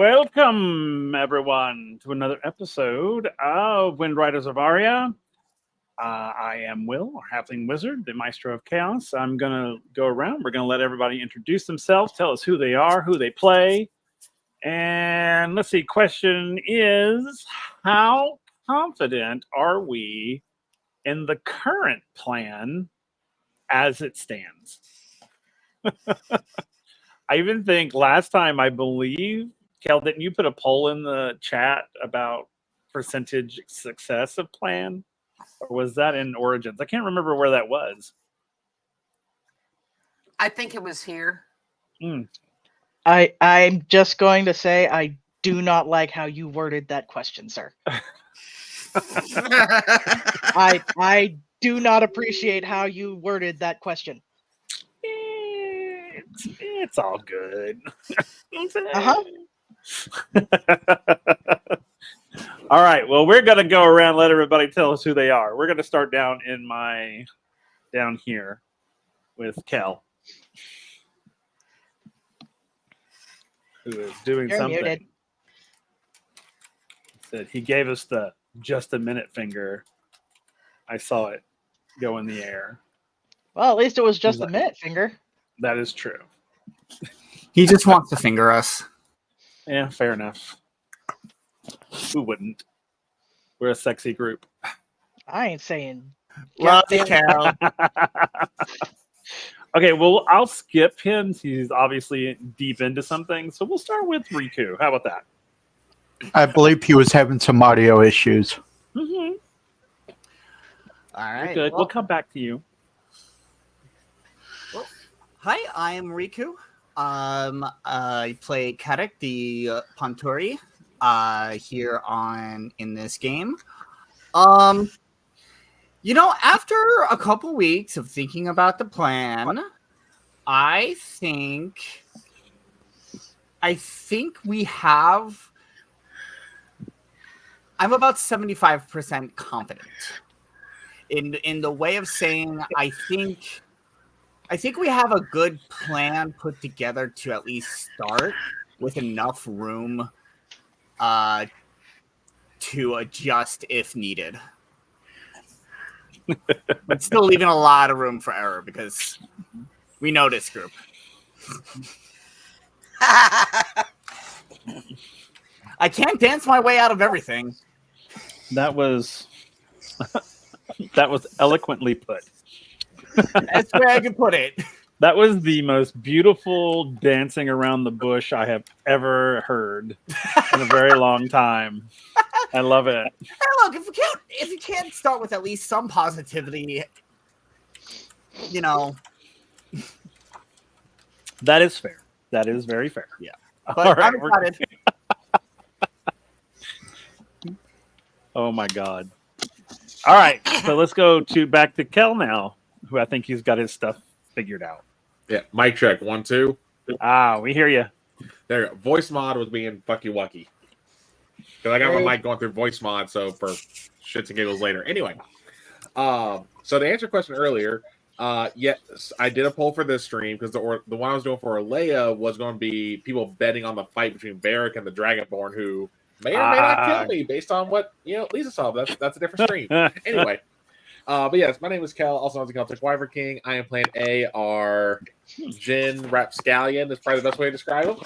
Welcome, everyone, to another episode of WindRiders of Aria. I am Will, our Halfling Wizard, the Maestro of Chaos. I'm going to go around. We're going to let everybody introduce themselves, tell us who they are, who they play. And let's see, question is, how confident are we in the current plan as it stands? I even think last time, I believe, Kel, didn't you put a poll in the chat about percentage success of plan? Or was that in Origins? I can't remember where that was. I think it was here. I'm just going to say I do not like how you worded that question, sir. I do not appreciate how you worded that question. It's all good. All right. Well, we're gonna go around, let everybody tell us who they are. We're gonna start down here with Kel, who is doing You're something. muted. Said he gave us the just a minute finger. I saw it go in the air. Well, at least it was just He's a minute finger. That is true. He just wants to finger us. Yeah, fair enough. Who wouldn't? We're a sexy group. I ain't saying. Love you, Cal. Okay, well, I'll skip him. He's obviously deep into something. So we'll start with Riku. How about that? I believe he was having some audio issues. Mm-hmm. All right. Good. We'll come back to you. Hi, I am Riku. I play Kadak, the Panturi, here in this game. After a couple weeks of thinking about the plan, I think we have. I'm about 75% confident in the way of saying I think we have a good plan put together to at least start with enough room to adjust if needed. But still leaving a lot of room for error because we know this group. I can't dance my way out of everything. That was eloquently put. That's where I can put it. That was the most beautiful dancing around the bush I have ever heard in a very long time. I love it. Hey, look, if you can't start with at least some positivity, That is fair. That is very fair. Yeah. All But right, I'm excited. Oh my God. All right, so let's go back to Kel now, who I think he's got his stuff figured out. Yeah, mic check 1 2. We hear you. There you go. Voice mod was being fucky wucky. Because I got my mic going through voice mod, so for shits and giggles later. Anyway, so to answer your question earlier, yes, I did a poll for this stream because the one I was doing for Alea was going to be people betting on the fight between Varric and the Dragonborn, who may or may not kill me based on what Lisa saw. But that's a different stream. Anyway. But yes, my name is Kel, also known as the Celtic Wyvern King. I am playing our Jin Rapscallion. Is probably the best way to describe him.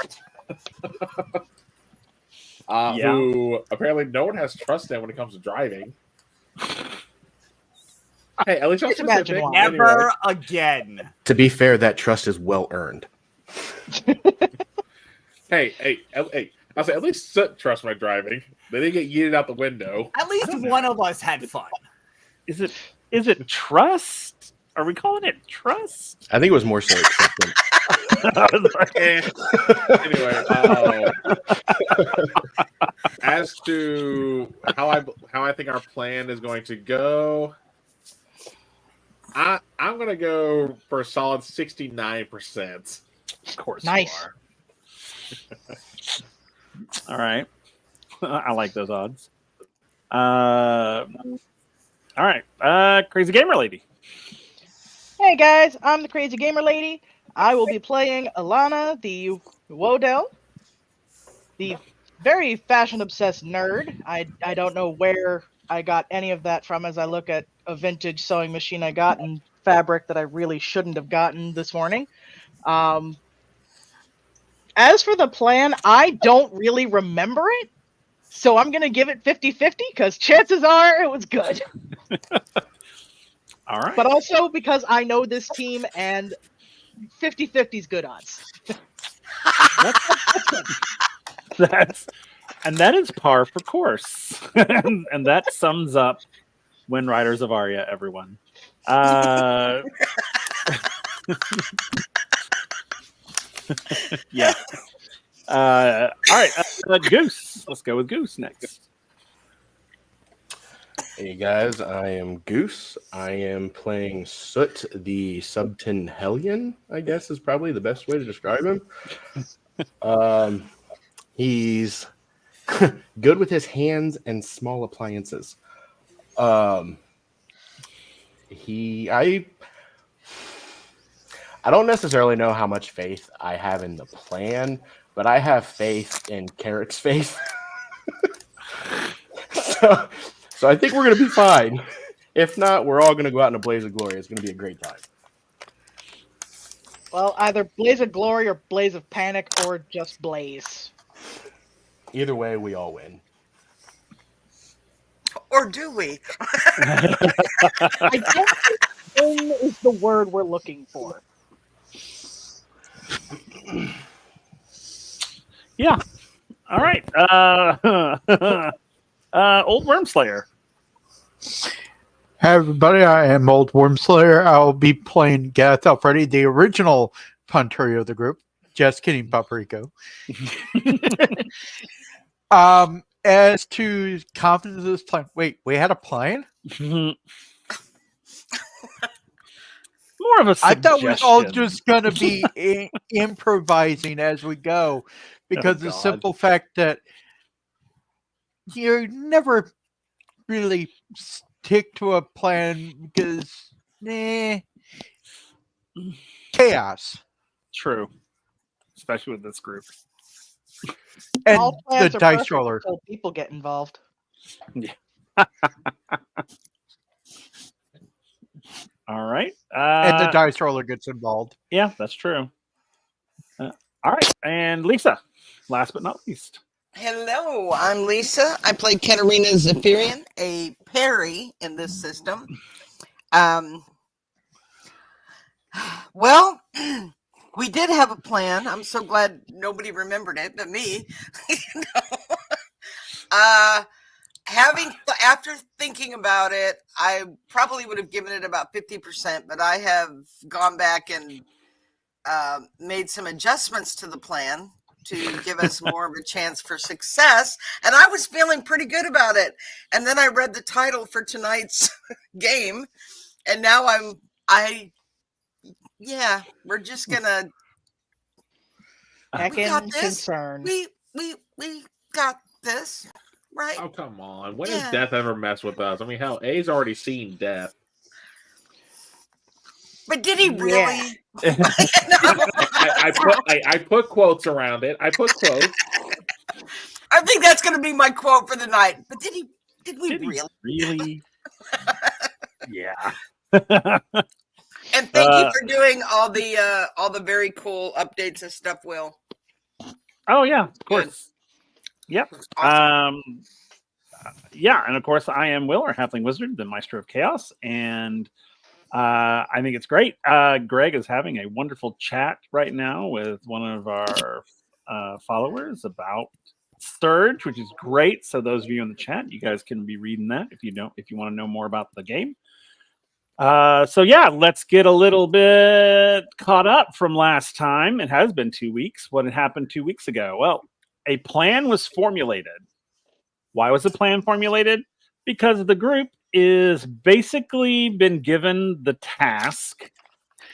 Who apparently no one has trust in when it comes to driving. Hey, at least I'm specific. Never again. To be fair, that trust is well earned. Hey! I say at least trust my driving. They didn't get yeeted out the window. At least one of us had fun. Is it trust? Are we calling it trust? I think it was more so acceptance. Anyway, as to how I think our plan is going to go, I'm going to go for a solid 69%. Of course, Nice. you are. All right, I like those odds. All right, Crazy Gamer Lady. Hey guys, I'm the Crazy Gamer Lady. I will be playing Alana, the Wodell. the very fashion obsessed nerd. I don't know where I got any of that from as I look at a vintage sewing machine I got in fabric that I really shouldn't have gotten this morning. Um, as for the plan, I don't really remember it. So I'm going to give it 50-50 because chances are it was good. All right. But also because I know this team and 50-50 is good odds. That is par for course. and that sums up WindRiders of Aria, everyone. Yeah. All right. Goose. Let's go with Goose next. Hey guys, I am Goose. I am playing Soot, the Subtin Hellion, I guess is probably the best way to describe him. He's good with his hands and small appliances. I don't necessarily know how much faith I have in the plan, but I have faith in Carrick's faith. So I think we're going to be fine. If not, we're all going to go out in a blaze of glory. It's going to be a great time. Well, either Blaze of Glory or Blaze of Panic or just Blaze. Either way, we all win. Or do we? I don't think win is the word we're looking for. Yeah. All right. Old Wormslayer. Hi, everybody. I am Old Wormslayer. I'll be playing Gath Alfredi, the original Punterio of the group. Just kidding, Papriko. As to confidence of this plan. Wait, we had a plan? More of a I thought we were all suggestion. just going to be improvising as we go because the God. simple fact that you never really stick to a plan because chaos. True. Especially with this group. And All the plans are dice perfect roller. until people get involved. All right. And the dice roller gets involved. Yeah, that's true. All right. And Lisa, last but not least. Hello, I'm Lisa. I play Katarina Zephyrian, a parry in this system. Well, we did have a plan. I'm so glad nobody remembered it but me. After thinking about it, I probably would have given it about 50%, but I have gone back and made some adjustments to the plan to give us more of a chance for success. And I was feeling pretty good about it. And then I read the title for tonight's game. And now we're just gonna. Heck We got in this. concern. We got this, right? Oh, come on. When Yeah. has Death ever messed with us? I mean, hell, A's already seen Death. But did he really? Yeah. I put quotes around it. I put quotes. I think that's going to be my quote for the night. But did we Did he really? really? Yeah. And thank you for doing all the very cool updates and stuff, Will. Oh yeah, of course. Yep. Awesome. Yeah, and of course I am Will, our Halfling Wizard, the Maestro of Chaos, and I think it's great. Greg is having a wonderful chat right now with one of our followers about Sturge, which is great. So those of you in the chat, you guys can be reading that if you want to know more about the game. So yeah, let's get a little bit caught up from last time. It has been 2 weeks. What had happened 2 weeks ago? Well, a plan was formulated. Why was the plan formulated? Because the group is basically been given the task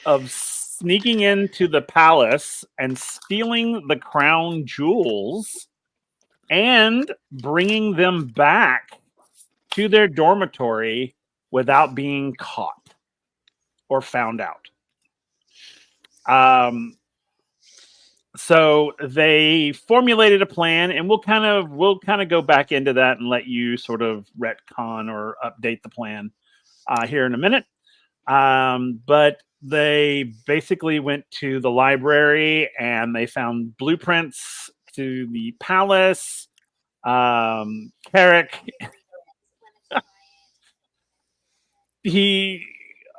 of sneaking into the palace and stealing the crown jewels and bringing them back to their dormitory without being caught or found out. So they formulated a plan, and we'll kind of go back into that and let you sort of retcon or update the plan here in a minute. But they basically went to the library and they found blueprints to the palace. Carrick,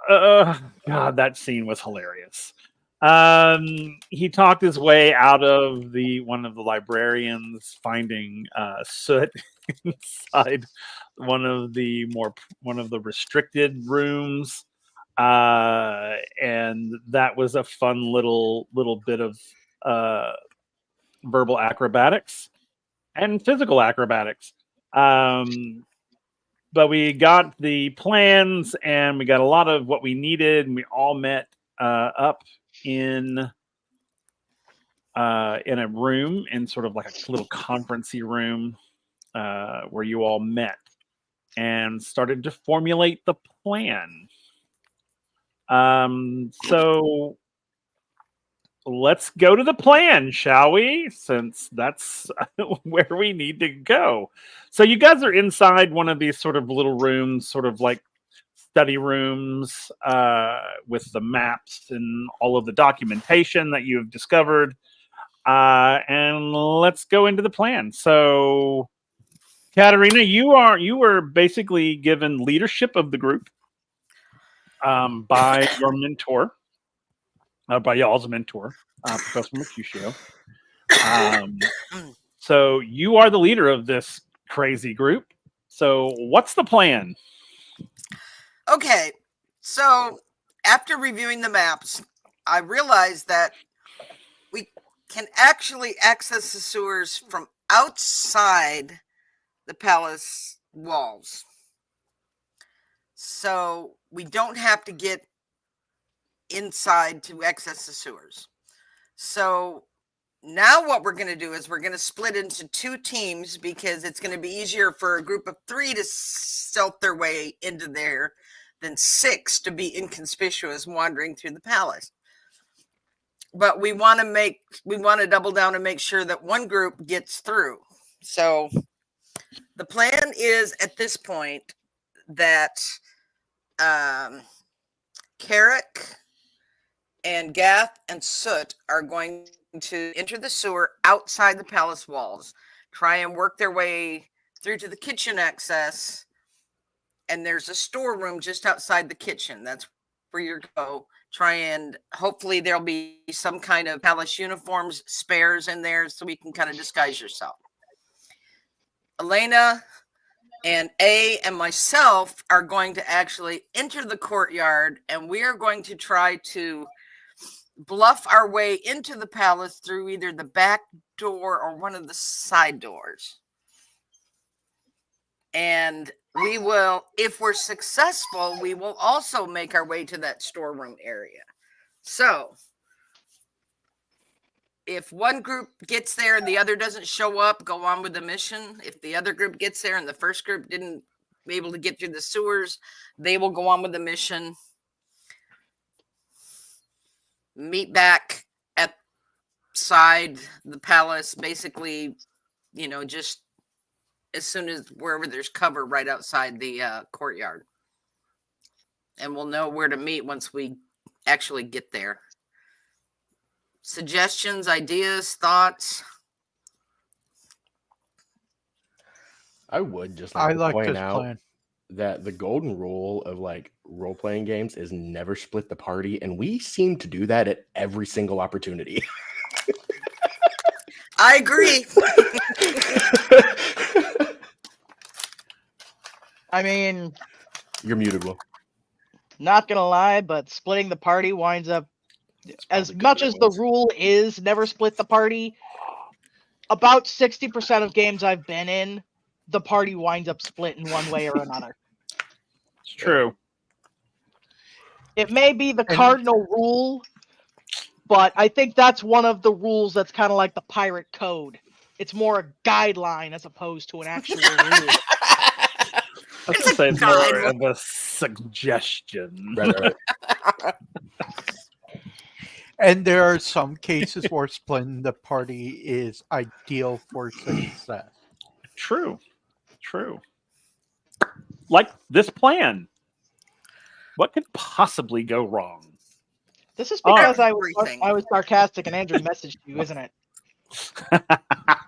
God, that scene was hilarious. He talked his way out of one of the librarians finding soot inside one of the restricted rooms, and that was a fun little bit of verbal acrobatics and physical acrobatics. But we got the plans and we got a lot of what we needed, and we all met up in a room, in sort of like a little conferencey room, where you all met and started to formulate the plan. So let's go to the plan, shall we? Since that's where we need to go. So you guys are inside one of these sort of little rooms, sort of like study rooms, with the maps and all of the documentation that you have discovered. And let's go into the plan. So, Katerina, you were basically given leadership of the group by your mentor. By y'all's mentor, Professor Mercutio. So you are the leader of this crazy group. So what's the plan? Okay, so after reviewing the maps, I realized that we can actually access the sewers from outside the palace walls. So we don't have to get inside to access the sewers. So now what we're going to do is we're going to split into 2 teams, because it's going to be easier for a group of 3 to stealth their way into there than 6 to be inconspicuous wandering through the palace. But we want to double down and make sure that one group gets through. So the plan is, at this point, that Carrick and Gath and Soot are going to enter the sewer outside the palace walls, try and work their way through to the kitchen access. And there's a storeroom just outside the kitchen. That's where you go. Try and hopefully there'll be some kind of palace uniforms spares in there, so we can kind of disguise yourself. Elena and A and myself are going to actually enter the courtyard, and we are going to try to bluff our way into the palace through either the back door or one of the side doors. And we will, if we're successful, we will also make our way to that storeroom area. So if one group gets there and the other doesn't show up, go on with the mission. If the other group gets there and the first group didn't be able to get through the sewers, they will go on with the mission. Meet back outside the palace, basically, just as soon as wherever there's cover right outside the courtyard. And we'll know where to meet once we actually get there. Suggestions, ideas, thoughts? I would just I like to like point this out plan. that the golden rule of like role-playing games is never split the party, and we seem to do that at every single opportunity. I agree. I mean, You're muted, Will. not gonna lie, but splitting the party winds up, as probably good much that as it the was. rule is never split the party, about 60% of games I've been in, the party winds up split in one way or another. It's true. It may be the And- cardinal rule, but I think that's one of the rules that's kind of like the pirate code. It's more a guideline as opposed to an actual rule. I was gonna say it's more of a suggestion. Right. And there are some cases where splitting the party is ideal for success. True. Like this plan. What could possibly go wrong? This is because Everything. I was sarcastic and Andrew messaged you, isn't it?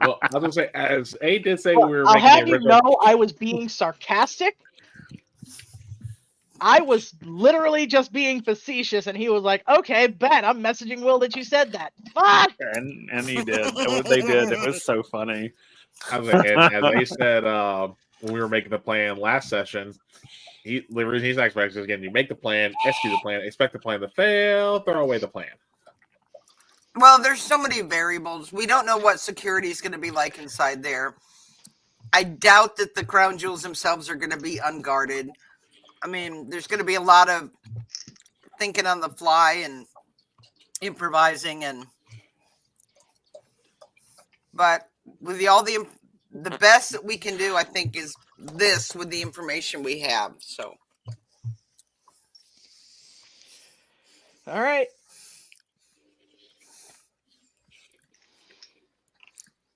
Well, I was gonna say, as A did say, we were I'll making have the you original. know I was being sarcastic. I was literally just being facetious, and he was like, "Okay, bet I'm messaging Will that you said that." Fuck. And he did. They did. It was so funny. I was like, and as A said, when we were making the plan last session, the reason he's not expecting is again, you make the plan, execute the plan, expect the plan to fail, throw away the plan. Well, there's so many variables. We don't know what security is going to be like inside there. I doubt that the crown jewels themselves are going to be unguarded. I mean, there's going to be a lot of thinking on the fly and improvising, but with the best that we can do, I think, is this with the information we have. So, All right.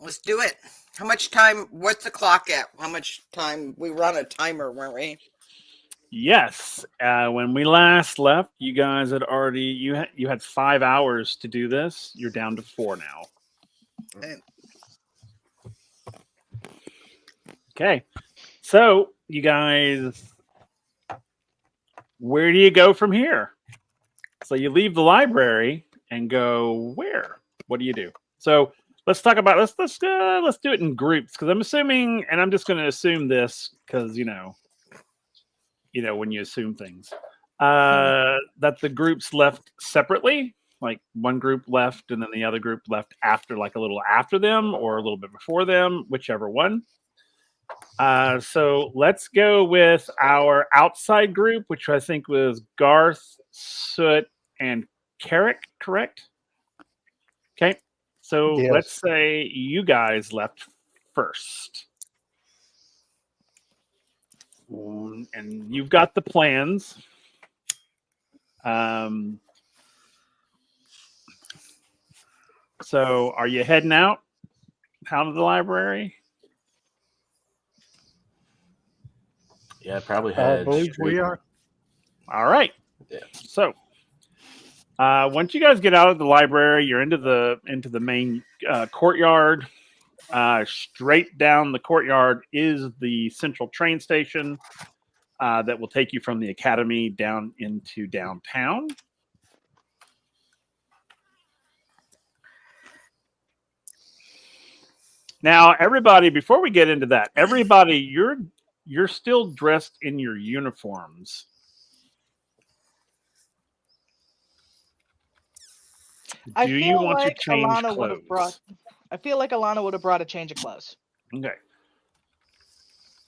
let's do it. How much time? What's the clock at? How much time? We run a timer, weren't we? Yes. When we last left, you guys had already you had 5 hours to do this. You're down to 4 now. Okay. So you guys, where do you go from here? So you leave the library and go where? What do you do? So let's talk about let's do it in groups, because I'm assuming, and I'm just going to assume this because you know when you assume things, that the groups left separately. Like one group left and then the other group left after, like a little after them or a little bit before them, whichever one. So let's go with our outside group, which I think was Garth, Soot, and Carrick, correct? Okay. So Yes. let's say you guys left first. And you've got the plans. So are you heading out of the library? Yeah, probably I head believe straight. we are. All right. Yeah. So once you guys get out of the library, you're into the main courtyard. Straight down the courtyard is the central train station that will take you from the academy down into downtown. Now, everybody, before we get into that, everybody, you're still dressed in your uniforms. I Do feel you want like to change Alana would have clothes? I feel like Alana would have brought a change of clothes. Okay.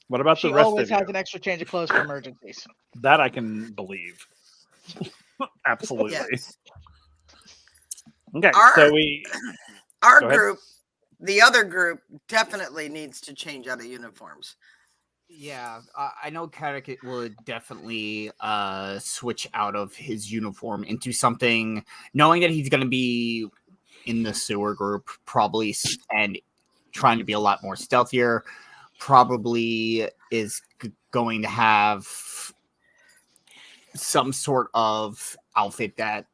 What about She the rest always of has you? an extra change of clothes for emergencies. That I can believe. Absolutely. Yes. Okay, Our- so Our Go ahead. group, the other group, definitely needs to change out of uniforms. Yeah, I know Carrick would definitely switch out of his uniform into something, knowing that he's going to be in the sewer group, probably, and trying to be a lot more stealthier. Probably is going to have some sort of outfit that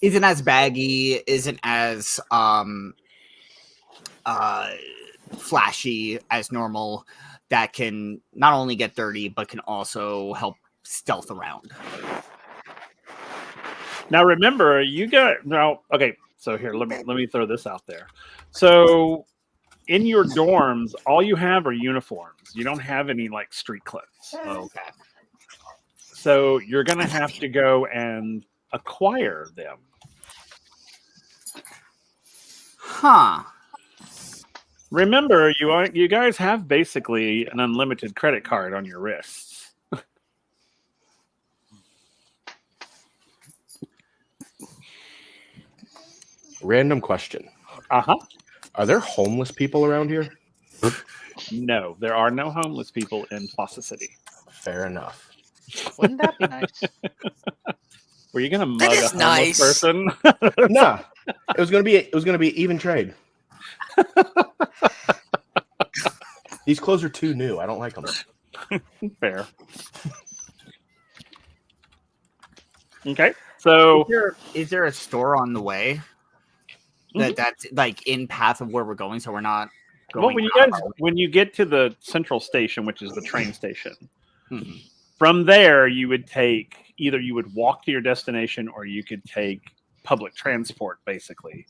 isn't as baggy, isn't as flashy as normal, that can not only get dirty but can also help stealth around. now remember, okay, so here, let me throw this out there. So in your dorms, all you have are uniforms. You don't have any like street clothes. Okay. So you're gonna have to go and acquire them. Huh. Remember, you guys have basically an unlimited credit card on your wrists. Random question. Uh-huh. Are there homeless people around here? No, there are no homeless people in Fossa City. Fair enough. Wouldn't that be nice? Were you gonna mug That a is homeless nice. person? Nah, it was gonna be even trade. These clothes are too new. I don't like them. Fair. Okay, so Is there a store on the way that's like in path of where we're going, so we're not going? when you get to the central station, which is the train station, Mhm. from there you would walk to your destination or you could take public transport, basically.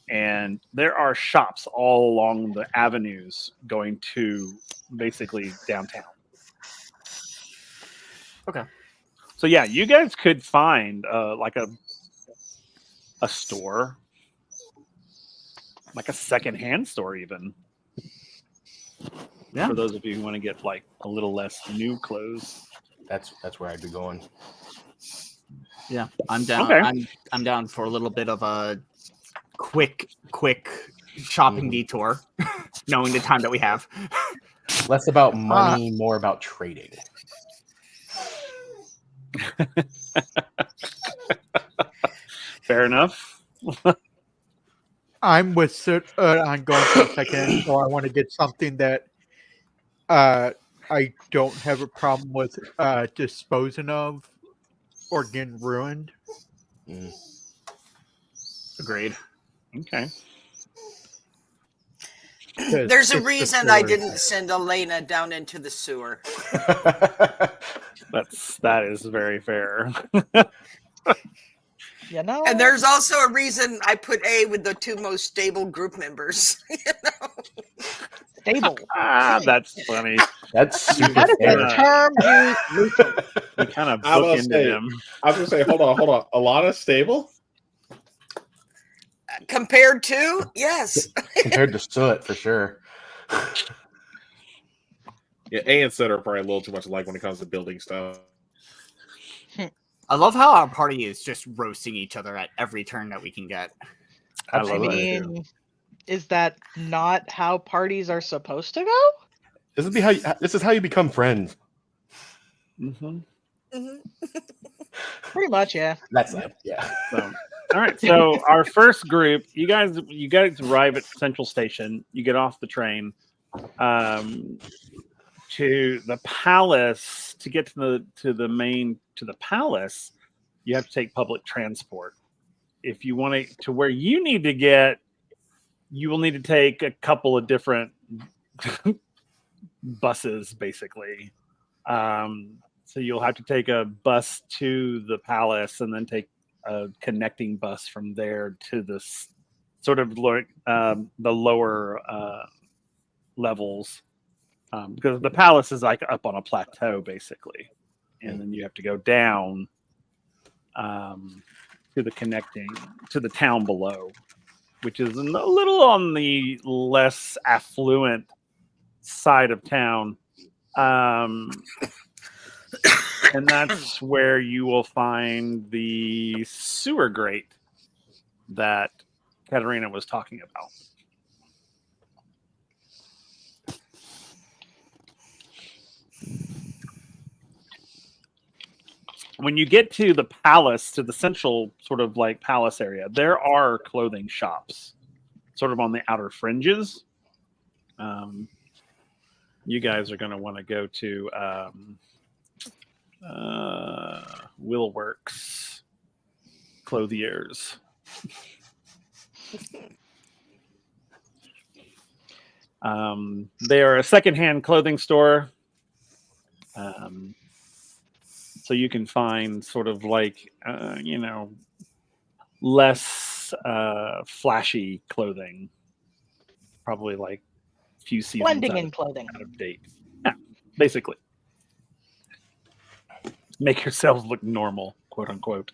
And there are shops all along the avenues going to basically downtown. Okay. So yeah, you guys could find like a store, like a secondhand store, even. Yeah. For those of you who want to get like a little less new clothes. That's where I'd be going. Yeah, I'm down. Okay. I'm down for a little bit of a quick shopping detour, knowing the time that we have. Less about money, more about trading. Fair enough. I'm with Soot on going for a second, so I want to get something that I don't have a problem with disposing of or getting ruined. Agreed. Okay. There's a It's the reason I story. didn't send Elena down into the sewer. That is very fair. You know, And there's also a reason I put A with the two most stable group members. stable. That's funny. That's super That is fair. a term used loosely. We kind of I will bookended say- him. I was gonna say, hold on. Alana stable? Compared to, yes. Compared to Soot, for sure. Yeah, A and Sid are probably a little too much alike when it comes to building stuff. I love how our party is just roasting each other at every turn that we can get. I I love it. mean, is that not how parties are supposed to go? This is how you become friends. Mm-hmm. Pretty much, yeah. That's it. Yeah. So, all right. So our first group, you guys arrive at Central Station. You get off the train to the palace. To get to the palace, you have to take public transport. If you want to where you need to get, you will need to take a couple of different buses, basically. So you'll have to take a bus to the palace and then take a connecting bus from there to this sort of the lower levels, because the palace is like up on a plateau, basically, and then you have to go down to the town below, which is a little on the less affluent side of town. And that's where you will find the sewer grate that Katarina was talking about. When you get to the palace, to the central sort of like palace area, there are clothing shops sort of on the outer fringes. You guys are going to want to go to Willworks Clothiers. They are a secondhand clothing store. So you can find sort of like, less flashy clothing. Probably like a few seasons Blending in clothing. out of date. Yeah, basically. Make yourselves look normal, quote unquote.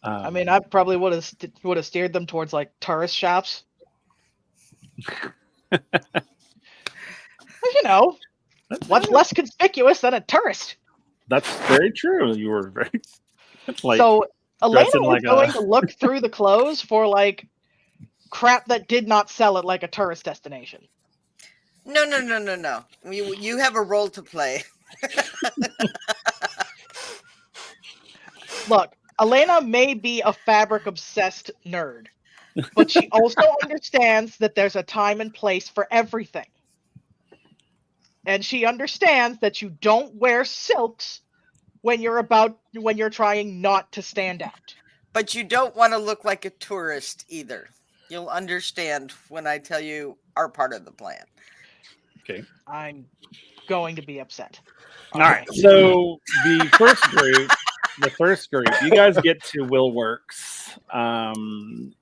I mean, I probably would have steered them towards like tourist shops. What's less conspicuous than a tourist? That's very true. You were very like So Elena dressing was like going a- to look through the clothes for like crap that did not sell at like a tourist destination. No. You have a role to play. Look, Elena may be a fabric obsessed nerd, but she also understands that there's a time and place for everything. And she understands that you don't wear silks when you're trying not to stand out. But you don't want to look like a tourist either. You'll understand when I tell you our part of the plan. Okay. I'm going to be upset. All right. So the first group, you guys get to Will Works, and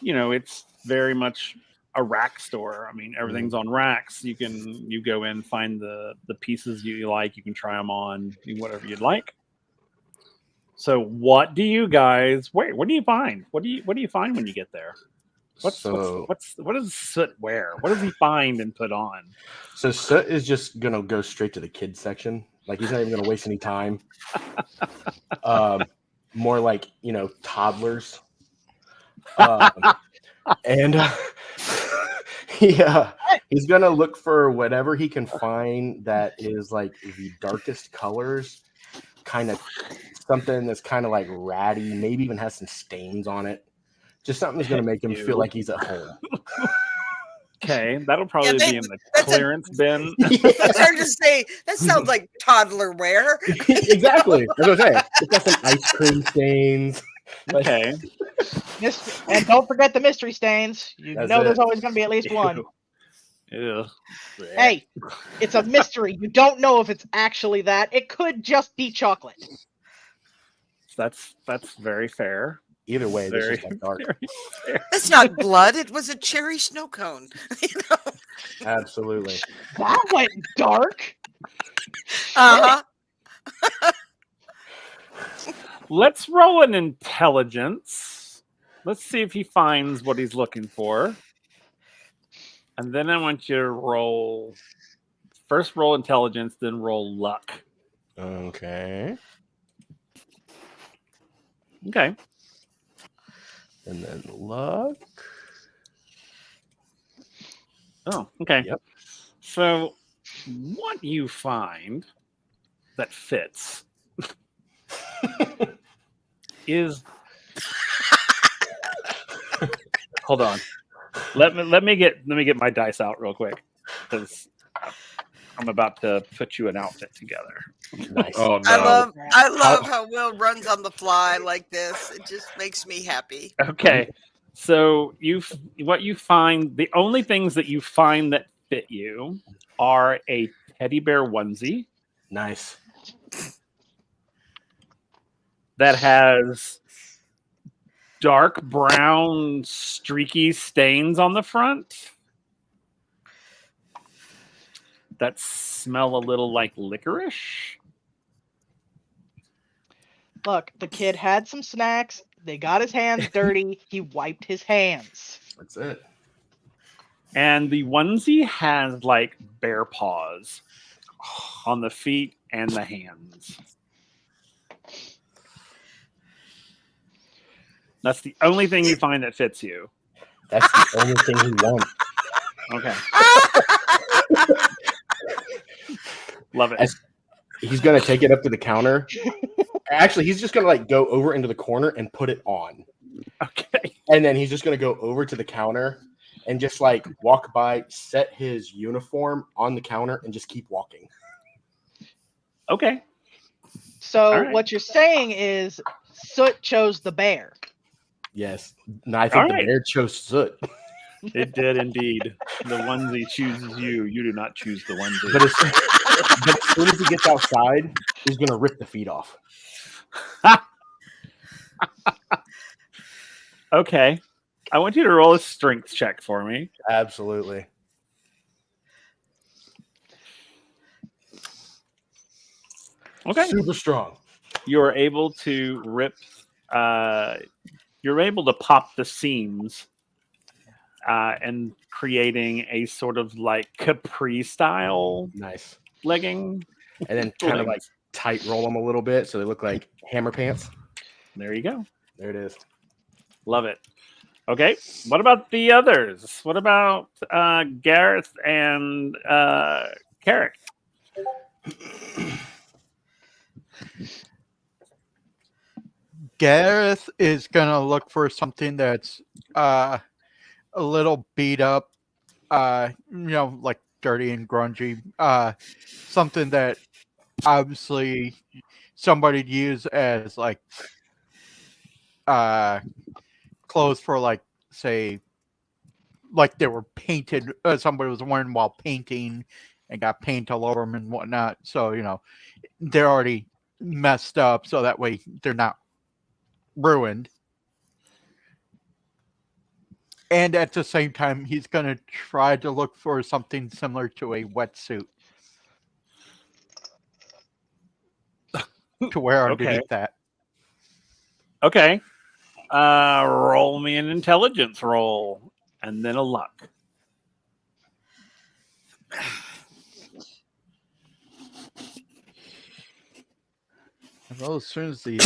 it's very much a rack store. I mean, everything's on racks. You go in, find the pieces you like. You can try them on, do whatever you'd like. So, what do you guys wait? What do you find? What do you find when you get there? What does Soot wear? What does he find and put on? So Soot is just gonna go straight to the kids section. Like he's not even gonna waste any time. More like toddlers. And he's gonna look for whatever he can find that is like the darkest colors, kind of something that's kind of like ratty, maybe even has some stains on it. Just something that's gonna make him feel like he's at home. Okay, that'll probably be in the clearance bin. It's hard to say. That sounds like toddler wear. Exactly. That's what I'm saying. It's got some ice cream stains. Okay. And don't forget the mystery stains. There's always going to be at least one. Ew. Hey, it's a mystery. You don't know if it's actually that. It could just be chocolate. That's very fair. Either way, this is like dark. That's not blood. It was a cherry snow cone. Absolutely. That went dark. Uh-huh. Let's roll an intelligence. Let's see if he finds what he's looking for. And then I want you to first roll intelligence, then roll luck. Okay. Okay. And then luck. Oh, okay. Yep. So what you find that fits is hold on. Let me get my dice out real quick because I'm about to put you an outfit together. Nice. Oh no! I love how Will runs on the fly like this. It just makes me happy. Okay, so what you find, the only things that you find that fit you are a teddy bear onesie Nice. that has dark brown streaky stains on the front that smell a little like licorice. Look, the kid had some snacks. They got his hands dirty. He wiped his hands. That's it. And the onesie has like bear paws on the feet and the hands. That's the only thing you find that fits you. That's the only thing he wants. Okay. Love it. He's gonna take it up to the counter. Actually, he's just gonna like go over into the corner and put it on. Okay. And then he's just gonna go over to the counter and just like walk by, set his uniform on the counter, and just keep walking. Okay. So right. what you're saying is Soot chose the bear. Yes. No, I think All the right. bear chose Soot. It did indeed. The onesie chooses you. You do not choose the onesie. But as soon as he gets outside, he's gonna rip the feet off. Okay. I want you to roll a strength check for me. Absolutely. Okay. Super strong. You're able to rip, you're able to pop the seams and creating a sort of like capri style Nice. legging. And then kind of like tight roll them a little bit so they look like hammer pants. There you go. There it is. Love it. Okay. What about the others? What about Gareth and Carrick? Gareth is gonna look for something that's a little beat up, like dirty and grungy. Something that obviously somebody'd use as like uh clothes for like say like they were painted somebody was wearing while painting and got paint all over them and whatnot, so they're already messed up so that way they're not ruined. And at the same time he's going to try to look for something similar to a wetsuit to wear Okay. underneath that. Okay. Roll me an intelligence roll and then a luck. Well, as soon as the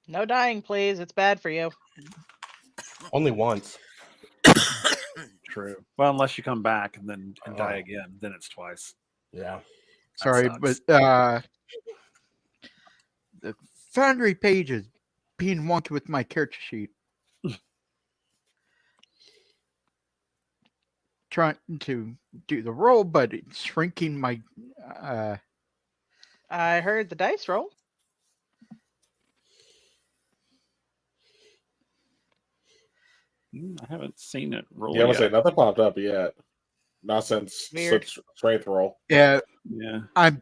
No dying, please. It's bad for you. Only once. True. Well, unless you come back and then die Oh. again, then it's twice. Yeah. sorry, sucks. but the Foundry page is being wonky with my character sheet. Trying to do the roll, but it's shrinking my. I heard the dice roll. I haven't seen it roll Yeah, I'm gonna say yet. nothing popped up yet. Not since Weird. strength roll. Yeah, Yeah. I'm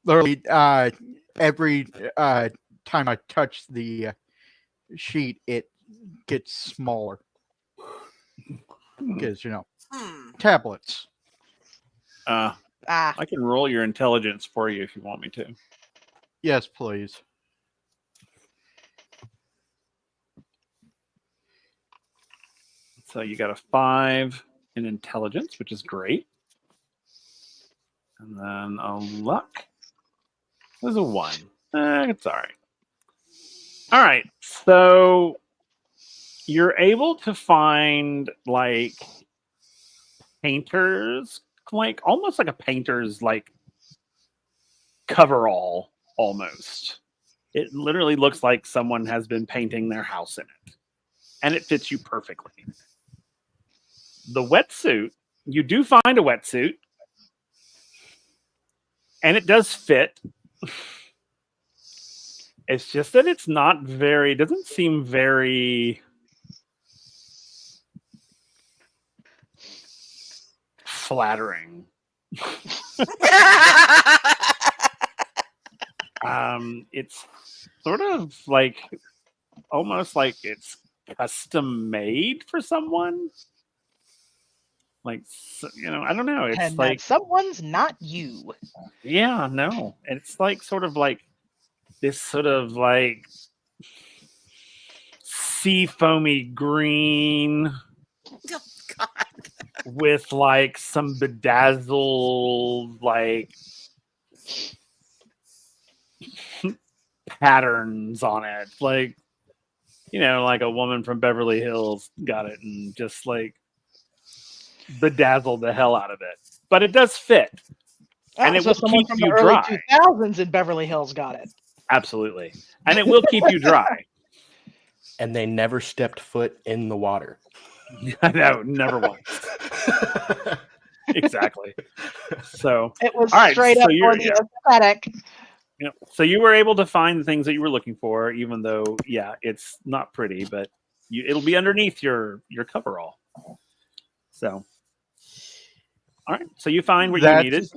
literally every time I touch the sheet, it gets smaller because tablets. Ah, I can roll your intelligence for you if you want me to. Yes, please. So you got a 5 in intelligence, which is great. And then a luck. There's a 1. It's all right. All right. So you're able to find like painters, like almost like a painter's like coverall almost. It literally looks like someone has been painting their house in it. And it fits you perfectly. The wetsuit, you do find a wetsuit. And it does fit. It's just that it's not very, doesn't seem very flattering. It's sort of like, almost like it's custom made for someone. Like, I don't know. It's and like that someone's not you. Yeah, no. It's like sort of like this sort of like sea foamy green Oh, God. with like some bedazzled like patterns on it. Like, like a woman from Beverly Hills got it and just like bedazzled the hell out of it. But it does fit. And it so will someone keep from you the early dry. 2000s in Beverly Hills got it. Absolutely. And it will keep you dry. And they never stepped foot in the water. No, never once. Exactly. So, It was all right, straight so up you're- for the aesthetic. so you were able to find the things that you were looking for, even though, it's not pretty, but it'll be underneath your coverall. So, all right. So you find what you needed.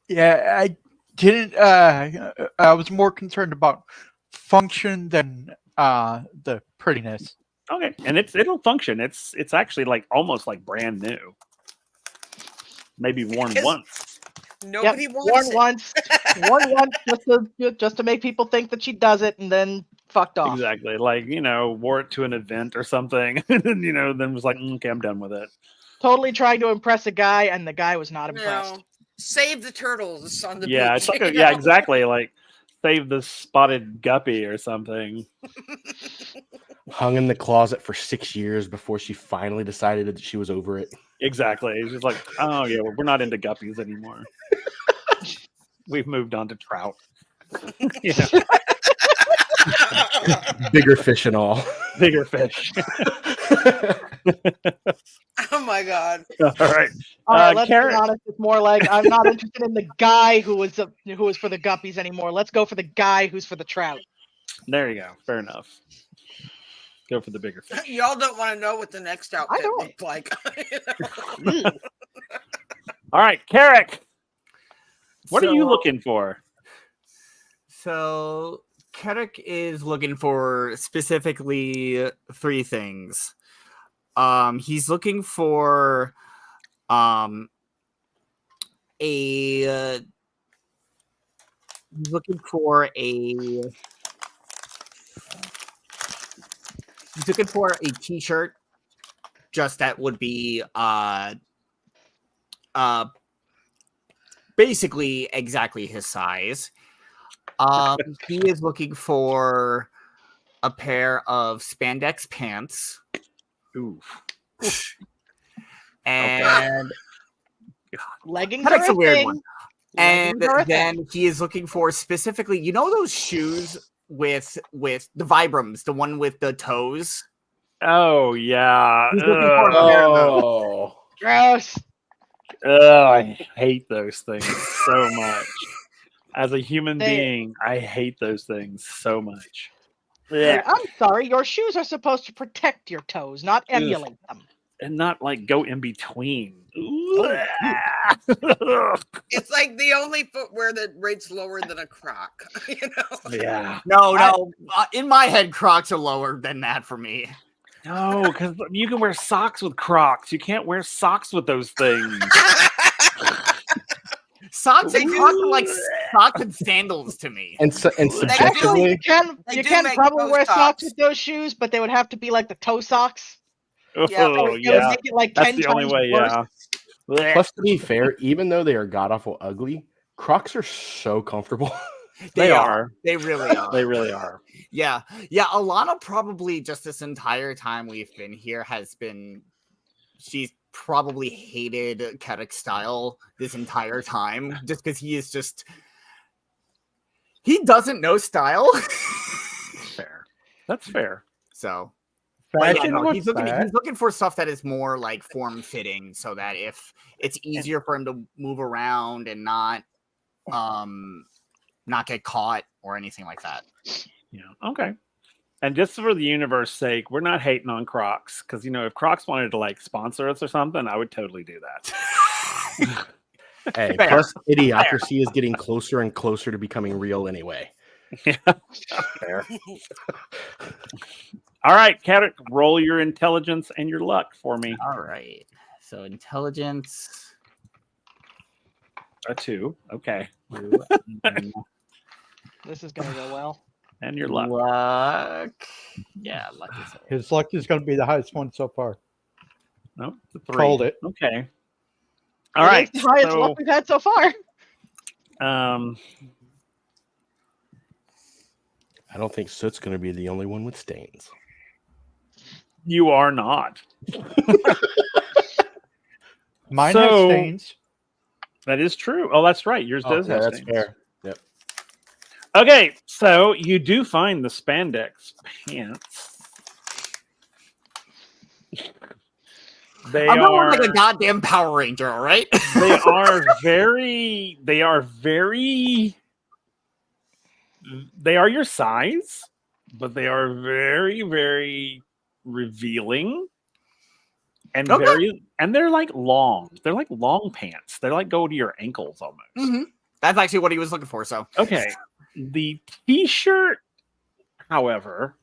Yeah, I didn't. I was more concerned about function than the prettiness. Okay, and it'll function. It's actually like almost like brand new. Maybe worn Because- once. Nobody Yep, wants worn it. once just to make people think that she does it, and then fucked off. Exactly. Like, wore it to an event or something, and then was like, okay, I'm done with it. Totally trying to impress a guy, and the guy was not impressed. No. Save the turtles on the beach. Yeah, it's like you know? exactly. Like save the spotted guppy or something. Hung in the closet for 6 years before she finally decided that she was over it. Exactly. It's just like, oh yeah, we're not into guppies anymore. We've moved on to trout. Yeah, Bigger fish and all. bigger fish. Oh my god. All right. All right, let's Karen- be honest. It's more like I'm not interested in the guy who was for the guppies anymore. Let's go for the guy who's for the trout. There you go. Fair enough. Go for the bigger fish. Y'all don't want to know what the next outfit don't. looked like. All right, Carrick. What are you So- looking for? So Kedek is looking for specifically 3 things. He's looking for he's looking for a t-shirt just that would be basically exactly his size. He is looking for a pair of spandex pants. Ooh. And Leggings Kedek's are a weird thing. one. And Leggings are a then thing. he is looking for specifically, you know, those shoes with the Vibrams, the one with the toes. Oh yeah. He's looking for a pair of those. Oh. Gross. I hate those things so much. As a human They- being, I hate those things so much. Like, Yeah. I'm sorry, your shoes are supposed to protect your toes, not emulate them. And not like go in between. It's like the only footwear that rates lower than a Croc. You know? Yeah. No. In my head, Crocs are lower than that for me. No, because you can wear socks with Crocs. You can't wear socks with those things. Socks and Crocs are like socks and sandals to me. And Actually, subjectively, you can They do probably make wear toe socks socks. with those shoes, but they would have to be like the toe socks. Oh, It would yeah. make it like That's 10 the only times way, worse. yeah. plus to be fair, even though they are god awful ugly, Crocs are so comfortable. They are. They really are. They really are. Yeah. Alana probably just this entire time we've been here she's probably hated Kedek's style this entire time just because he doesn't know style. Fair. That's fair. So but yeah, Fashion no, was he's looking for stuff that is more like form fitting so that if it's easier for him to move around and not get caught or anything like that. Yeah. Okay. And just for the universe's sake, we're not hating on Crocs because if Crocs wanted to like sponsor us or something, I would totally do that. Hey, Fair. plus idiocracy is getting closer and closer to becoming real anyway. Yeah. Fair. All right, Kat, roll your intelligence and your luck for me. All right. So intelligence. A 2. Okay. This is gonna go well. And your luck. Luck. Yeah, luck is His luck is going to be the highest one so far. No, it's a 3. Called it. Okay. All right. It's the highest So, luck we've had so far. I don't think Soot's going to be the only one with stains. you are not. Mine So- has stains. That is true. Oh, that's right. Yours does have that's stains. fair. Yep. Okay, so you do find the spandex pants. They I'm not are like a goddamn Power Ranger, all right? they are very they are your size, but they are very, very revealing and Okay. they're like long. They're like long pants. They're like go to your ankles almost. Mm-hmm. That's actually what he was looking for. So Okay. The t-shirt, however,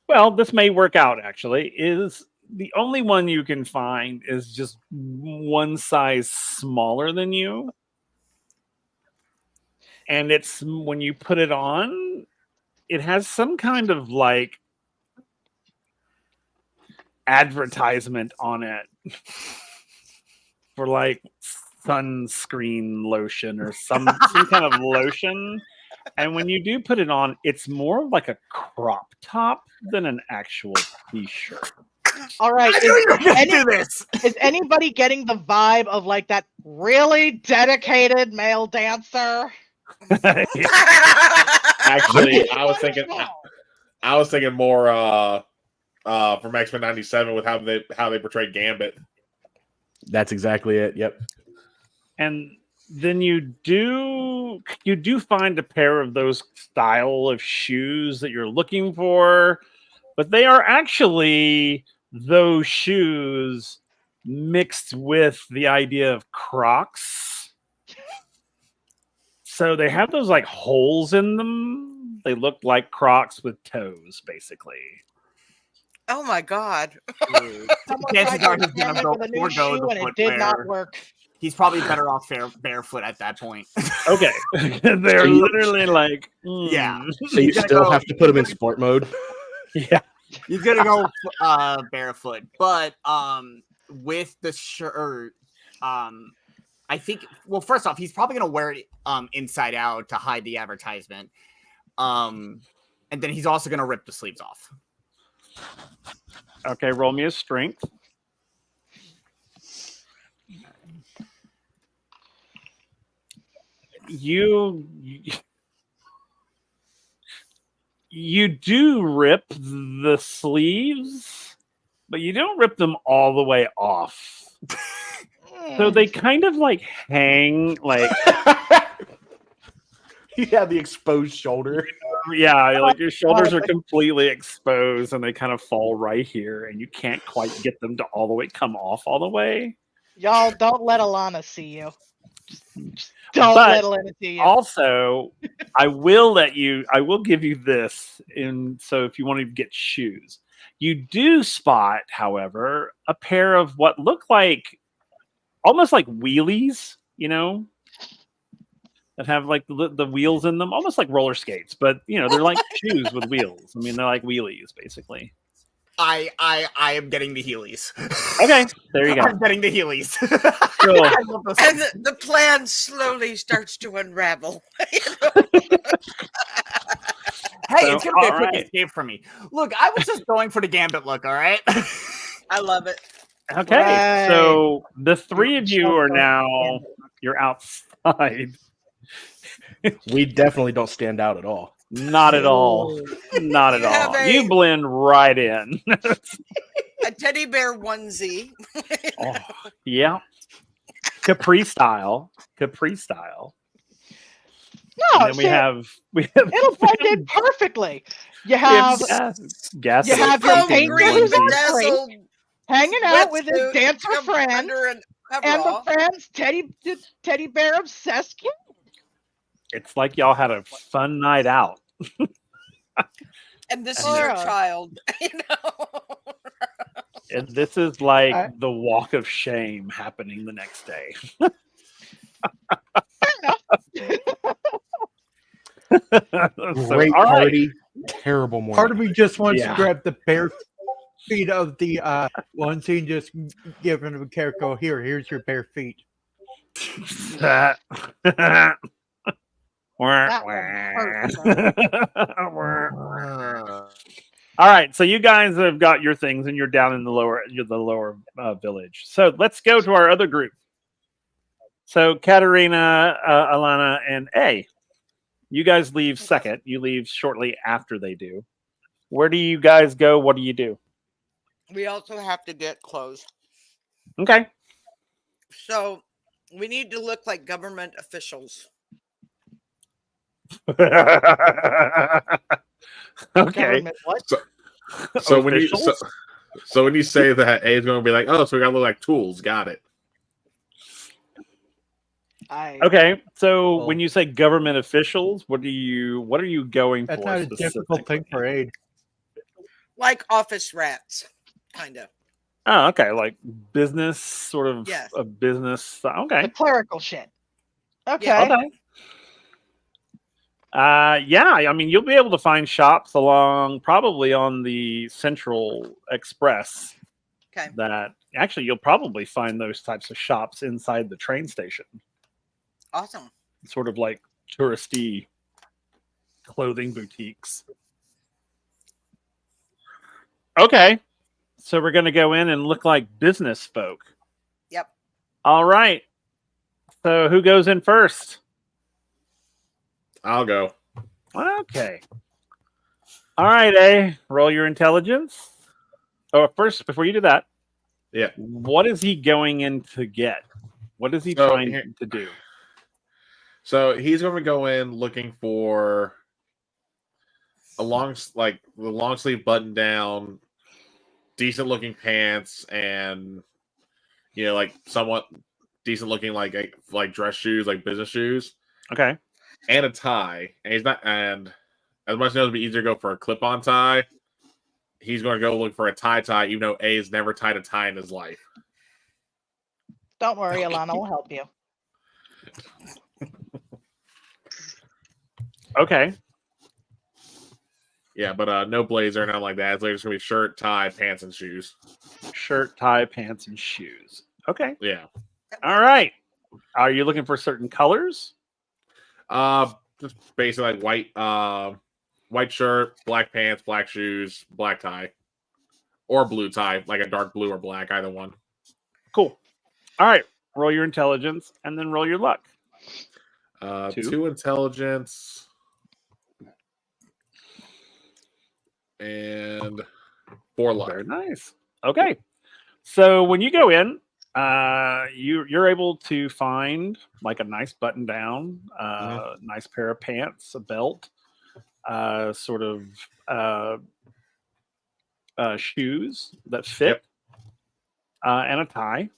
well, this may work out actually, is the only one you can find is just one size smaller than you. And it's when you put it on, it has some kind of like advertisement on it for like sunscreen lotion or some kind of lotion. And when you do put it on, it's more of like a crop top than an actual t-shirt. All right. Is anybody getting the vibe of like that really dedicated male dancer? Actually, I was thinking more from X-Men '97 with how they portrayed Gambit. That's exactly it. Yep. And then you do find a pair of those style of shoes that you're looking for, but they are actually those shoes mixed with the idea of Crocs. So they have those like holes in them. They look like Crocs with toes, basically. Oh my God. Chances are he's Someone gonna go with a new forego shoe the and it did not footwear. work. He's probably better off barefoot at that point. Okay. They're So you- literally like, Yeah. So you He's gonna still go- have to put them in sport mode. yeah. He's gonna go barefoot, but with the shirt, I think. Well, first off, he's probably gonna wear it inside out to hide the advertisement, and then he's also gonna rip the sleeves off. Okay, roll me a strength. You do rip the sleeves, but you don't rip them all the way off. So they kind of like hang like You have the exposed shoulder. yeah, like your shoulders are completely exposed and they kind of fall right here and you can't quite get them to all the way come off all the way. Y'all don't let Alana see you. Just don't But let Alana see you. Also, I will give you this so if you want to get shoes. You do spot, however, a pair of what look like almost like wheelies, that have like the wheels in them, almost like roller skates, but they're like shoes with wheels. I mean, they're like wheelies, basically. I am getting the Heelys. Okay, there you go. I'm getting the Heelys. Cool. I love those And things. the plan slowly starts to unravel. Hey, So, it's gonna be a all quick right. escape for me. Look, I was just going for the Gambit look. All right. I love it. Okay, Right. so the three of you are now you're outside. We definitely don't stand out at all. Not at all. Not at You have all. a- You blend right in. A teddy bear onesie. Oh, yeah. Capri style. Capri style. No, And then we see, have it'll blend in perfectly. You have gas. you have your Foam painter green who's on dazzled hanging out with his wetsuit dancer covered friend under an and the coverall. friend's teddy bear obsessed kid. It's like y'all had a fun night out. And this is your Yeah. child. And this is like I- the walk of shame happening the next day. Great all right. party, terrible morning. Part of me just wants Yeah. to grab the bare feet of the onesie and just give him a carrot. Go here's your bare feet. That- That All right, so you guys have got your things, and you're down in the lower village. So let's go to our other group. So Katerina, Alana, and A. You guys leave second. You leave shortly after they do. Where do you guys go? What do you do? We also have to get clothes. Okay. So we need to look like government officials. Okay. Government what? So when you Officials? so when you say that, A is going to be like, oh, so we got to look like tools. Got it. Okay, so Well- when you say government officials, what are you going That's for? not a difficult thing for Aid. Like office rats, kind of. Oh, okay, like business sort of Yes. a business. The Okay, clerical shit. Okay. Yeah. okay. Yeah, I mean you'll be able to find shops probably on the Central Express. Okay. That actually you'll probably find those types of shops inside the train station. Awesome. Sort of like touristy clothing boutiques. Okay. So we're going to go in and look like business folk. Yep. All right. So who goes in first? I'll go. Okay. All right, A. Roll your intelligence. Oh, first, before you do that, Yeah. what is he going in to get? What is he So, trying here- to do? So he's going to go in looking for the long sleeve button down, decent looking pants, and like somewhat decent looking like dress shoes, like business shoes, Okay. and a tie. And he's not, and as much as it'll be easier to go for a clip on tie, he's going to go look for a tie, even though A has never tied a tie in his life. Don't worry, Alana will help you. Okay. Yeah, but no blazer, nothing like that. It's just going to be shirt, tie, pants, and shoes. Shirt, tie, pants, and shoes. Okay. Yeah. All right. Are you looking for certain colors? Just basically like white shirt, black pants, black shoes, black tie, or blue tie, like a dark blue or black, either one. Cool. All right. Roll your intelligence and then roll your luck. 2 intelligence and 4 luck. Very nice. Okay. So when you go in, you're able to find like a nice button down, nice pair of pants, a belt, sort of shoes that fit, and a tie.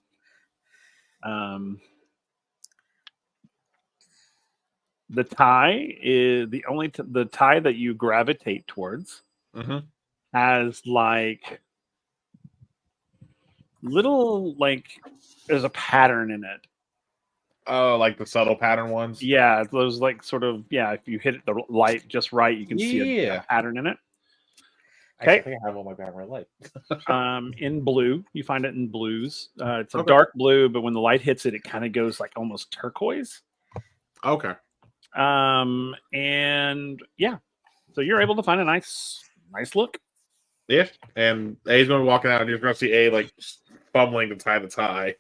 The tie is the only the tie that you gravitate towards. Mm-hmm. Has like little there's a pattern in it. Oh, like the subtle pattern ones? Yeah, those if you hit it the light just right, you can see a pattern in it. Okay. I think I have one like that in real life. In blue, you find it in blues. It's a Okay. dark blue, but when the light hits it, it kind of goes like almost turquoise. Okay. And yeah, so you're able to find a nice look. Yeah, and A's going to be walking out, and you're going to see A like fumbling to tie the tie.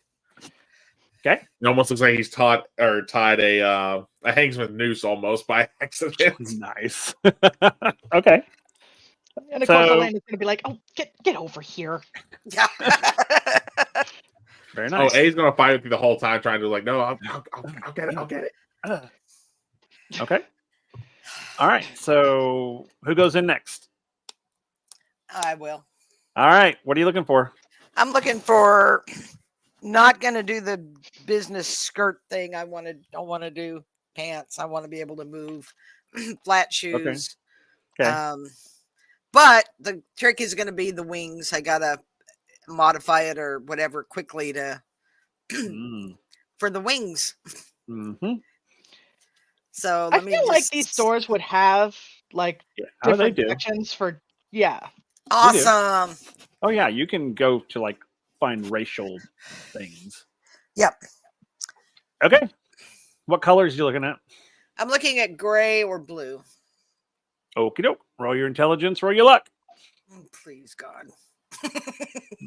Okay. It almost looks like he's tied a hangsman noose almost by accident. Nice. Okay. And of course, So- Elena's going to be like, "Oh, get over here." Yeah. Very nice. Oh, A's going to fight with you the whole time, trying to no, I'll get it, I'll get it. Okay. All right. So who goes in next? I will. All right. What are you looking for? I'm looking for not going to do the business skirt thing. I don't want to do pants. I want to be able to move flat shoes. Okay. But the trick is going to be the wings. I got to modify it or whatever quickly to for the wings. Mm-hmm. So I let me feel like just- these stores would have like How they different do? sections for Awesome. Oh yeah, you can go to find racial things. Yep. Okay. What colors are you looking at? I'm looking at gray or blue. Okie doke. Roll your intelligence, roll your luck. Oh, please, God.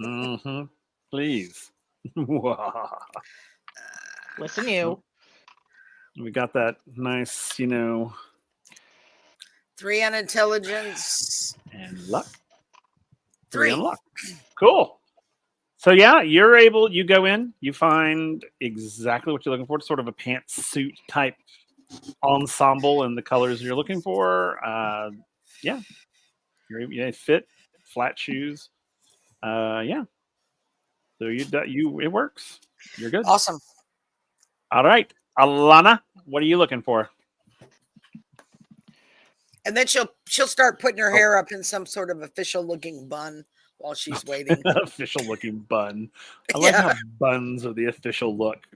Mm-hmm. Please. listen you. We got that nice, 3 on intelligence. and luck. 3. On luck. Cool. So yeah, you go in, you find exactly what you're looking for. It's sort of a pantsuit type ensemble and the colors you're looking for. Yeah. You fit, flat shoes. Yeah. So it works. You're good. Awesome. All right. Alana, what are you looking for? And then she'll start putting her hair up in some sort of official looking bun while she's waiting. Official looking bun. I like how buns are the official look.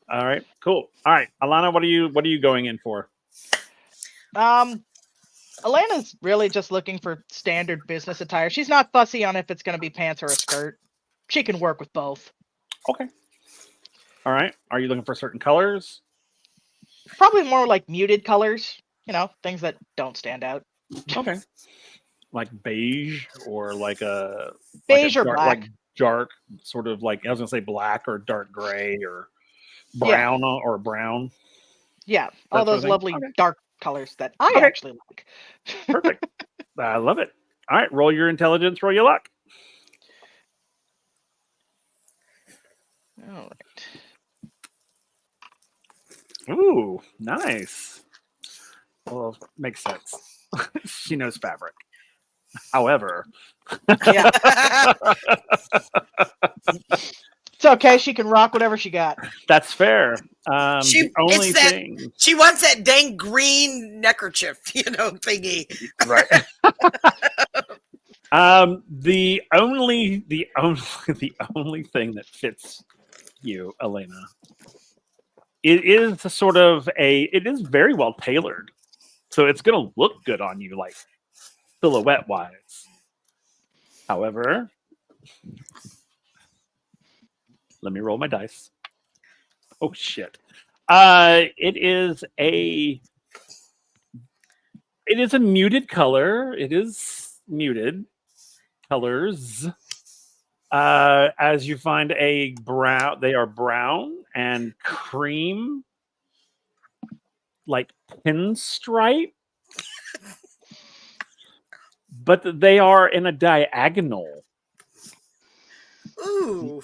All right, cool. All right, Alana, what are you going in for? Elena's really just looking for standard business attire. She's not fussy on if it's going to be pants or a skirt. She can work with both. Okay. All right. Are you looking for certain colors? Probably more like muted colors, things that don't stand out. Okay. Like beige or like a Beige or dark, black. like dark, sort of like I was gonna say black or dark gray or brown or brown. Yeah, all That sort of those thing? lovely Okay. dark colors that I Okay. actually like. Perfect. I love it. All right, roll your intelligence, roll your luck. All right. Ooh, nice. Well, makes sense. She knows fabric. However, Yeah, it's okay. She can rock whatever she got. that's fair. She The only it's that thing, she wants that dang green neckerchief, thingy. right? The only the only thing that fits you, Elena, it is it is very well tailored, so it's gonna look good on you, like silhouette wise. However, let me roll my dice. Oh shit! It is a muted color. It is muted colors. As you find a brown, they are brown and cream, like pinstripe, but they are in a diagonal. Ooh.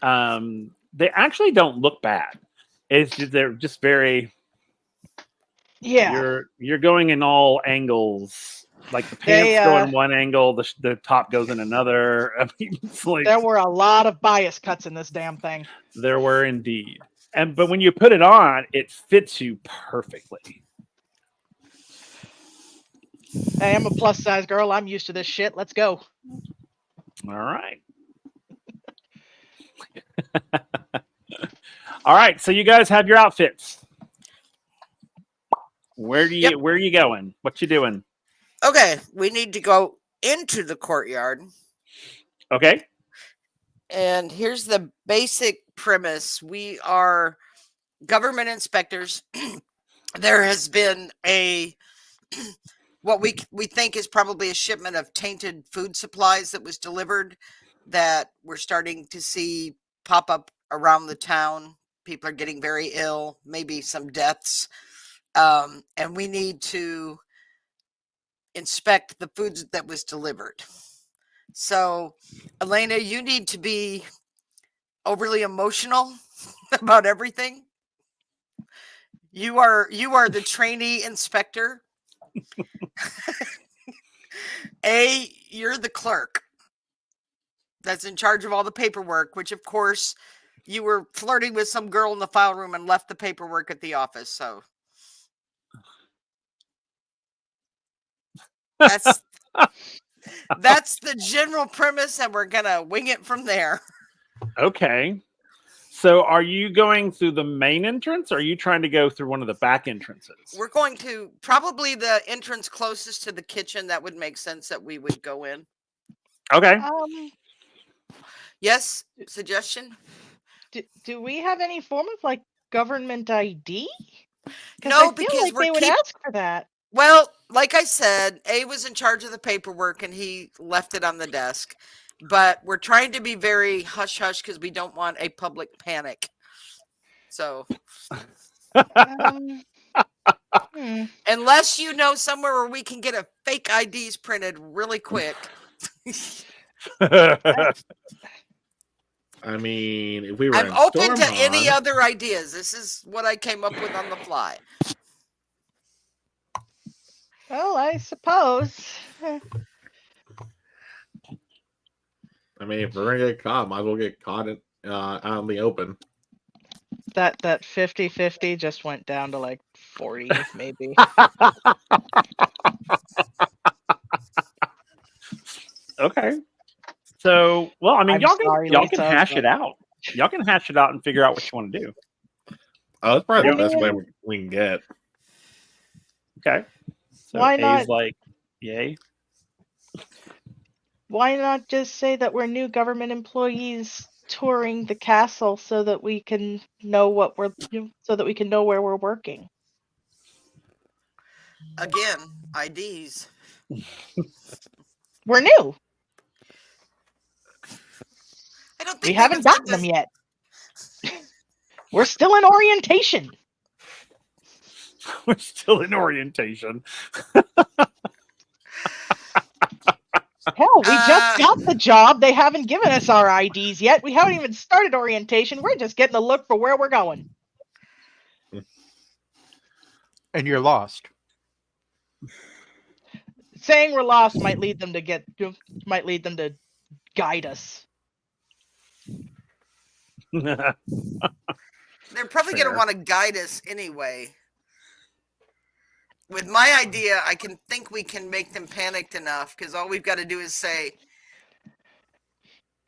They actually don't look bad. They're just very. Yeah, You're going in all angles. Like the They, pants go in one angle, the top goes in another. I mean, it's like there were a lot of bias cuts in this damn thing. there were indeed. But when you put it on, it fits you perfectly. Hey, I'm a plus size girl. I'm used to this shit. Let's go. All right. All right. So you guys have your outfits. Where are you going? What you doing? Okay, we need to go into the courtyard. Okay. And here's the basic premise. We are government inspectors. There has been what we think is probably a shipment of tainted food supplies that was delivered that we're starting to see pop up around the town. People are getting very ill, maybe some deaths. And we need to inspect the foods that was delivered. So, Elena, you need to be overly emotional about everything. You are the trainee inspector. You're the clerk that's in charge of all the paperwork, which of course you were flirting with some girl in the file room and left the paperwork at the office. So that's the general premise, and we're gonna wing it from there. Okay. So are you going through the main entrance or are you trying to go through one of the back entrances? We're going to probably the entrance closest to the kitchen. That would make sense that we would go in. Okay. Yes, suggestion? Do we have any form of like government ID? No, I feel because like they would ask for that. Well, like I said, A was in charge of the paperwork and he left it on the desk. But we're trying to be very hush hush because we don't want a public panic. So, unless you know somewhere where we can get a fake IDs printed really quick. I mean, if we were I'm in open to Stormhawk, any other ideas. This is what I came up with on the fly. Well, I suppose. I mean, if we're gonna get caught, might as well get caught out in the open. That 50-50 just went down to like 40, maybe. Okay. So, well, I mean, I'm y'all sorry, can Lisa, hash but- it out. Y'all can hash it out and figure out what you want to do. Oh, that's probably I the best way mean- we can get. Okay. So Why A's not? like, yay. Why not just say that we're new government employees touring the castle so that we can know what so that we can know where we're working? Again, IDs. We're new. I don't think We haven't gotten them yet. We're still in orientation. We're still in orientation. Hell, we just got the job. They haven't given us our IDs yet. We haven't even started orientation. We're just getting a look for where we're going. And you're lost. Saying we're lost might lead them to guide us. They're probably going Fair. to want to guide us anyway. With my idea, I can think we can make them panicked enough because all we've got to do is say,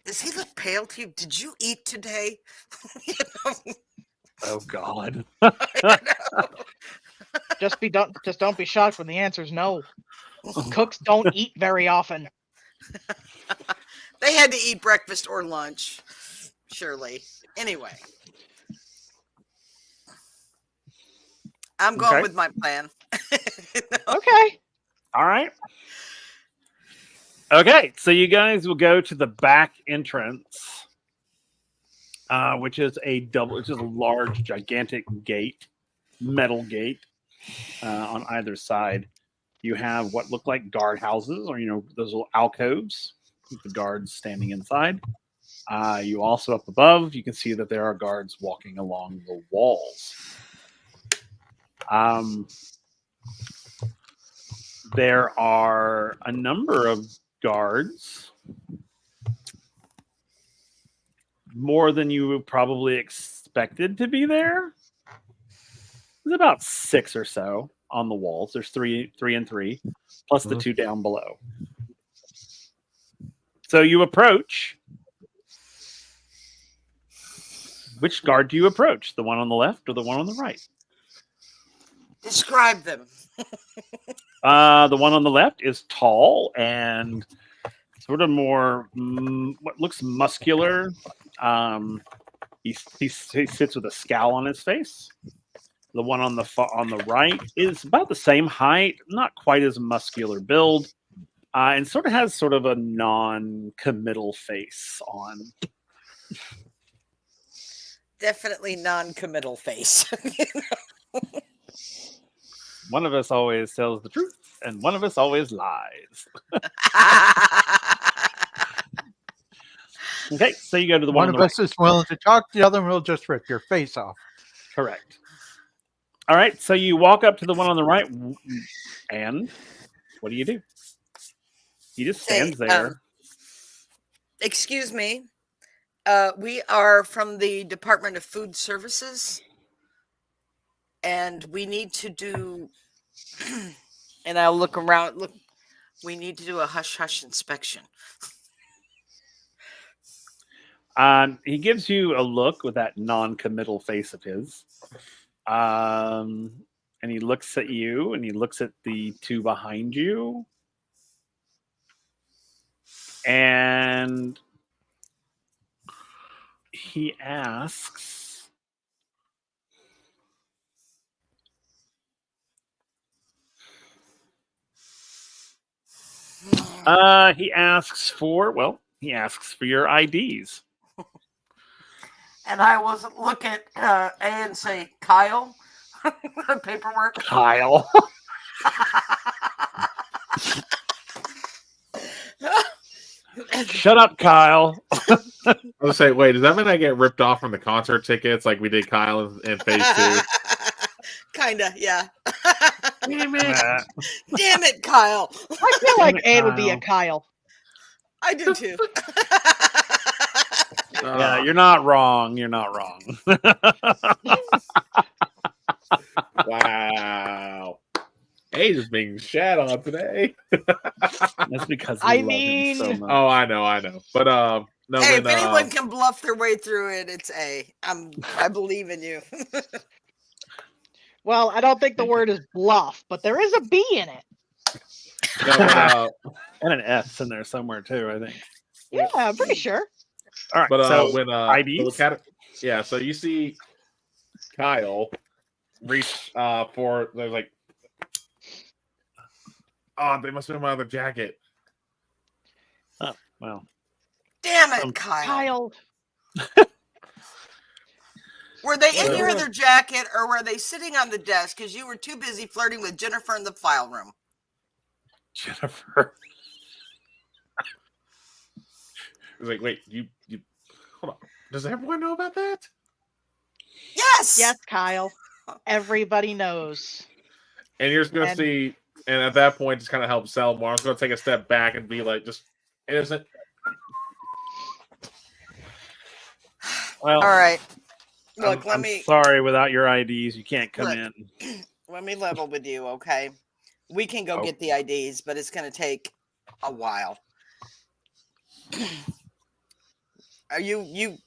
"Does he look pale to you? Did you eat today?" You know? Oh God. Just don't be shocked when the answer is no. Cooks don't eat very often. They had to eat breakfast or lunch, surely. Anyway, I'm going Okay. with my plan. Okay. All right. Okay, so you guys will go to the back entrance, which is a large, gigantic gate, metal gate on either side. You have what look like guard houses, or those little alcoves with the guards standing inside. You also up above, you can see that there are guards walking along the walls. There are a number of guards, more than you probably expected to be there. There's about 6 or so on the walls. There's three and three, plus the 2 down below. So you approach. Which guard do you approach? The one on the left or the one on the right? Describe them. The one on the left is tall and sort of more what looks muscular. He sits with a scowl on his face. The one on the right is about the same height, not quite as muscular build, and sort of has sort of a non-committal face on. Definitely non-committal face. One of us always tells the truth, and one of us always lies. Okay, so you go to the one One on of the us is willing to talk, the other will just rip your face off. right. Correct. All right, so you walk up to the one on the right, and what do? He just stands there. Excuse me. We are from the Department of Food Services, and we need to do, and I'll look around. Look, we need to do a hush-hush inspection. He gives you a look with that non-committal face of his. And he looks at you, and he looks at the 2 behind you. And he asks, he asks for your IDs. And I wasn't look at A and say, Kyle, the paperwork. Kyle. Shut up, Kyle. I was say, wait, does that mean I get ripped off from the concert tickets like we did Kyle in phase 2? Kinda, yeah. Damn it. Damn it, Kyle. I feel like A would be a Kyle. I do too. Yeah, you're not wrong. You're not wrong. Wow. Age is being shat on today. That's because we love him so much. Oh, I know. But no. Hey, if anyone can bluff their way through it, it's A. I believe in you. Well, I don't think the word is bluff, but there is a B in it. No, but, And an S in there somewhere too, I think. Yeah, I'm pretty sure. All right. but So when IDs? so you see Kyle reach for there's like, oh, they must have been my other jacket. Oh, well. Damn it, Kyle. Kyle. Were they in your other jacket, or were they sitting on the desk because you were too busy flirting with Jennifer in the file room? Jennifer. It's like, wait, you hold on. Does everyone know about that? Yes. Yes, Kyle. Everybody knows. And you're just gonna And- see, and at that point, just kind of help sell more. I'm just gonna take a step back and be like, just innocent. Well, All right. Look, I'm sorry. Without your IDs, you can't come Look. in. Let me level with you, okay? We can go get the IDs, but it's going to take a while. Are you?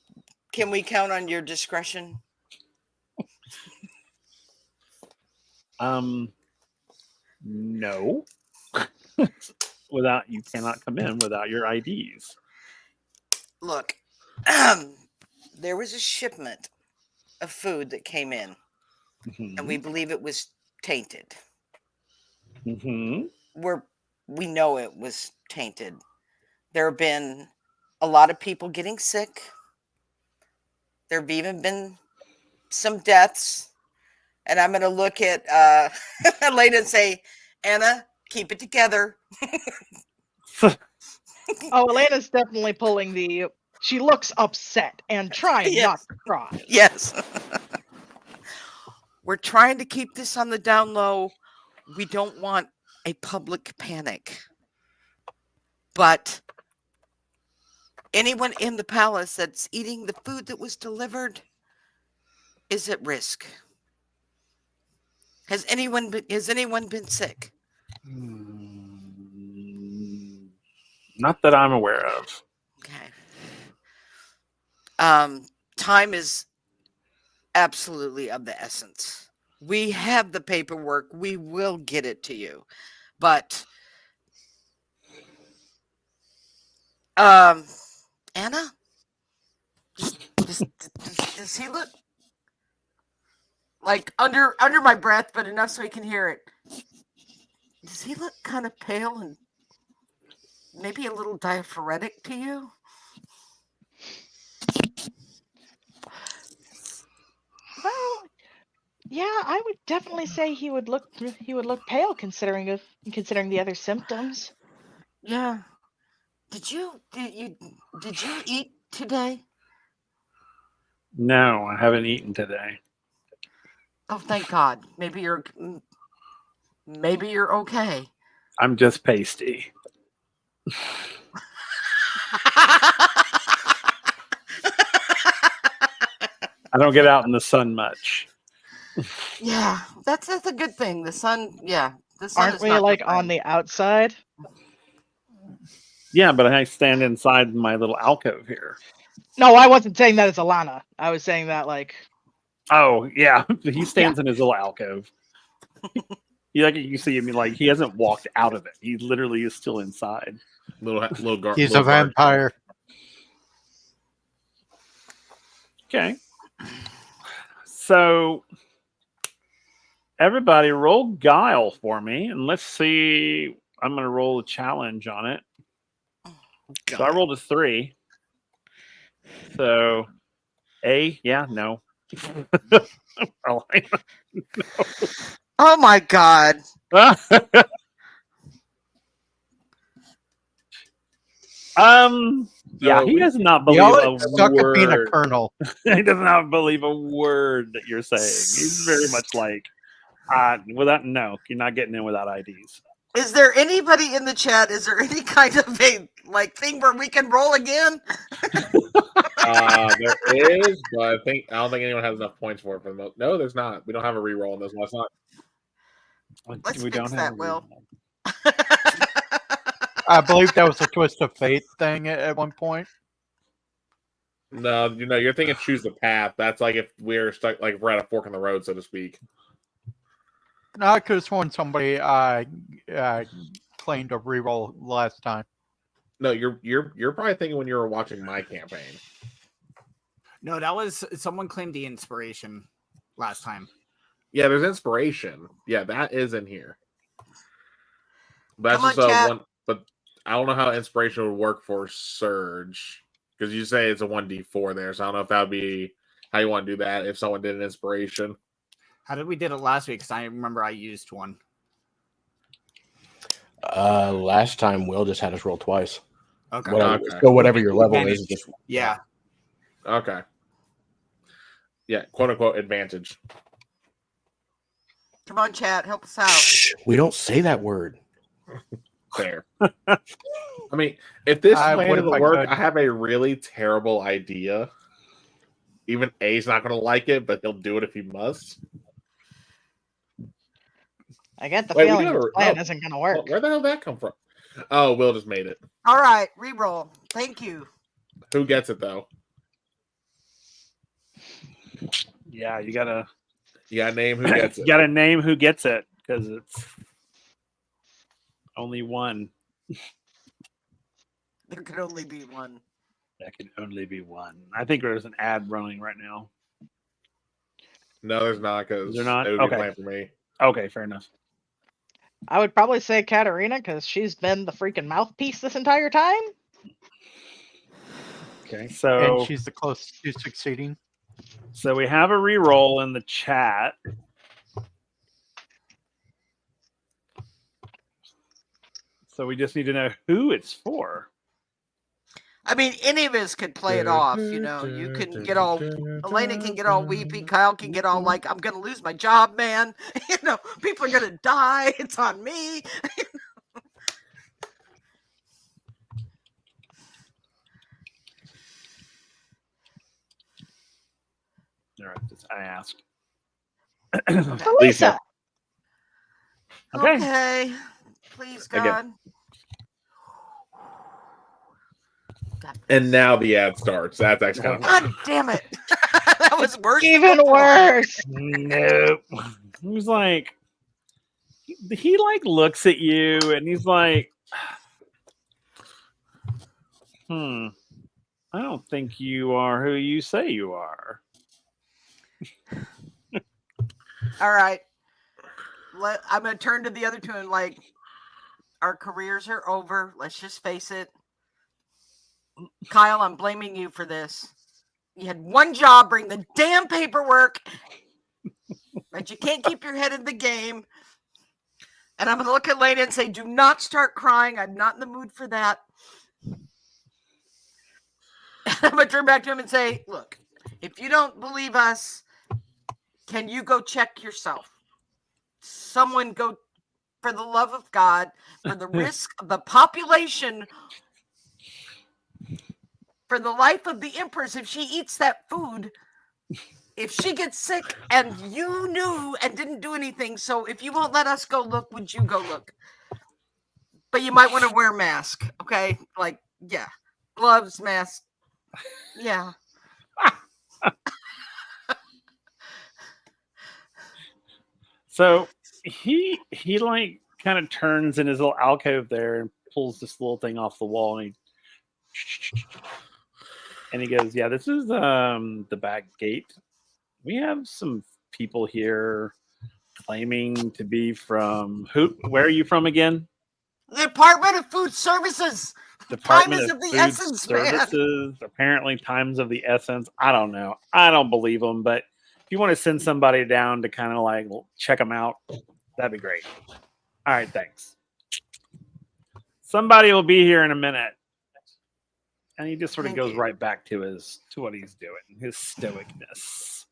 Can we count on your discretion? No. You cannot come in without your IDs. Look, there was a shipment of food that came in, and we believe it was tainted. Mm-hmm. We know it was tainted. There have been a lot of people getting sick. There have even been some deaths. And I'm going to look at Elena and say, Anna, keep it together. Oh, Elena's definitely pulling the. She looks upset and trying Yes. not to cry. Yes. We're trying to keep this on the down low. We don't want a public panic. But anyone in the palace that's eating the food that was delivered is at risk. Has anyone been sick? Not that I'm aware of. Okay. Time is absolutely of the essence. We have the paperwork. We will get it to you. But Anna, does he look like under my breath, but enough so he can hear it? Does he look kind of pale and maybe a little diaphoretic to you? Well, yeah, I would definitely say he would look pale considering the other symptoms. Yeah. Did you eat today? No, I haven't eaten today. Oh, thank God. Maybe you're okay. I'm just pasty. I don't get out in the sun much. Yeah, that's a good thing. The sun, the sun Aren't is we not like your on friend. the outside? Yeah, but I stand inside my little alcove here. No, I wasn't saying that as Alana. I was saying that like. Oh, yeah. He stands in his little alcove. You see him, like, he hasn't walked out of it. He literally is still inside. Little guard. He's a vampire. Okay. So, everybody roll guile for me, and let's see. I'm going to roll a challenge on it. So I rolled a 3. So, no. Oh my God. Yeah, he does not believe a stuck at being a word. colonel. He does not believe a word that you're saying. He's very much like, no, you're not getting in without IDs. Is there anybody in the chat? Is there any kind of a thing where we can roll again? There is, but I don't think anyone has enough points for it. No, there's not. We don't have a reroll in this one. It's not. Let's We fix don't that, have Will. I believe that was a twist of fate thing at one point. No, you're thinking choose the path. That's like if we're stuck, like if we're at a fork in the road, so to speak. No, I could have sworn somebody claimed a reroll last time. No, you're probably thinking when you were watching my campaign. No, that was someone claimed the inspiration last time. Yeah, there's inspiration. Yeah, that is in here. But that's Come just on, chat. one. But I don't know how inspiration would work for Surge because you say it's a 1d4 there, so I don't know if that would be how you want to do that if someone did an inspiration. How did we did it last week? Because I remember I used one. Last time Will just had us roll twice. Okay. So whatever your level Advantage. is, just Yeah. Okay. Yeah, quote unquote advantage. Come on, chat, help us out. Shh, we don't say that word. Fair. I mean, if this I plan would if doesn't I work, could. I have a really terrible idea. Even A's not going to like it, but he'll do it if he must. I get the Wait, we feeling got this a- plan oh, isn't going to work. Where the hell did that come from? Oh, Will just made it. All right, re-roll. Thank you. Who gets it though? Yeah, you gotta Name who gets it. name who gets it because it's only one. There could only be one. That can only be one. I think there's an ad running right now. No, there's not because They're not? it would be Okay. planned for me. Okay, fair enough. I would probably say Katarina because she's been the freaking mouthpiece this entire time. Okay, And so she's the closest to succeeding. we have a re-roll in the chat. So we just need to know who it's for. I mean, any of us could play it off. You know, you can get all, Elena can get all weepy. Kyle can get all like, I'm going to lose my job, man. You know, people are going to die. It's on me. All right, just I asked. Lisa. Okay. Okay. Please, God. Again. And now the ad starts. That's actually kind of God damn it. That was worse. Even worse. Nope. He was like, he like looks at you and he's like, I don't think you are who you say you are. All right. I'm going to turn to the other two and like, our careers are over. Let's just face it. Kyle, I'm blaming you for this. You had one job, bring the damn paperwork, but you can't keep your head in the game. And I'm going to look at Lena and say, do not start crying. I'm not in the mood for that. I'm going to turn back to him and say, look, if you don't believe us, can you go check yourself? Someone go, for the love of God, for the risk of the population, for the life of the Empress, if she eats that food, if she gets sick and you knew and didn't do anything, so if you won't let us go look, would you go look? But you might want to wear a mask, okay? Like, yeah. Gloves, mask. Yeah. So he like kind of turns in his little alcove there and pulls this little thing off the wall and he goes, yeah, this is the back gate. We have some people here claiming to be from where are you from again? The Department of Food Services. Department Time is of of the Food essence, man. Services. Apparently, times of the essence. I don't know. I don't believe them, but if you want to send somebody down to kind of like check them out, that'd be great. All right, thanks. Somebody will be here in a minute. And he just sort of Thank goes you. right back to what he's doing, his stoicness.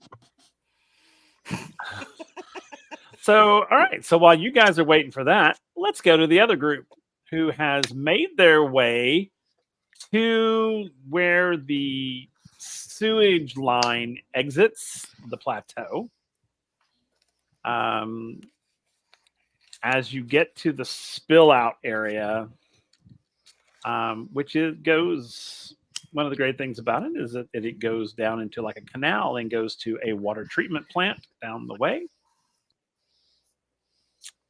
So, all right. So while you guys are waiting for that, let's go to the other group who has made their way to where the sewage line exits the plateau. As you get to the spill out area, which goes, one of the great things about it is that it goes down into like a canal and goes to a water treatment plant down the way.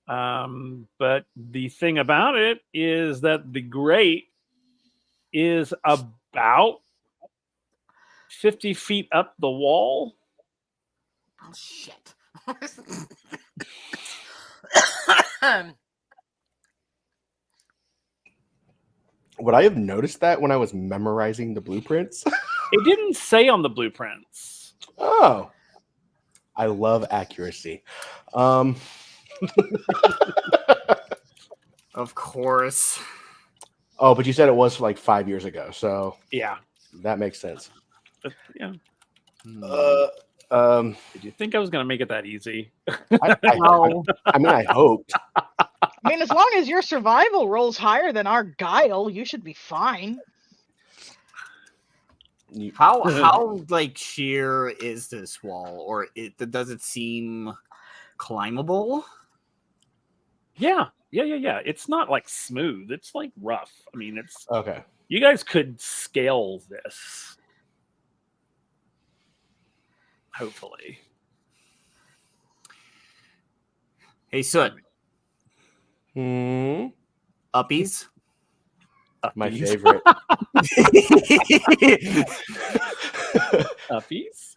But the thing about it is that the grate is about 50 feet up the wall. Oh, shit. Would I have noticed that when I was memorizing the blueprints? It didn't say on the blueprints. Oh, I love accuracy. Of course. Oh, but you said it was like 5 years ago, so Yeah. that makes sense. But, yeah. Did Did you think I was going to make it that easy? No. I mean, I hoped. I mean, as long as your survival rolls higher than our guile, you should be fine. How like sheer is this wall, or does it seem climbable? Yeah. It's not like smooth. It's like rough. I mean, it's Okay. you guys could scale this. Hopefully. Hey, Soot. Hmm. Uppies. My Uppies. favorite. Uppies.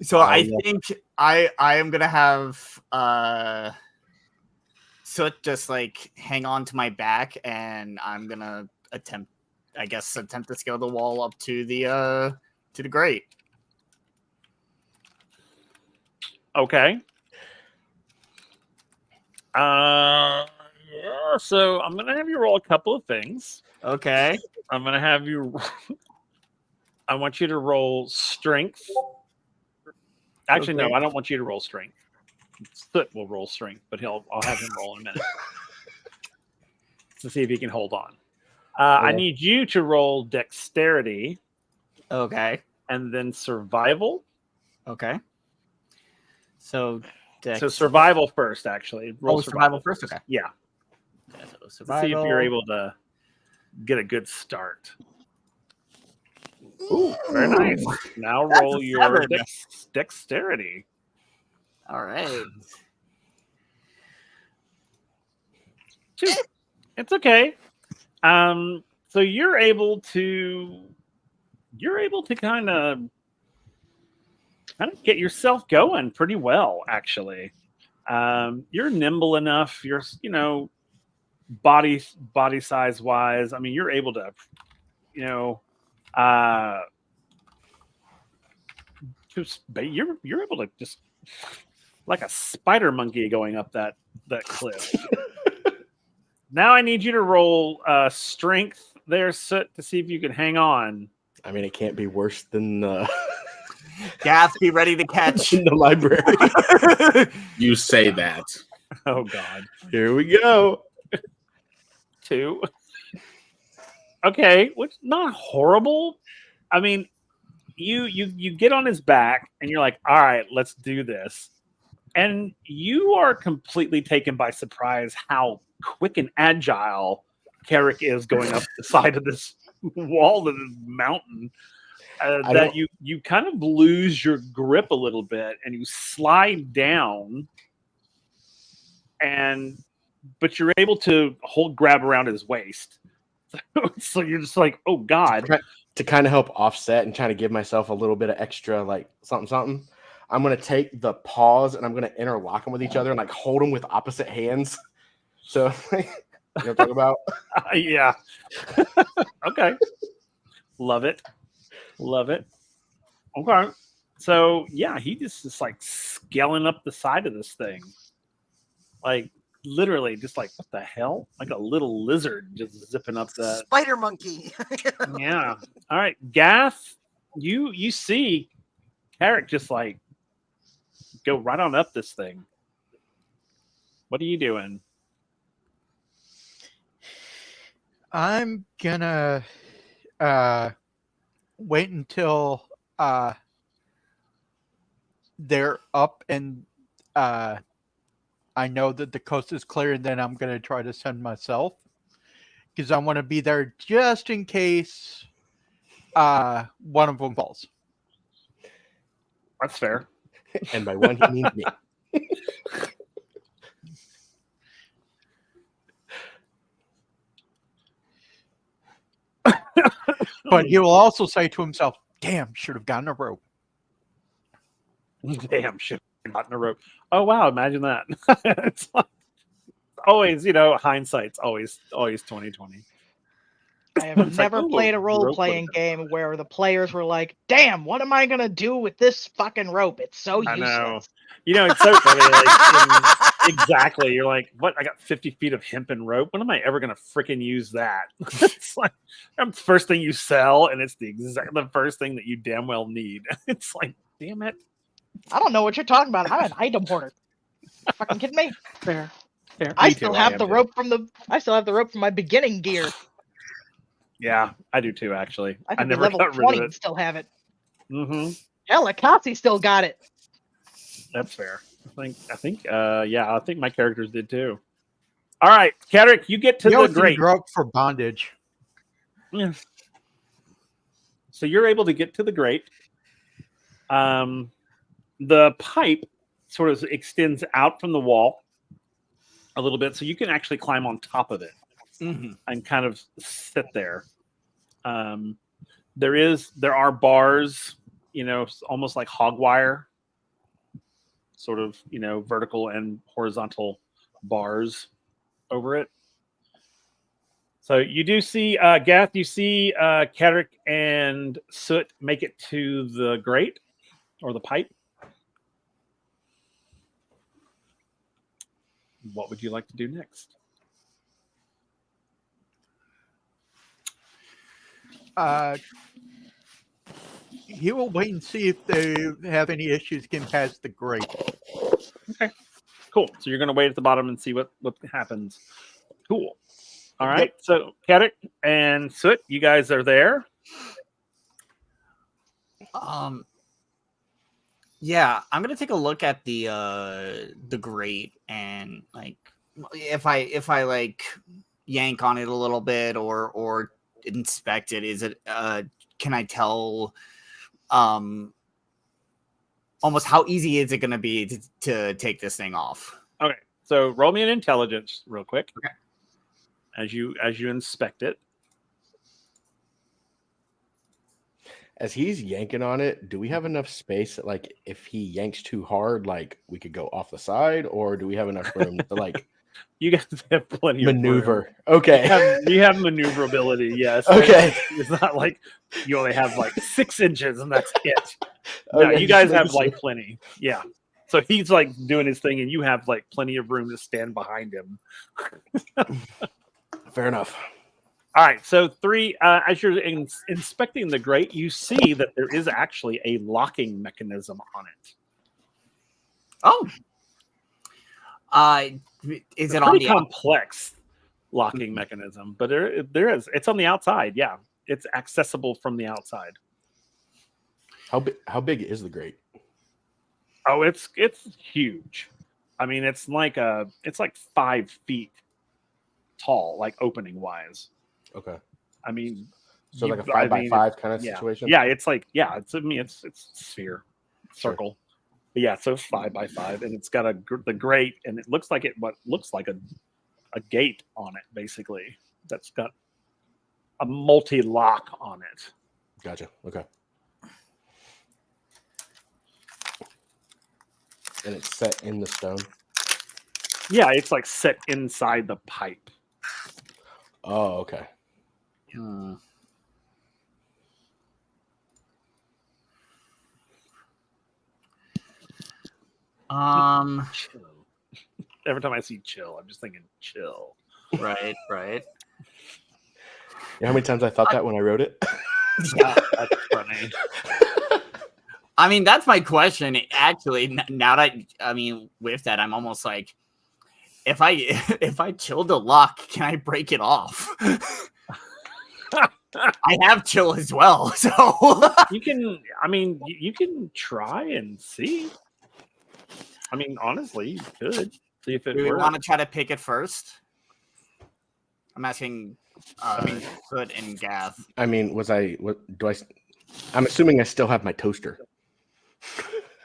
So I love- think I am gonna have Soot just like hang on to my back, and I'm gonna attempt to scale the wall up to the grate. Okay. Yeah, so I'm gonna have you roll a couple of things. Okay. I'm gonna have you I want you to roll strength. Actually, no, Okay. I don't want you to roll strength. Soot will roll strength, but I'll have him roll in a minute to see if he can hold on. I need you to roll dexterity Okay. and then survival. Okay. So So survival first, actually. Roll survival first. Okay. Yeah. So To see if survival. you're able to get a good start. Ooh, very nice. Now roll That's a your 7. dexterity. All right. 2. It's okay. So you're able to kind of get yourself going pretty well, actually. You're nimble enough. You're body size wise. I mean, you're able to you're able to just like a spider monkey going up that cliff. Now I need you to roll strength there, Soot, to see if you can hang on. I mean, it can't be worse than Gaff, be ready to catch. in the library. You say that. Oh God. Here we go. 2. Okay, which not horrible. I mean, you get on his back and you're like, all right, let's do this. And you are completely taken by surprise how quick and agile Carrick is going up the side of this wall of this mountain. That you kind of lose your grip a little bit and you slide down, but you're able to grab around his waist. So you're just like, oh God. To kind of help offset and try to give myself a little bit of extra, like something. I'm gonna take the paws and I'm gonna interlock them with each other and like hold them with opposite hands. So you know what I'm talking about? Yeah. Okay. Love it. Okay. So yeah, he just like scaling up the side of this thing. Like literally just like, what the hell? Like a little lizard just zipping up that Spider monkey. Yeah. All right. Gaff, you see Carrick just like go right on up this thing. What are you doing? I'm gonna wait until they're up and I know that the coast is clear, and then I'm gonna try to send myself because I want to be there just in case one of them falls. That's fair. And by one, he means me. But he will also say to himself, "Damn, should have gotten a rope." Damn, shit, not in a rope. Oh wow, imagine that. It's like, always, hindsight's always 2020. I have It's like, never "Ooh, played a rope role playing would've been-" game where the players were like, "Damn, what am I gonna do with this fucking rope? It's so I useless." know. It's so funny. Like, exactly. You're like, what? I got 50 feet of hempen rope. When am I ever going to freaking use that? It's like, that's the first thing you sell, and it's the first thing that you damn well need. It's like, damn it. I don't know what you're talking about. I'm an item hoarder. Fucking kidding me? Fair. Fair. I Me still too, I have am the too. rope I still have the rope from my beginning gear. Yeah, I do too, actually. I I could be never level got rid 20 of and it. still have it. Mm-hmm. Hell, Akatsi still got it. That's fair. I think my characters did too. All right, Kedrick, you get to You the always grate. need rope for bondage. Yeah. So you're able to get to the grate. The pipe sort of extends out from the wall a little bit, so you can actually climb on top of it and kind of sit there. There are bars, almost like hog wire, sort of, vertical and horizontal bars over it. So you do see, Gath, you see Kedrick and Soot make it to the grate or the pipe. What would you like to do next? He will wait and see if they have any issues getting past the grate. Okay, cool. So you're going to wait at the bottom and see what happens. Cool. All right. So Kedrick and Soot, you guys are there. Yeah, I'm gonna take a look at the grate and like if I like yank on it a little bit or inspect it, is it can I tell almost how easy is it gonna be to take this thing off? Okay. So roll me an intelligence real quick. Okay. As you inspect it. As he's yanking on it, do we have enough space that, like, if he yanks too hard, like, we could go off the side, or do we have enough room to, like, You guys have plenty of room. maneuver? Okay. You have maneuverability, yes. Okay. It's not like you only have like 6 inches and that's it. No, Okay, you just guys making have like sure. plenty. Yeah. So he's like doing his thing and you have like plenty of room to stand behind him. Fair enough. All right. So 3, as you're inspecting the grate, you see that there is actually a locking mechanism on it. Oh. Is it on Pretty the complex locking mechanism, but there is. It's on the outside. Yeah. It's accessible from the outside. How big is the grate? Oh, it's huge. I mean, it's like 5 feet tall, like opening wise. Okay. I mean, So like a 5x5 kind of yeah. situation? Yeah, it's sphere, circle. But yeah, so 5x5, and it's got the grate, and it looks like what looks like a gate on it, basically. That's got a multi-lock on it. Gotcha. Okay. And it's set in the stone? Yeah, it's like set inside the pipe. Oh, okay. Chill. Every time I see chill, I'm just thinking chill. Right. You know how many times I thought that when I wrote it? Yeah, that's funny. I mean, that's my question. Actually, now that with that, I'm almost like, if I chill the lock, can I break it off? I have chill as well, so You can try and see. I mean, honestly, you could see if it do we works. want to try to pick it first? I'm asking Soot and Gath. I mean, I'm assuming I still have my toaster.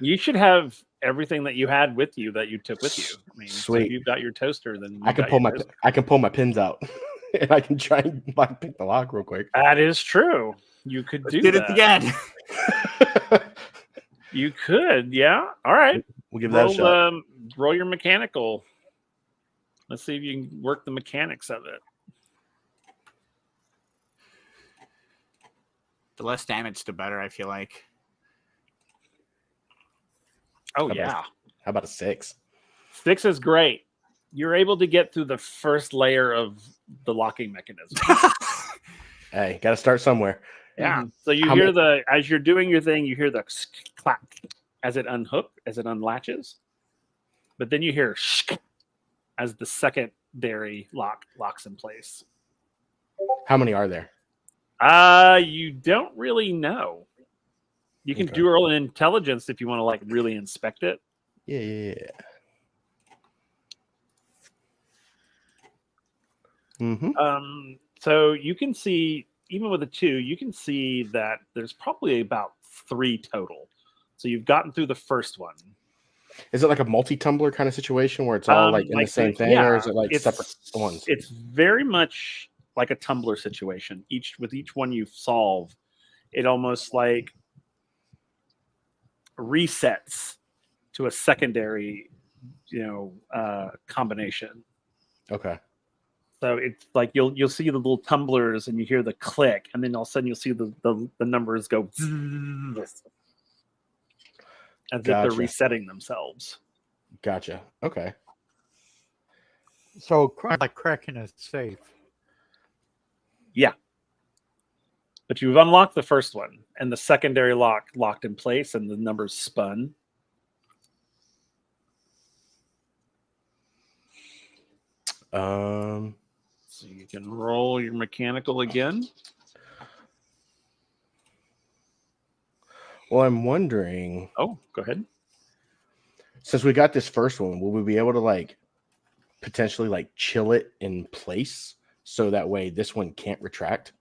You should have everything that you had with you that you took with you. I mean, so Sweet. if you've got your toaster, then I can pull my pins out and I can try and pick the lock real quick. That is true. You could do Did that. it again. You could, yeah. All right. We'll give that a shot. Roll your mechanical. Let's see if you can work the mechanics of it. The less damage, the better. I feel like. Oh, How yeah. How about a 6? 6 is great. You're able to get through the first layer of the locking mechanism. Hey, got to start somewhere. Yeah. So you How hear many- as you're doing your thing, you hear the clack as it unlatches. But then you hear as the secondary locks in place. How many are there? You don't really know. You can Okay. do roll an intelligence if you want to like really inspect it. Yeah. Mm-hmm. So you can see, even with a 2, you can see that there's probably about 3 total. So you've gotten through the first one. Is it like a multi-tumbler kind of situation where it's all like in the same thing, or is it like separate ones? It's very much like a tumbler situation. With each one you solve, it almost like resets to a secondary, combination. Okay. So it's like you'll see the little tumblers and you hear the click, and then all of a sudden you'll see the numbers go as if they're resetting themselves. Gotcha. Okay. So like cracking a safe. Yeah. But you've unlocked the first one, and the secondary lock locked in place, and the numbers spun. So you can roll your mechanical again. Well, I'm wondering. Oh, go ahead. Since we got this first one, will we be able to like potentially like chill it in place so that way this one can't retract?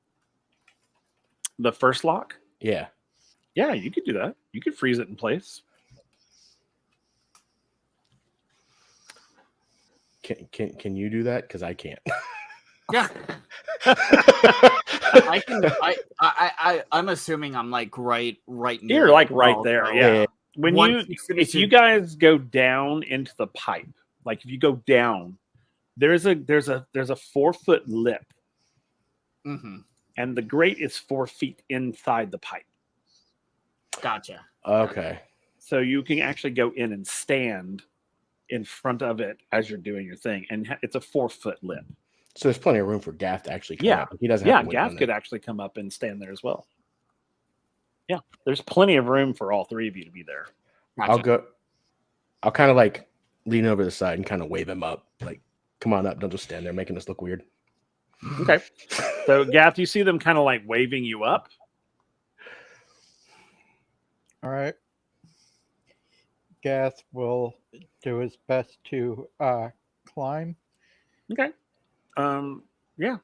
The first lock? Yeah. Yeah, you could do that. You could freeze it in place. Can you do that? Because I can't. Yeah. I can. I'm assuming I'm like right near. You're like right there. Yeah. When Once if you guys go down into the pipe, like if you go down, there's a 4-foot lip, and the grate is 4 feet inside the pipe. Gotcha. Okay. So you can actually go in and stand in front of it as you're doing your thing, and it's a 4-foot lip. So there's plenty of room for Gaff to actually come up. He doesn't. Yeah, Gaff could actually come up and stand there as well. Yeah, there's plenty of room for all 3 of you to be there. Gotcha. I'll kind of like lean over the side and kind of wave him up, like, "Come on up! Don't just stand there making us look weird." Okay. So Gaff, you see them kind of like waving you up. All right. Gath will do his best to climb. Okay. Yeah.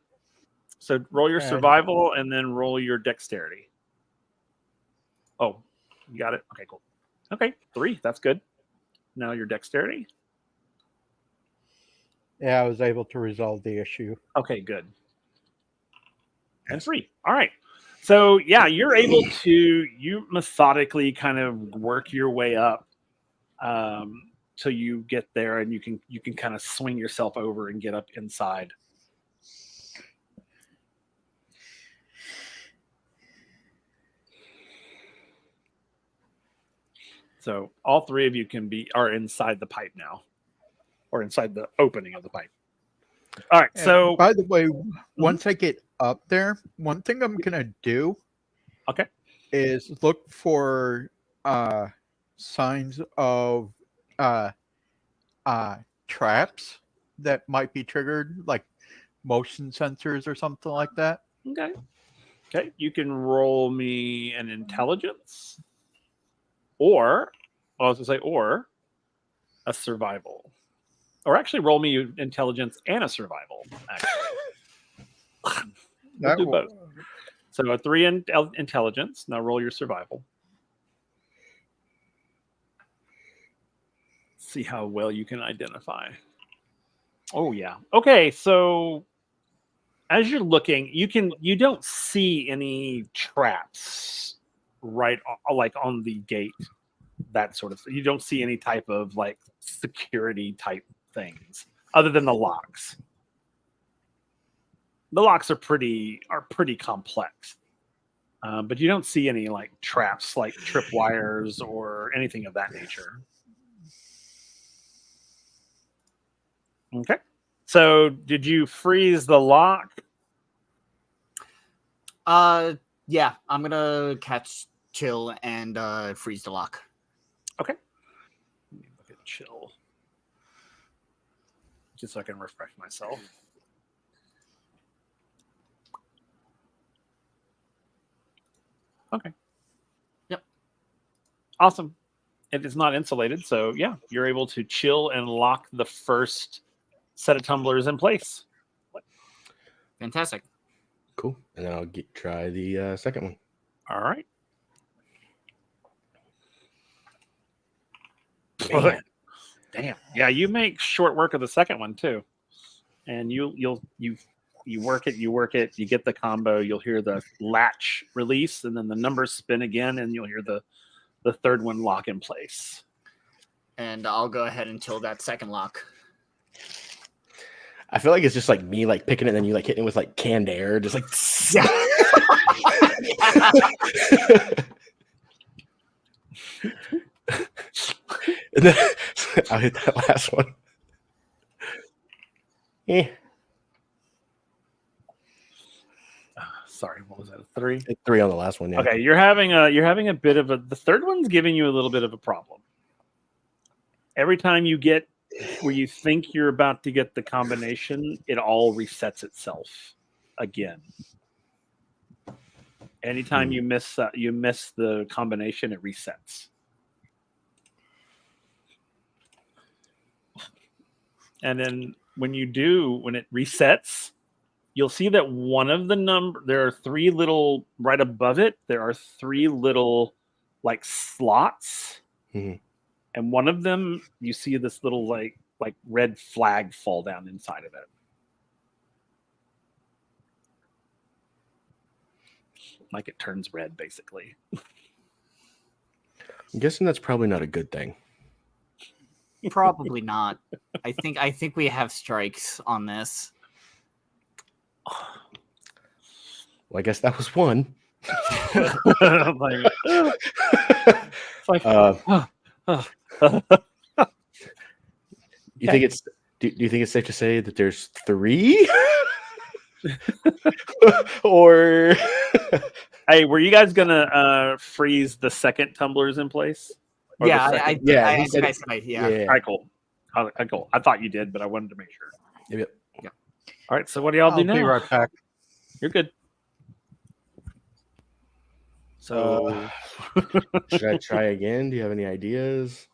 So roll your survival and then roll your dexterity. Oh, you got it. Okay, cool. Okay, 3. That's good. Now your dexterity. Yeah, I was able to resolve the issue. Okay, good. And 3. All right. So yeah, you're able to methodically kind of work your way up till you get there, and you can kind of swing yourself over and get up inside. So all 3 of you are inside the pipe now, or inside the opening of the pipe. All right. And so by the way, once I get up there, one thing I'm gonna do, is look for signs of traps that might be triggered, like motion sensors or something like that. Okay. You can roll me an intelligence, or a survival, or actually roll me intelligence and a survival. Actually, we'll do both. So a 3 in intelligence. Now roll your survival. See how well you can identify. Oh yeah. Okay. So as you're looking, you don't see any traps right like on the gate, that sort of thing. You don't see any type of like security type things other than the locks. The locks are pretty complex. But you don't see any like traps, like tripwires or anything of that nature. Okay. So, did you freeze the lock? Yeah, I'm gonna catch chill and freeze the lock. Okay. Let me look at chill. Just so I can refresh myself. Okay. Yep. Awesome. It is not insulated, so yeah, you're able to chill and lock the first set of tumblers in place. Fantastic. Cool. And then I'll try the second one. All right. Man. Damn. Yeah, you make short work of the second one too. And you work it, you get the combo, you'll hear the latch release, and then the numbers spin again, and you'll hear the third one lock in place. And I'll go ahead and chill that second lock. I feel like it's just like me like picking it and then you like hitting it with like canned air, just like Yeah. and then I'll hit that last one. Yeah. Sorry, what was that? 3? 3 on the last one, yeah. Okay, you're having a bit of the third one's giving you a little bit of a problem. Every time you get where you think you're about to get the combination, it all resets itself again. Anytime you miss the combination, it resets. And then when it resets, you'll see that one of the there are 3 little, right above it, there are 3 little like slots. Mm-hmm. And one of them, you see this little like red flag fall down inside of it. Like it turns red, basically. I'm guessing that's probably not a good thing. Probably not. I think we have strikes on this. Well, I guess that was one. You think it's? Do you think it's safe to say that there's 3? Or hey, were you guys gonna freeze the second tumblers in place? Or Yeah, the second- Yeah, I he said think I said, yeah. All right, cool. Cool. I thought you did, but I wanted to make sure. Yep. All right. So what do y'all do I'll now? be right back. You're good. So Should I try again? Do you have any ideas?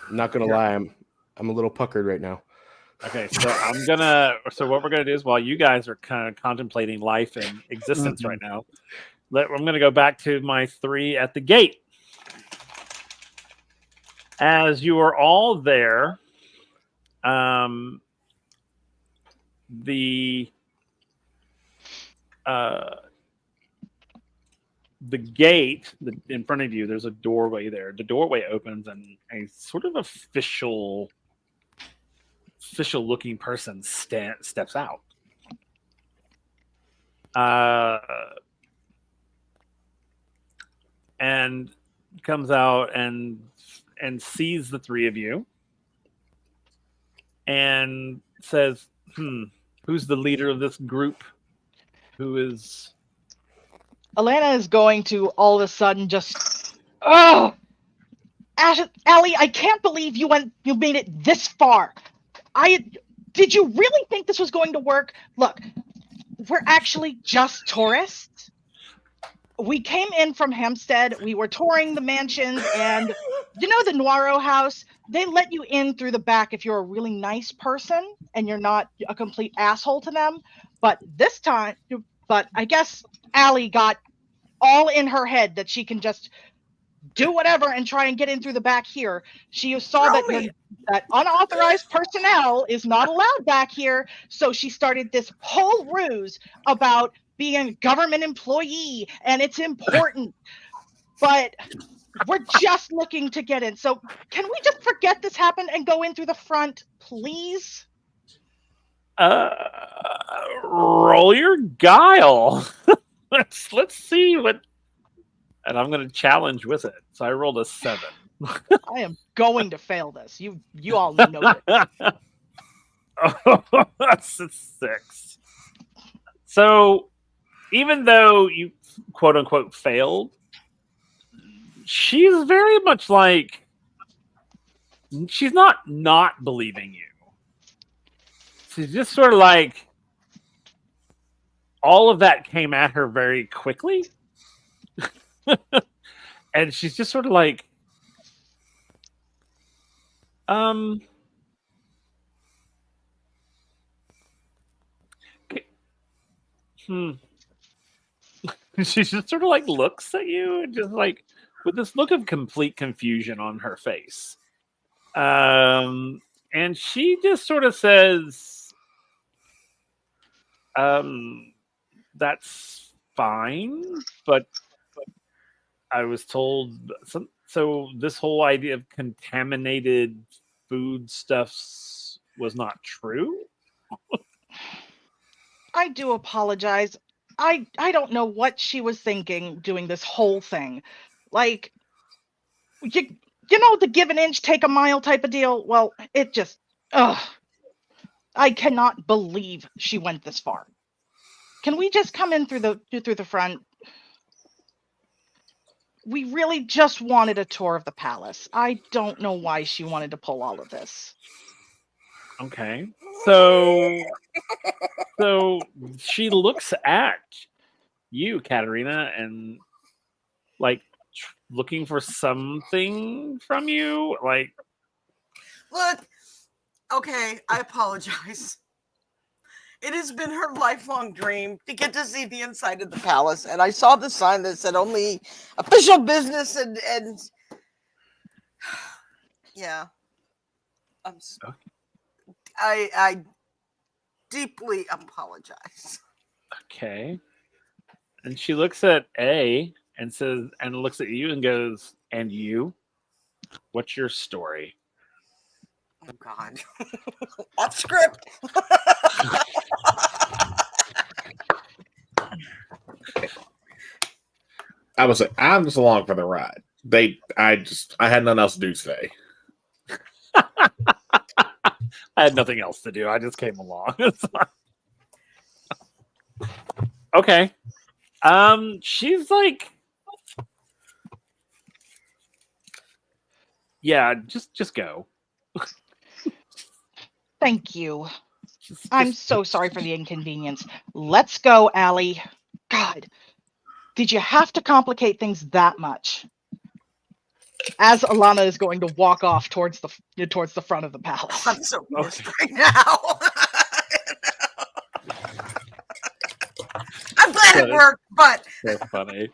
I'm not gonna lie, I'm a little puckered right now. okay, so what we're gonna do is while you guys are kind of contemplating life and existence right now, I'm gonna go back to my 3 at the gate. As you are all there, the gate in front of you, there's a doorway there. The doorway opens and a sort of official looking person steps out. And comes out and sees the 3 of you and says, who's the leader of this group? Who is... Alana is going to all of a sudden just, oh, Allie, I can't believe you made it this far. Did you really think this was going to work? Look, we're actually just tourists. We came in from Hempstead. We were touring the mansions, and you know the Noiro house? They let you in through the back if you're a really nice person and you're not a complete asshole to them. But I guess Allie got all in her head that she can just do whatever and try and get in through the back here. She saw that unauthorized personnel is not allowed back here, so she started this whole ruse about being a government employee and it's important. But we're just looking to get in. So can we just forget this happened and go in through the front, please? Roll your guile. let's see what. And I'm going to challenge with it. So I rolled a 7. I am going to fail this. You all know it. Oh, that's a 6. So even though you quote unquote failed, she's very much like she's not believing you. She's just sort of like all of that came at her very quickly. And she's just sort of like, she just sort of like looks at you and just like with this look of complete confusion on her face. And she just sort of says, that's fine, but I was told so this whole idea of contaminated foodstuffs was not true. I do apologize. I don't know what she was thinking doing this whole thing. Like, you know, the give an inch, take a mile type of deal? Well, it just, I cannot believe she went this far. Can we just come in through the front? We really just wanted a tour of the palace. I don't know why she wanted to pull all of this. Okay. So she looks at you, Katerina, and like looking for something from you. Like, Look, okay, I apologize. It has been her lifelong dream to get to see the inside of the palace, and I saw the sign that said only official business, and yeah, I deeply apologize. okay. And she looks at A and says, and looks at you and goes, and you? What's your story? Oh God, off script. I was like, I'm just along for the ride. I had nothing else to do today. I had nothing else to do. I just came along. Okay. She's like, yeah, just go. Thank you. I'm so sorry for the inconvenience. Let's go, Allie. God, did you have to complicate things that much? As Alana is going to walk off towards the front of the palace. I'm so pissed right now. I'm glad it worked, but so funny.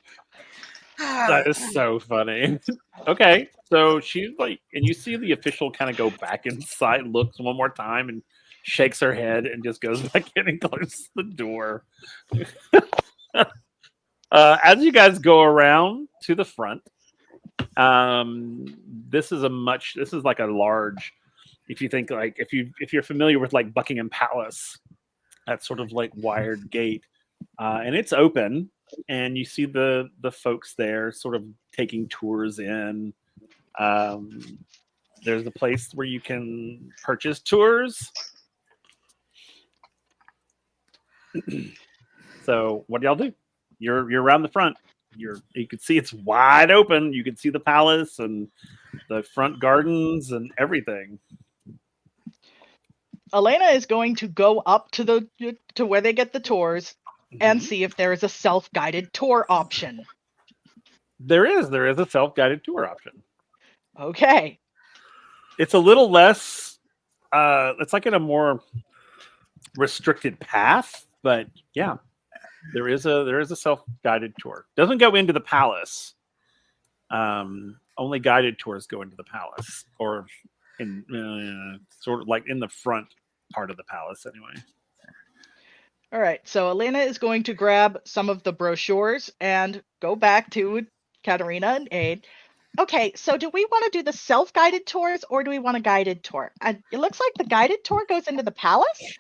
That is so funny. Okay, so she's like, and you see the official kind of go back inside, looks one more time, and shakes her head, and just goes back in and closes the door. As you guys go around to the front, this is like a large. If you think like if you're familiar with like Buckingham Palace, that sort of like wired gate, and it's open. And you see the folks there sort of taking tours in. There's a place where you can purchase tours. So what do y'all do? You're around the front. You can see it's wide open. You can see the palace and the front gardens and everything. Elena is going to go up to where they get the tours and see if there is a self-guided tour option. There is a self-guided tour option. Okay. It's a little less it's like in a more restricted path, but yeah. There is a self-guided tour. Doesn't go into the palace. Only guided tours go into the palace, or in sort of like in the front part of the palace anyway. All right, so Elena is going to grab some of the brochures and go back to Katerina and Aid. Okay, so do we want to do the self-guided tours or do we want a guided tour? It looks like the guided tour goes into the palace.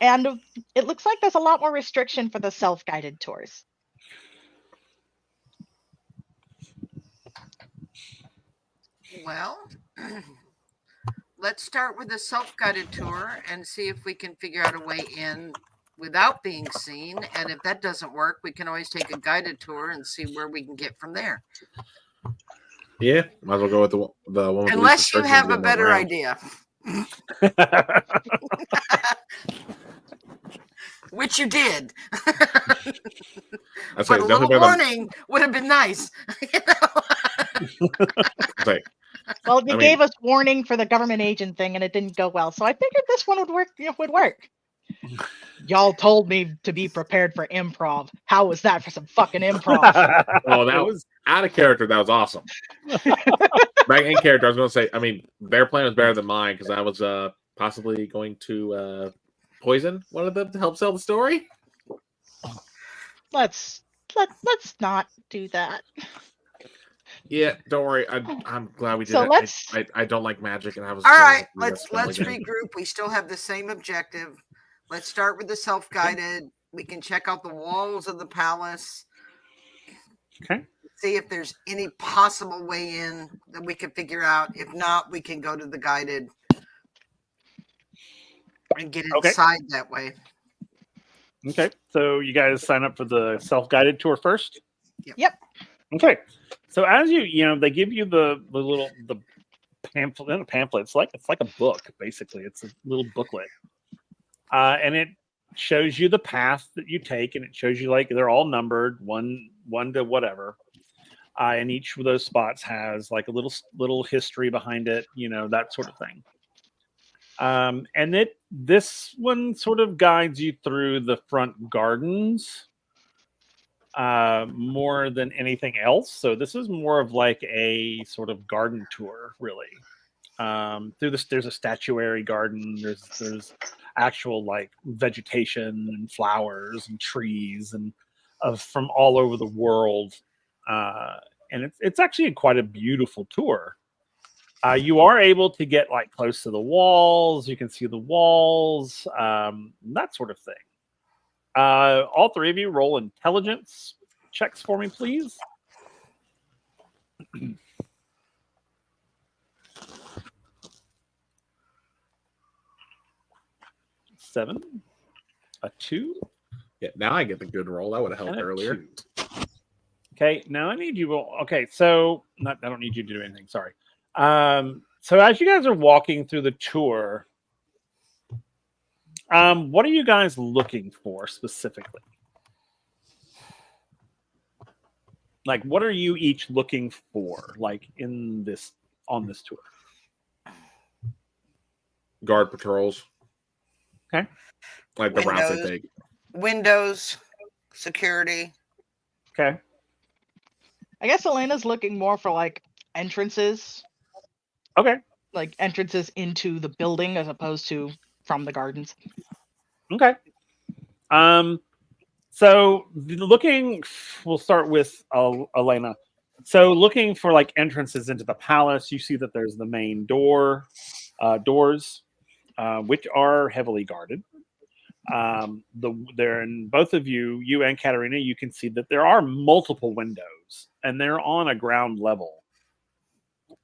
And it looks like there's a lot more restriction for the self-guided tours. Well, let's start with a self-guided tour and see if we can figure out a way in without being seen. And if that doesn't work, we can always take a guided tour and see where we can get from there. Yeah, might as well go with the one. With the least Unless you restrictions have a getting better around. idea, which you did. I'd But say a definitely little better than. warning would have been nice. You know? I'd say, Well, you I mean- gave us warning for the government agent thing, and it didn't go well. So I figured this one would work. Y'all told me to be prepared for improv. How was that for some fucking improv? Oh, that was out of character. That was awesome. Back in character, I was going to say. I mean, their plan was better than mine because I was possibly going to poison one of them to help sell the story. Let's not do that. Yeah, don't worry. I'm glad we did So it. let's- I don't like magic, and I was. All right, that's let's really good. regroup. We still have the same objective. Let's start with the self-guided. We can check out the walls of the palace. Okay. See if there's any possible way in that we can figure out. If not, we can go to the guided and get Okay. inside that way. Okay, so you guys sign up for the self-guided tour first. Yep. Okay, so as they give you the pamphlet, not a pamphlet. It's like a book basically. It's a little booklet, and it shows you the path that you take, and it shows you like they're all numbered one to whatever, and each of those spots has like a little history behind it, that sort of thing. And this one sort of guides you through the front gardens more than anything else. So this is more of like a sort of garden tour, really. Through this, there's a statuary garden. There's actual like vegetation and flowers and trees and from all over the world, and it's actually quite a beautiful tour. You are able to get like close to the walls. You can see the walls, that sort of thing. All three of you roll intelligence checks for me, please. 7, a 2. Yeah, now I get the good roll. That would have helped And a earlier. 2. Okay, now I need you. Okay, so I don't need you to do anything. Sorry. So as you guys are walking through the tour, what are you guys looking for specifically? Like, what are you each looking for, like on this tour? Guard patrols. Okay. Like the routes they Windows. take. Windows, security. Okay. I guess Elena's looking more for like entrances, Okay. like entrances into the building as opposed to from the gardens. Okay. So looking, we'll start with Elena. So looking for like entrances into the palace, you see that there's the main doors, which are heavily guarded. There, and both of you and Katerina, you can see that there are multiple windows, and they're on a ground level.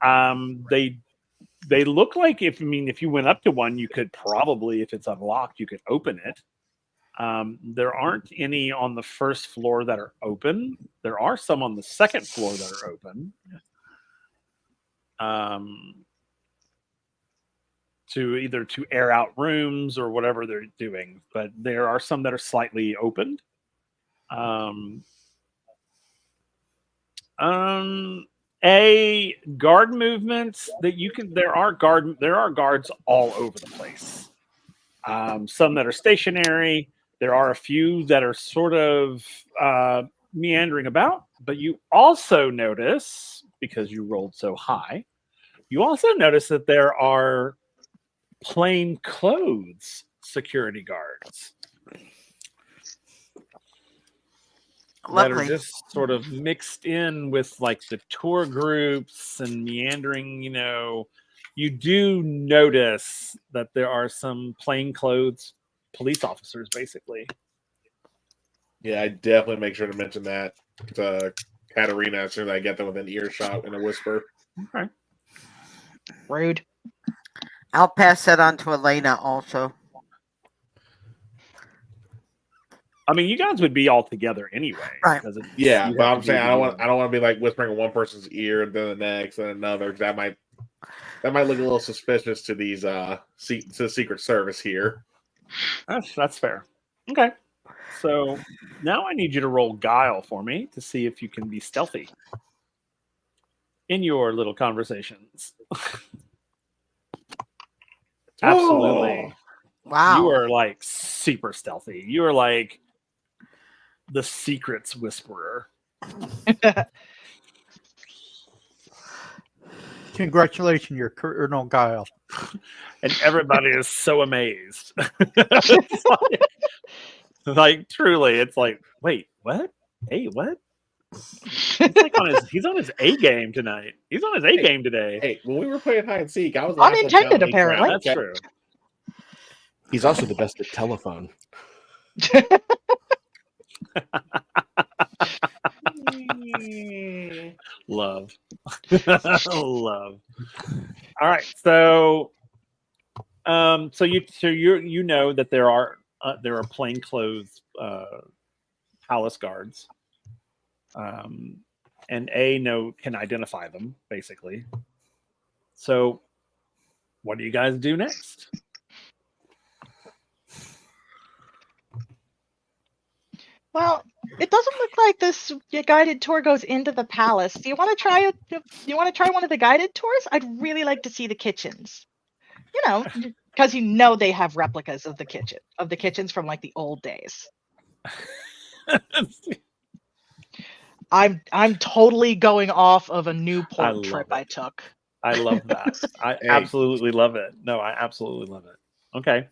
They look like if you went up to one, you could probably, if it's unlocked, you could open it. There aren't any on the first floor that are open. There are some on the second floor that are open. To air out rooms or whatever they're doing, but there are some that are slightly opened. A guard movements that you can. There are guards all over the place. Some that are stationary. There are a few that are sort of meandering about, but you also notice, because you rolled so high, you also notice that there are plain clothes security guards that are Lovely. just sort of mixed in with like the tour groups and meandering. You do notice that there are some plain clothes police officers, basically. Yeah, I definitely make sure to mention that to Katarina as soon as I get them within earshot in a whisper. Okay. Rude. I'll pass that on to Elena also. I mean, you guys would be all together anyway. Right. because Yeah, you but have I'm to saying do I don't the- want to be like whispering in one person's ear and then the next and another. 'Cause that might look a little suspicious to these to the Secret Service here. That's fair. Okay. So now I need you to roll guile for me to see if you can be stealthy in your little conversations. Absolutely. Wow. You are like super stealthy. You are like the secrets whisperer. Congratulations, your Colonel Guile. And everybody is so amazed. It's like truly, it's like, wait, what? Hey, what? He's on his A game tonight. He's on his A game today. Hey, when we were playing hide and seek, I was the last one Unintended, counting each round, apparently. That's okay? true. He's also the best at telephone. Love. Love. All right. So you know that there are plainclothes palace guards. And can identify them, basically. So what do you guys do next? Well, it doesn't look like this guided tour goes into the palace. Do you want to try it? Do you want to try one of the guided tours? I'd really like to see the kitchens. You know, because they have replicas of the kitchens from like the old days. I'm totally going off of a new port trip I took. I love that. I Hey. absolutely love it. No, I absolutely love it. Okay.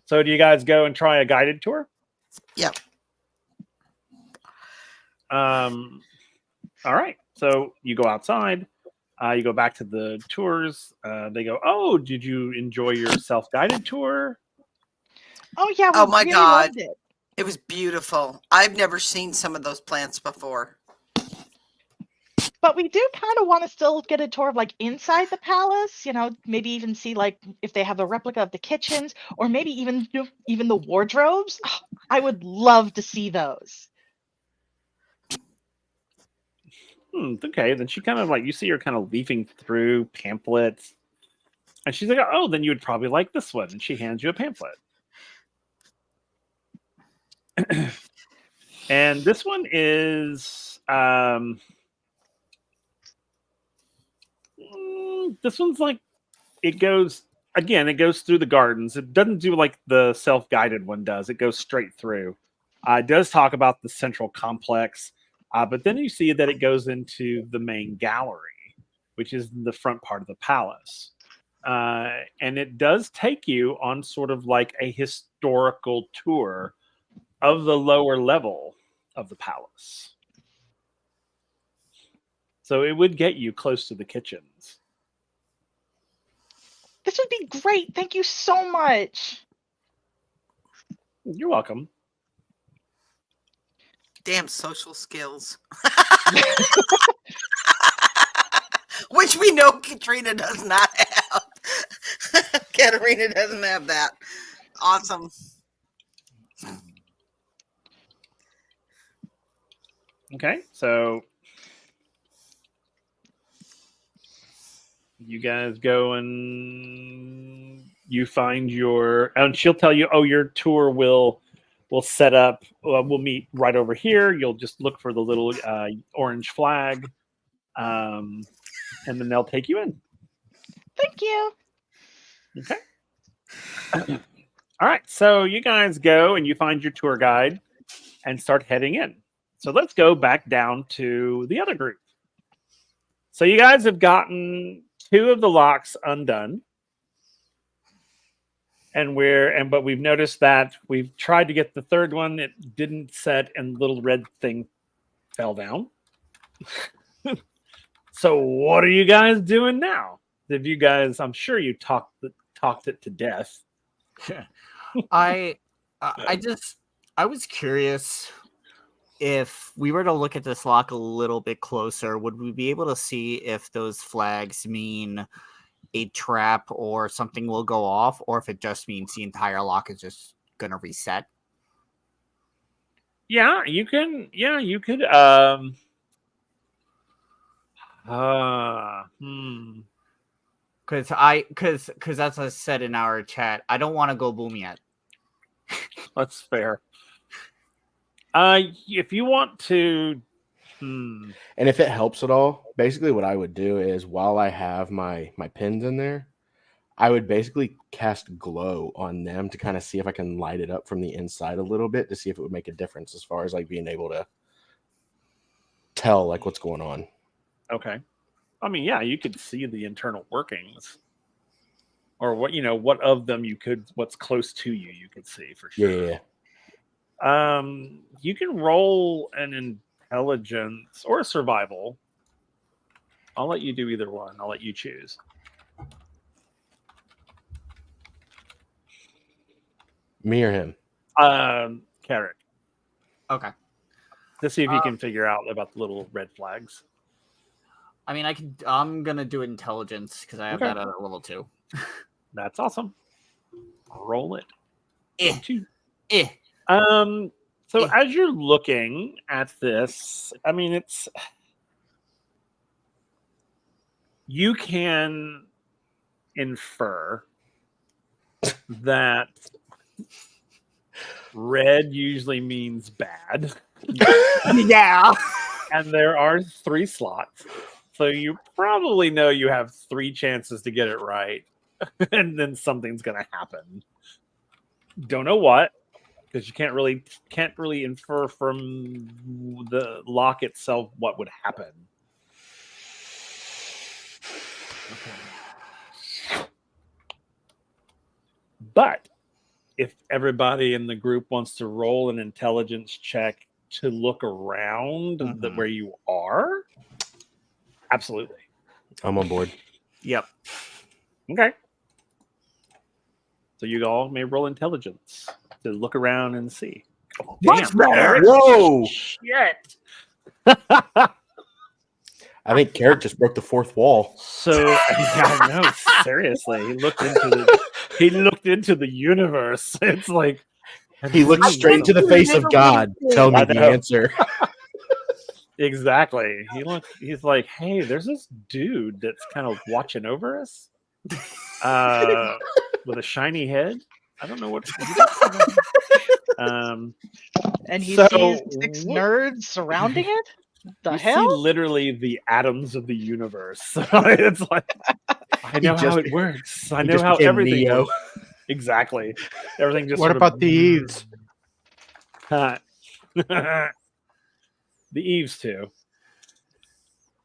So do you guys go and try a guided tour? Yep. All right. So you go outside. You go back to the tours. They go, "Oh, did you enjoy your self-guided tour?" Oh yeah. Oh we my really God. loved it. It was beautiful. I've never seen some of those plants before. But we do kind of want to still get a tour of like inside the palace, maybe even see like if they have a replica of the kitchens or maybe even the wardrobes. Oh, I would love to see those. Okay. Then she kind of you see her kind of leafing through pamphlets. And she's like, "Oh, then you would probably like this one." And she hands you a pamphlet. And this one is this one's it goes through the gardens. It doesn't do like the self-guided one does. It goes straight through. It does talk about the central complex, but then you see that it goes into the main gallery, which is the front part of the palace. And it does take you on sort of like a historical tour of the lower level of the palace. So it would get you close to the kitchens. This would be great. Thank you so much. You're welcome. Damn social skills. Which we know Katrina does not have. Katarina doesn't have that. Awesome. Okay, so you guys go and you find and she'll tell you, "Oh, your tour will set up. We'll meet right over here. You'll just look for the little orange flag, and then they'll take you in." Thank you. Okay. All right, so you guys go and you find your tour guide and start heading in. So let's go back down to the other group. So you guys have gotten 2 of the locks undone. But we've noticed that we've tried to get the 3rd one. It didn't set and the little red thing fell down. So what are you guys doing now? Have you guys, I'm sure you talked it to death. I was curious if we were to look at this lock a little bit closer, would we be able to see if those flags mean a trap or something will go off, or if it just means the entire lock is just gonna reset? Yeah, you can. Yeah, you could. Because as I said in our chat, I don't want to go boom yet. That's fair. If you want to, And if it helps at all, basically what I would do is while I have my pins in there, I would basically cast glow on them to kind of see if I can light it up from the inside a little bit to see if it would make a difference as far as like being able to tell like what's going on. okay. I mean, yeah, you could see the internal workings, or what of them what's close to you, you could see for sure. Yeah. You can roll an intelligence or a survival. I'll let you do either one. I'll let you choose. Me or him? Carrot. Okay. To see if you can figure out about the little red flags. I mean, I'm gonna do intelligence because I have that at a level 2. That's awesome. Roll it. As you're looking at this, I mean, you can infer that red usually means bad. Yeah. And there are 3 slots. So you probably know you have 3 chances to get it right. And then something's going to happen. Don't know what, because you can't really infer from the lock itself what would happen. Okay. But if everybody in the group wants to roll an intelligence check to look around where you are, absolutely. I'm on board. Yep. Okay. So you all may roll intelligence to look around and see. Oh, What's there? Whoa! Shit. I think Carrot just broke the 4th wall. So yeah, no, seriously, he looked into the universe. It's like he looked straight into the face of God. Tell me the answer. Exactly. He's like, hey, there's this dude that's kind of watching over us. With a shiny head. I don't know what. And he sees 6 nerds surrounding it. The hell? See literally the atoms of the universe. It's like I know how it works. I know how everything works. Exactly. Everything just. What about the eaves? The eaves too,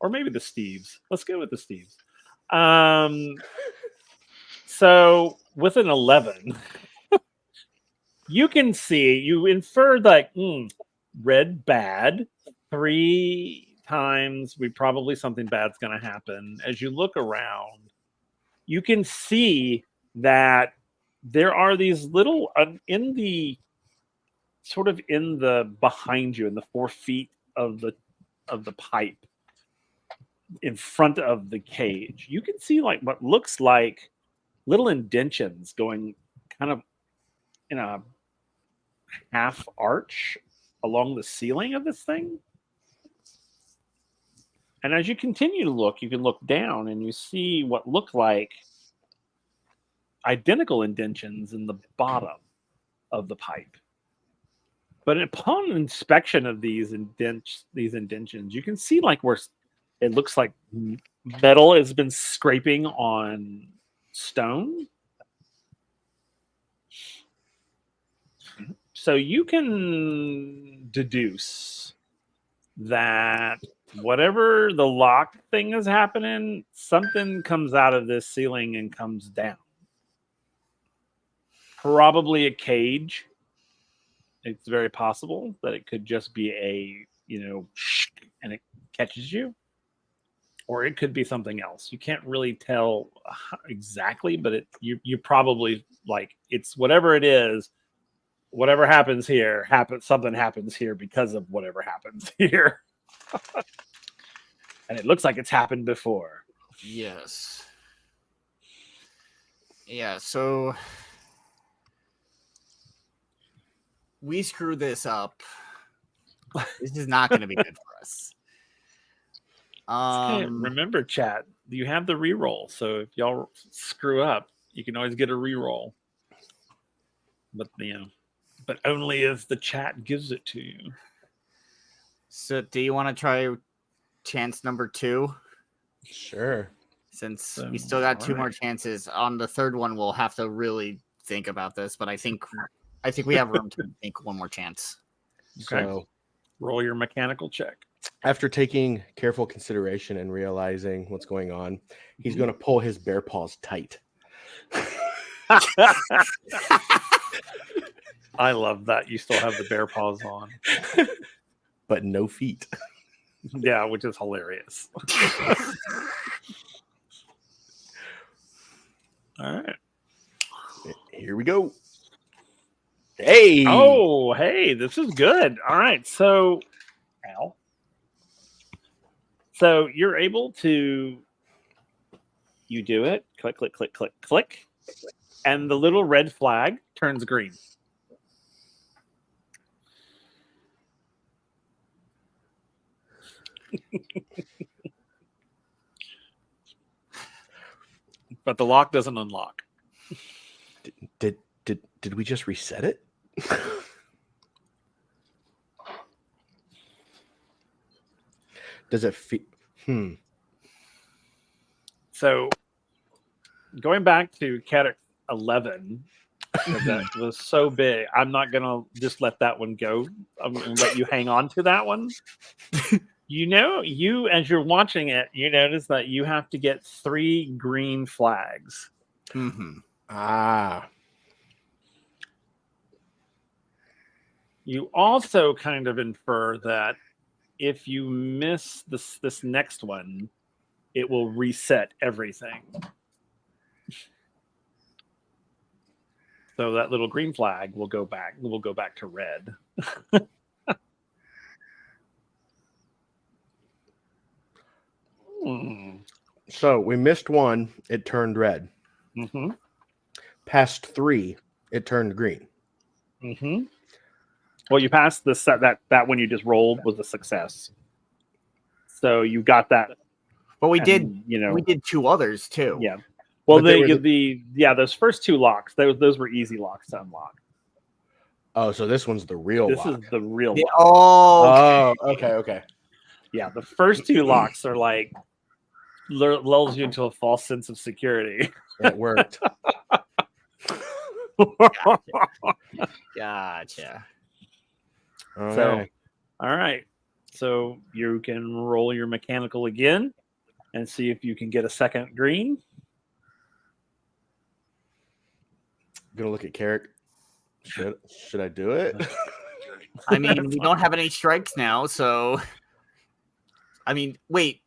or maybe the Steves. Let's go with the Steves. So with an 11, you infer that red bad 3 times. Something bad's going to happen. As you look around, you can see that there are these little behind you in the 4 feet of the pipe in front of the cage. You can see like what looks like little indentions going kind of in a half arch along the ceiling of this thing. And as you continue to look, you can look down and you see what look like identical indentions in the bottom of the pipe. But upon inspection of these indentions, you can see like where it looks like metal has been scraping on stone. So you can deduce that whatever the lock thing is happening, something comes out of this ceiling and comes down. Probably a cage. It's very possible that it could just be and it catches you. or it could be something else. You can't really tell exactly, but you probably like it's whatever it is. Whatever happens here, something happens here because of whatever happens here. And it looks like it's happened before. Yes. Yeah, so we screw this up. This is not going to be good for us. Okay, remember, chat, you have the reroll. So if y'all screw up, you can always get a reroll. But but only if the chat gives it to you. So do you want to try chance number 2? Sure. Since we still got 2 more alright. chances. On the third one, we'll have to really think about this. But I think we have room to make one more chance. Okay. So Roll your mechanical check. after taking careful consideration and realizing what's going on, he's going to pull his bear paws tight. I love that you still have the bear paws on. But no feet. Yeah, which is hilarious. All right. Here we go. Hey. Oh, hey, this is good. All right. So, ow. So you're able to, you do it, click, click, click, click, click, and the little red flag turns green. But the lock doesn't unlock. Did we just reset it? Does it feel? So going back to Cat 11, that was so big. I'm not gonna just let that one go. I'm gonna let you hang on to that one. You as you're watching it, you notice that you have to get 3 green flags. Mm-hmm. Ah. You also kind of infer that if you miss this next one, it will reset everything. So that little green flag will go back. Will go back to red. So we missed one. It turned red. Mm-hmm. Past 3, it turned green. Mm-hmm. Well, you passed the set that one you just rolled was a success. So you got that. But we and, did, we did 2 others too. Yeah. Well, But they were those first 2 locks, those were easy locks to unlock. Oh, so this one's the real This lock. is the real Yeah, lock. oh, Oh, okay. Yeah, the first 2 locks are like lulls you into a false sense of security. It worked. gotcha. All So, right. all right. So you can roll your mechanical again and see if you can get a second green. Gonna look at Carrick. Should I do it? I mean, we don't have any strikes now, so I mean, wait.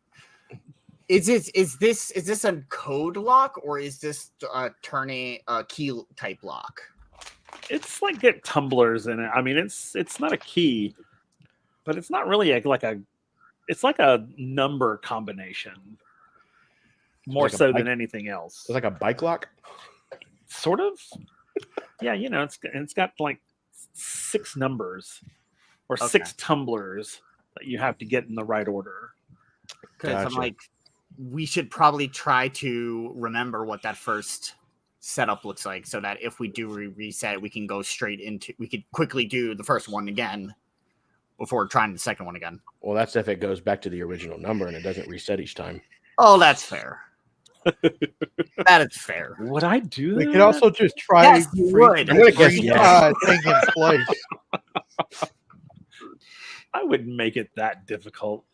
Is this a code lock or is this turning a key type lock? It's like get tumblers in it. I mean, it's not a key, but it's not really it's like a number combination more Like a so bike- than anything else. It's like a bike lock. Sort of. Yeah, it's got like 6 numbers or Okay. 6 tumblers that you have to get in the right order. Because I'm Gotcha. like, we should probably try to remember what that first setup looks like, so that if we do reset, we can go straight into. We could quickly do the first one again before trying the second one again. Well, that's if it goes back to the original number and it doesn't reset each time. Oh, that's fair. That is fair. Would I do that? We could also just try Yes, you would. I'm gonna guess green, yes. thing in place. I wouldn't make it that difficult.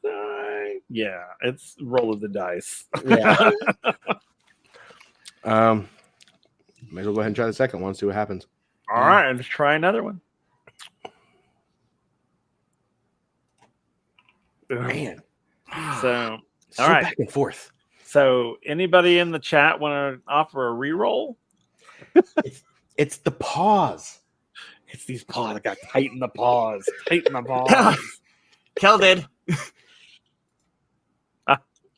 Yeah, it's roll of the dice. Yeah. May as well go ahead and try the second one, see what happens. All right, let's try another one. Man. So So All right. back and forth. So, anybody in the chat want to offer a reroll? It's the pause. It's these paws. I got tighten the paws. Tighten the paws. Kel did.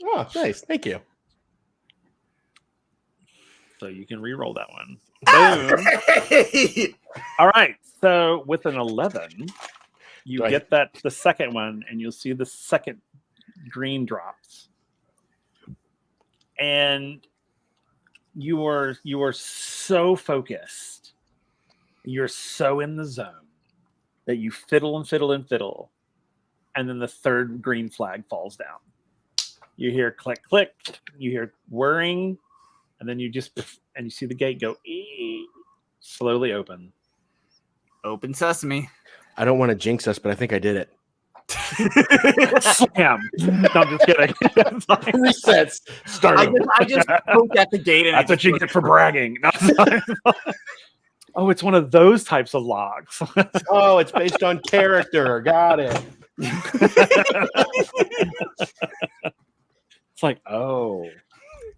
Oh, nice. Thank you. So you can re-roll that one. Boom. All right. So with an 11, you Do I- get the second one, and you'll see the second green drops. And you are so focused. You're so in the zone that you fiddle and fiddle and fiddle. And then the third green flag falls down. You hear click, click. You hear whirring. And then you see the gate go slowly open. Open sesame. I don't want to jinx us, but I think I did it. Slam. No, I'm just kidding. Resets. Starting. I just poked at the gate and That's what you get for bragging. Oh, it's one of those types of logs. Oh, it's based on character. Got it. It's like, oh,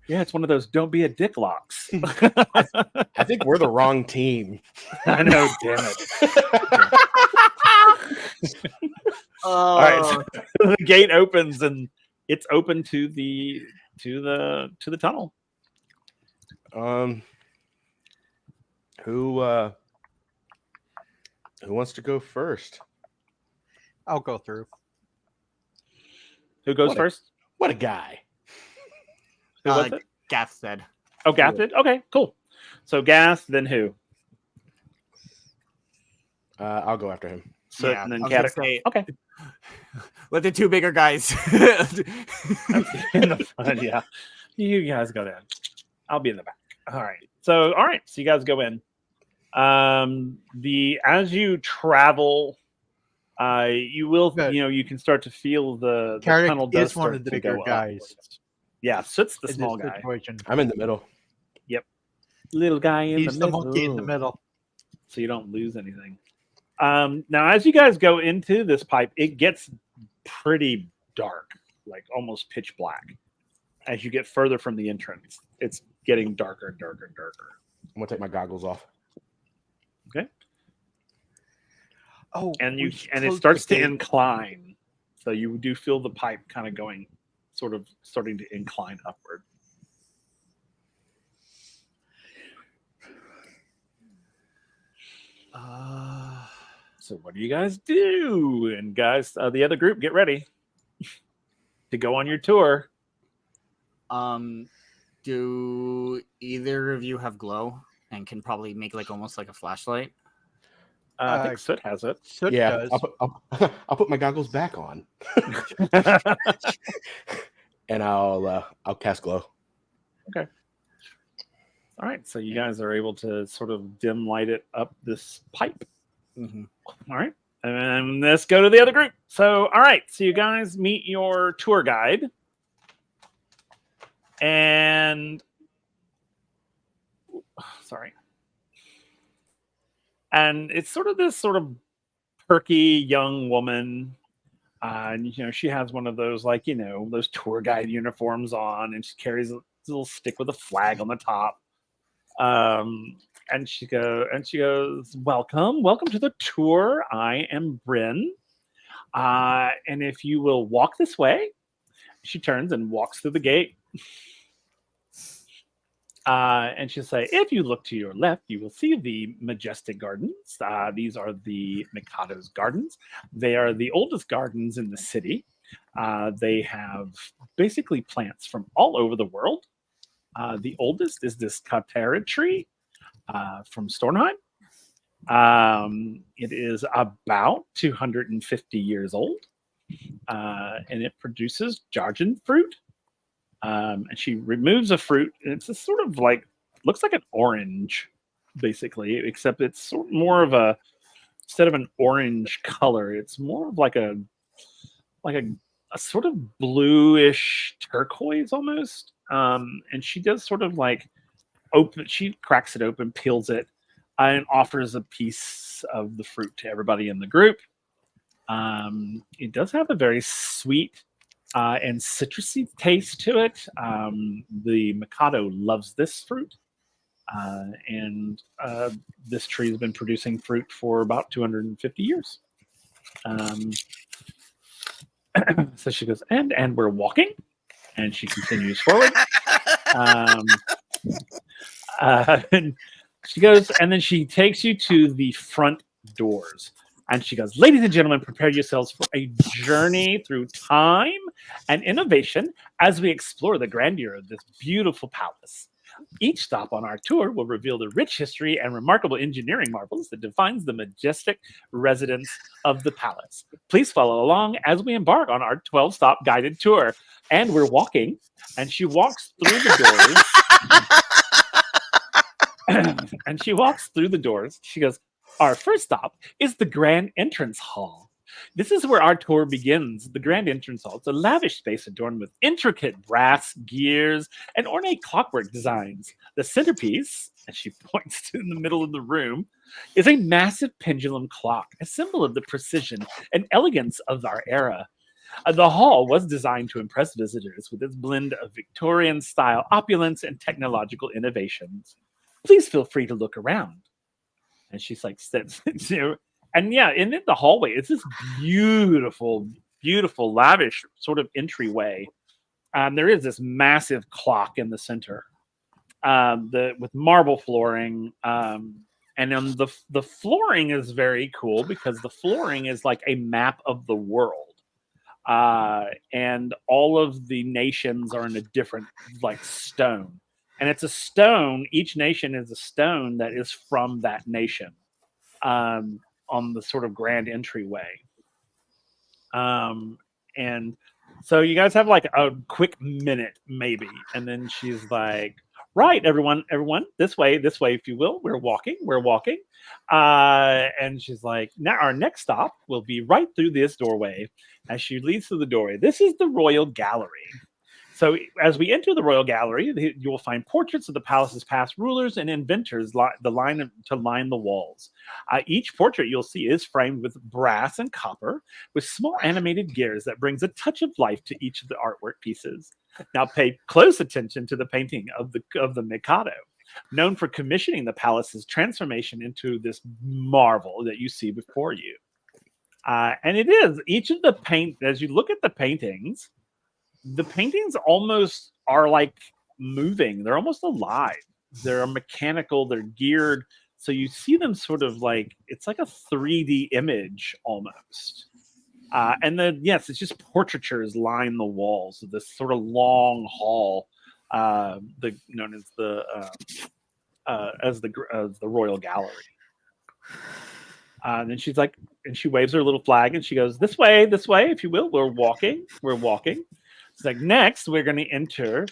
yeah, it's one of those don't be a dick locks. I think we're the wrong team. I know, damn it. All right, so the gate opens and it's open to the tunnel. Who wants to go first? I'll go through. Who goes What first? What a guy. Who was it? Gaff said. Oh, Gaff did? Okay, cool. So Gas, then who? I'll go after him. So Yeah, and then I was gonna Cat. say, Okay. let the two bigger guys. In the front, yeah. You guys go down. I'll be in the back. All right. So you guys go in. As you travel, you will Good. you can start to feel the Carrick tunnel does is one of start the to bigger go guys. upwards. Yeah, Soot's the in small this guy. situation. I'm in the middle. Little guy in He's the the middle. monkey in the middle. So you don't lose anything. Now, as you guys go into this pipe, it gets pretty dark, like almost pitch black. As you get further from the entrance, it's getting darker and darker and darker. I'm gonna take my goggles off. Okay. Oh, And we should it close starts the to gate. incline. So you do feel the pipe kind of going, sort of starting to incline upward. So what do you guys do? And guys, the other group, get ready to go on your tour. Do either of you have glow and can probably make like almost like a flashlight? I think Soot has it. Soot Yeah, does. I'll put my goggles back on, and I'll cast glow. All right, so you guys are able to sort of dim light it up this pipe. Mm-hmm. All right, and let's go to the other group. So, all right, so you guys meet your tour guide, and and it's sort of this sort of perky young woman. And she has one of those those tour guide uniforms on, and she carries a little stick with a flag on the top. And she goes, welcome to the tour. I am Bryn. And if you will walk this way, she turns and walks through the gate. And she'll say, if you look to your left, you will see the majestic gardens. These are the Mikado's gardens. They are the oldest gardens in the city. They have basically plants from all over the world. The oldest is this Katera tree from Stornheim. It is about 250 years old, and it produces Jargon fruit. And she removes a fruit, and it's a sort of looks like an orange, basically, except it's sort of more of instead of an orange color, it's more of like a sort of bluish turquoise almost. And she does sort of she cracks it open, peels it, and offers a piece of the fruit to everybody in the group. It does have a very sweet and citrusy taste to it. The Mikado loves this fruit. And this tree has been producing fruit for about 250 years. So she goes, and we're walking, and she continues forward. And she goes, and then she takes you to the front doors. And she goes, ladies and gentlemen, prepare yourselves for a journey through time and innovation as we explore the grandeur of this beautiful palace. Each stop on our tour will reveal the rich history and remarkable engineering marvels that defines the majestic residence of the palace. Please follow along as we embark on our 12-stop guided tour. And we're walking, and she walks through the doors. And she walks through the doors. She goes, our first stop is the Grand Entrance Hall. This is where our tour begins. The Grand Entrance Hall. It's a lavish space adorned with intricate brass gears and ornate clockwork designs. The centerpiece, as she points to in the middle of the room, is a massive pendulum clock, a symbol of the precision and elegance of our era. The hall was designed to impress visitors with its blend of Victorian style opulence and technological innovations. Please feel free to look around. And she's like, and yeah, and in the hallway, it's this beautiful, beautiful, lavish sort of entryway. There is this massive clock in the center, with marble flooring, and then the flooring is very cool because the flooring is like a map of the world, and all of the nations are in a different like stone. And it's a stone. Each nation is a stone that is from that nation, on the sort of grand entryway. And so you guys have like a quick minute, maybe. And then she's like, right, everyone, this way, if you will. We're walking. And she's like, now our next stop will be right through this doorway. As she leads through the doorway, this is the Royal Gallery. So as we enter the Royal Gallery, you will find portraits of the palace's past rulers and inventors to line the walls. Each portrait you'll see is framed with brass and copper, with small animated gears that brings a touch of life to each of the artwork pieces. Now pay close attention to the painting of the Mikado, known for commissioning the palace's transformation into this marvel that you see before you. And it is each of the as you look at the paintings almost are like moving. They're almost alive. They're mechanical. They're geared. So you see them sort of like, it's like a 3D image almost. And then, yes, it's just portraitures line the walls of this sort of long hall, known as the Royal Gallery. And then she's like, and she waves her little flag and she goes, this way, if you will. We're walking. It's like, next, we're going to enter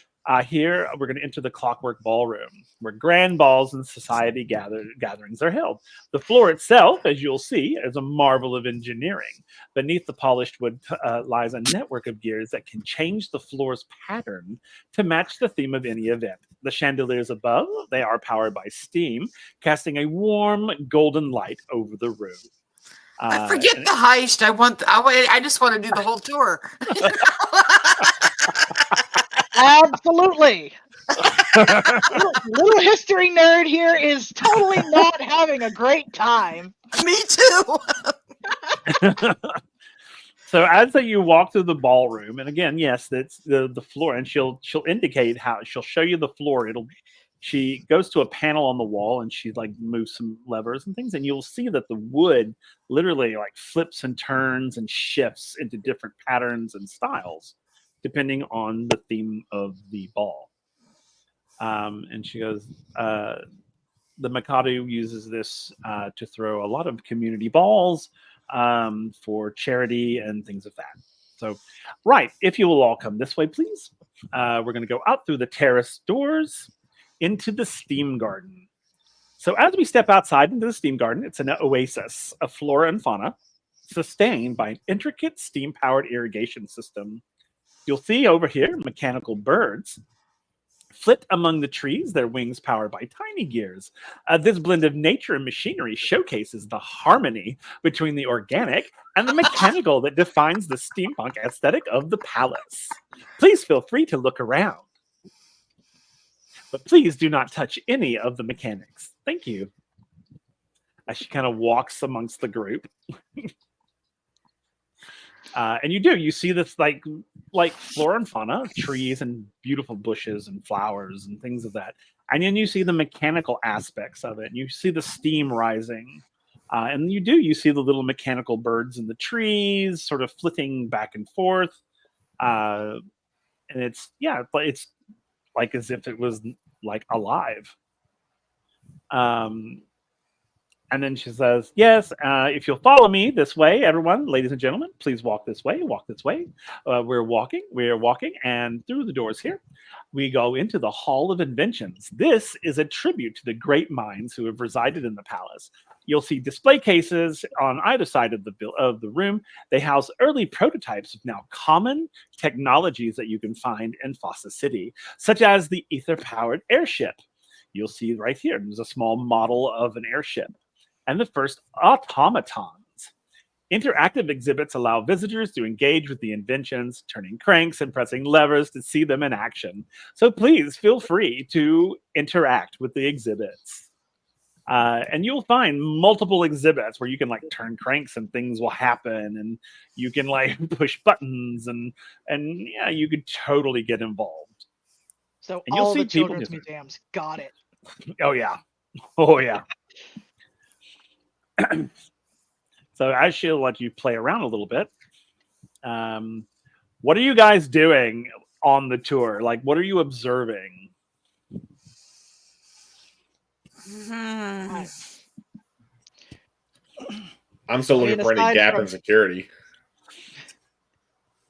here. We're going to enter the Clockwork Ballroom, where grand balls and society gatherings are held. The floor itself, as you'll see, is a marvel of engineering. Beneath the polished wood lies a network of gears that can change the floor's pattern to match the theme of any event. The chandeliers above, they are powered by steam, casting a warm golden light over the room. I forget the heist. I just want to do the whole tour. Absolutely. little history nerd here is totally not having a great time. Me too. So as you walk through the ballroom, and again, yes, that's the floor, and she'll indicate how she'll show you the floor. She goes to a panel on the wall and she like moves some levers and things, and you'll see that the wood literally like flips and turns and shifts into different patterns and styles depending on the theme of the ball. And she goes, the Mikado uses this to throw a lot of community balls for charity and things of that. So, right, if you will all come this way, please. We're going to go out through the terrace doors into the steam garden. So as we step outside into the steam garden, it's an oasis of flora and fauna sustained by an intricate steam-powered irrigation system. You'll see over here mechanical birds flit among the trees, their wings powered by tiny gears. This blend of nature and machinery showcases the harmony between the organic and the mechanical that defines the steampunk aesthetic of the palace. Please feel free to look around. But please do not touch any of the mechanics. Thank you. As she kind of walks amongst the group. And you see this like flora and fauna, trees and beautiful bushes and flowers and things of that. And then you see the mechanical aspects of it. You see the steam rising. And you see the little mechanical birds in the trees sort of flitting back and forth. And it's like as if it was like alive. And then she says, yes, if you'll follow me this way, everyone, ladies and gentlemen, please walk this way, walk this way. We're walking, and through the doors here, we go into the Hall of Inventions. This is a tribute to the great minds who have resided in the palace. You'll see display cases on either side of the room. They house early prototypes of now common technologies that you can find in Fossa City, such as the ether-powered airship. You'll see right here, there's a small model of an airship. And the first automatons. Interactive exhibits allow visitors to engage with the inventions, turning cranks and pressing levers to see them in action. So please feel free to interact with the exhibits. And you'll find multiple exhibits where you can like turn cranks and things will happen, and you can like push buttons and yeah, you could totally get involved. So and you'll all see the people children's museums got it. Oh yeah. Oh yeah. So I she'll let you play around a little bit. What are you guys doing on the tour? Like, what are you observing? I'm still looking for any aside gap from- in security.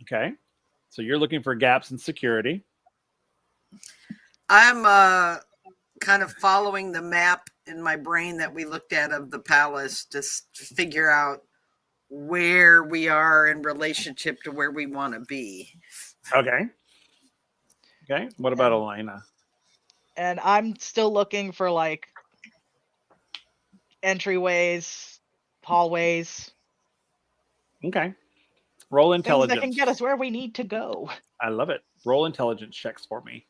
Okay. So you're looking for gaps in security. I'm kind of following the map in my brain that we looked at of the palace to figure out where we are in relationship to where we want to be. Okay. Okay. What about Elena? And I'm still looking for like entryways, hallways, Okay. Roll things intelligence. that can get us where we need to go. I love it. Roll intelligence checks for me.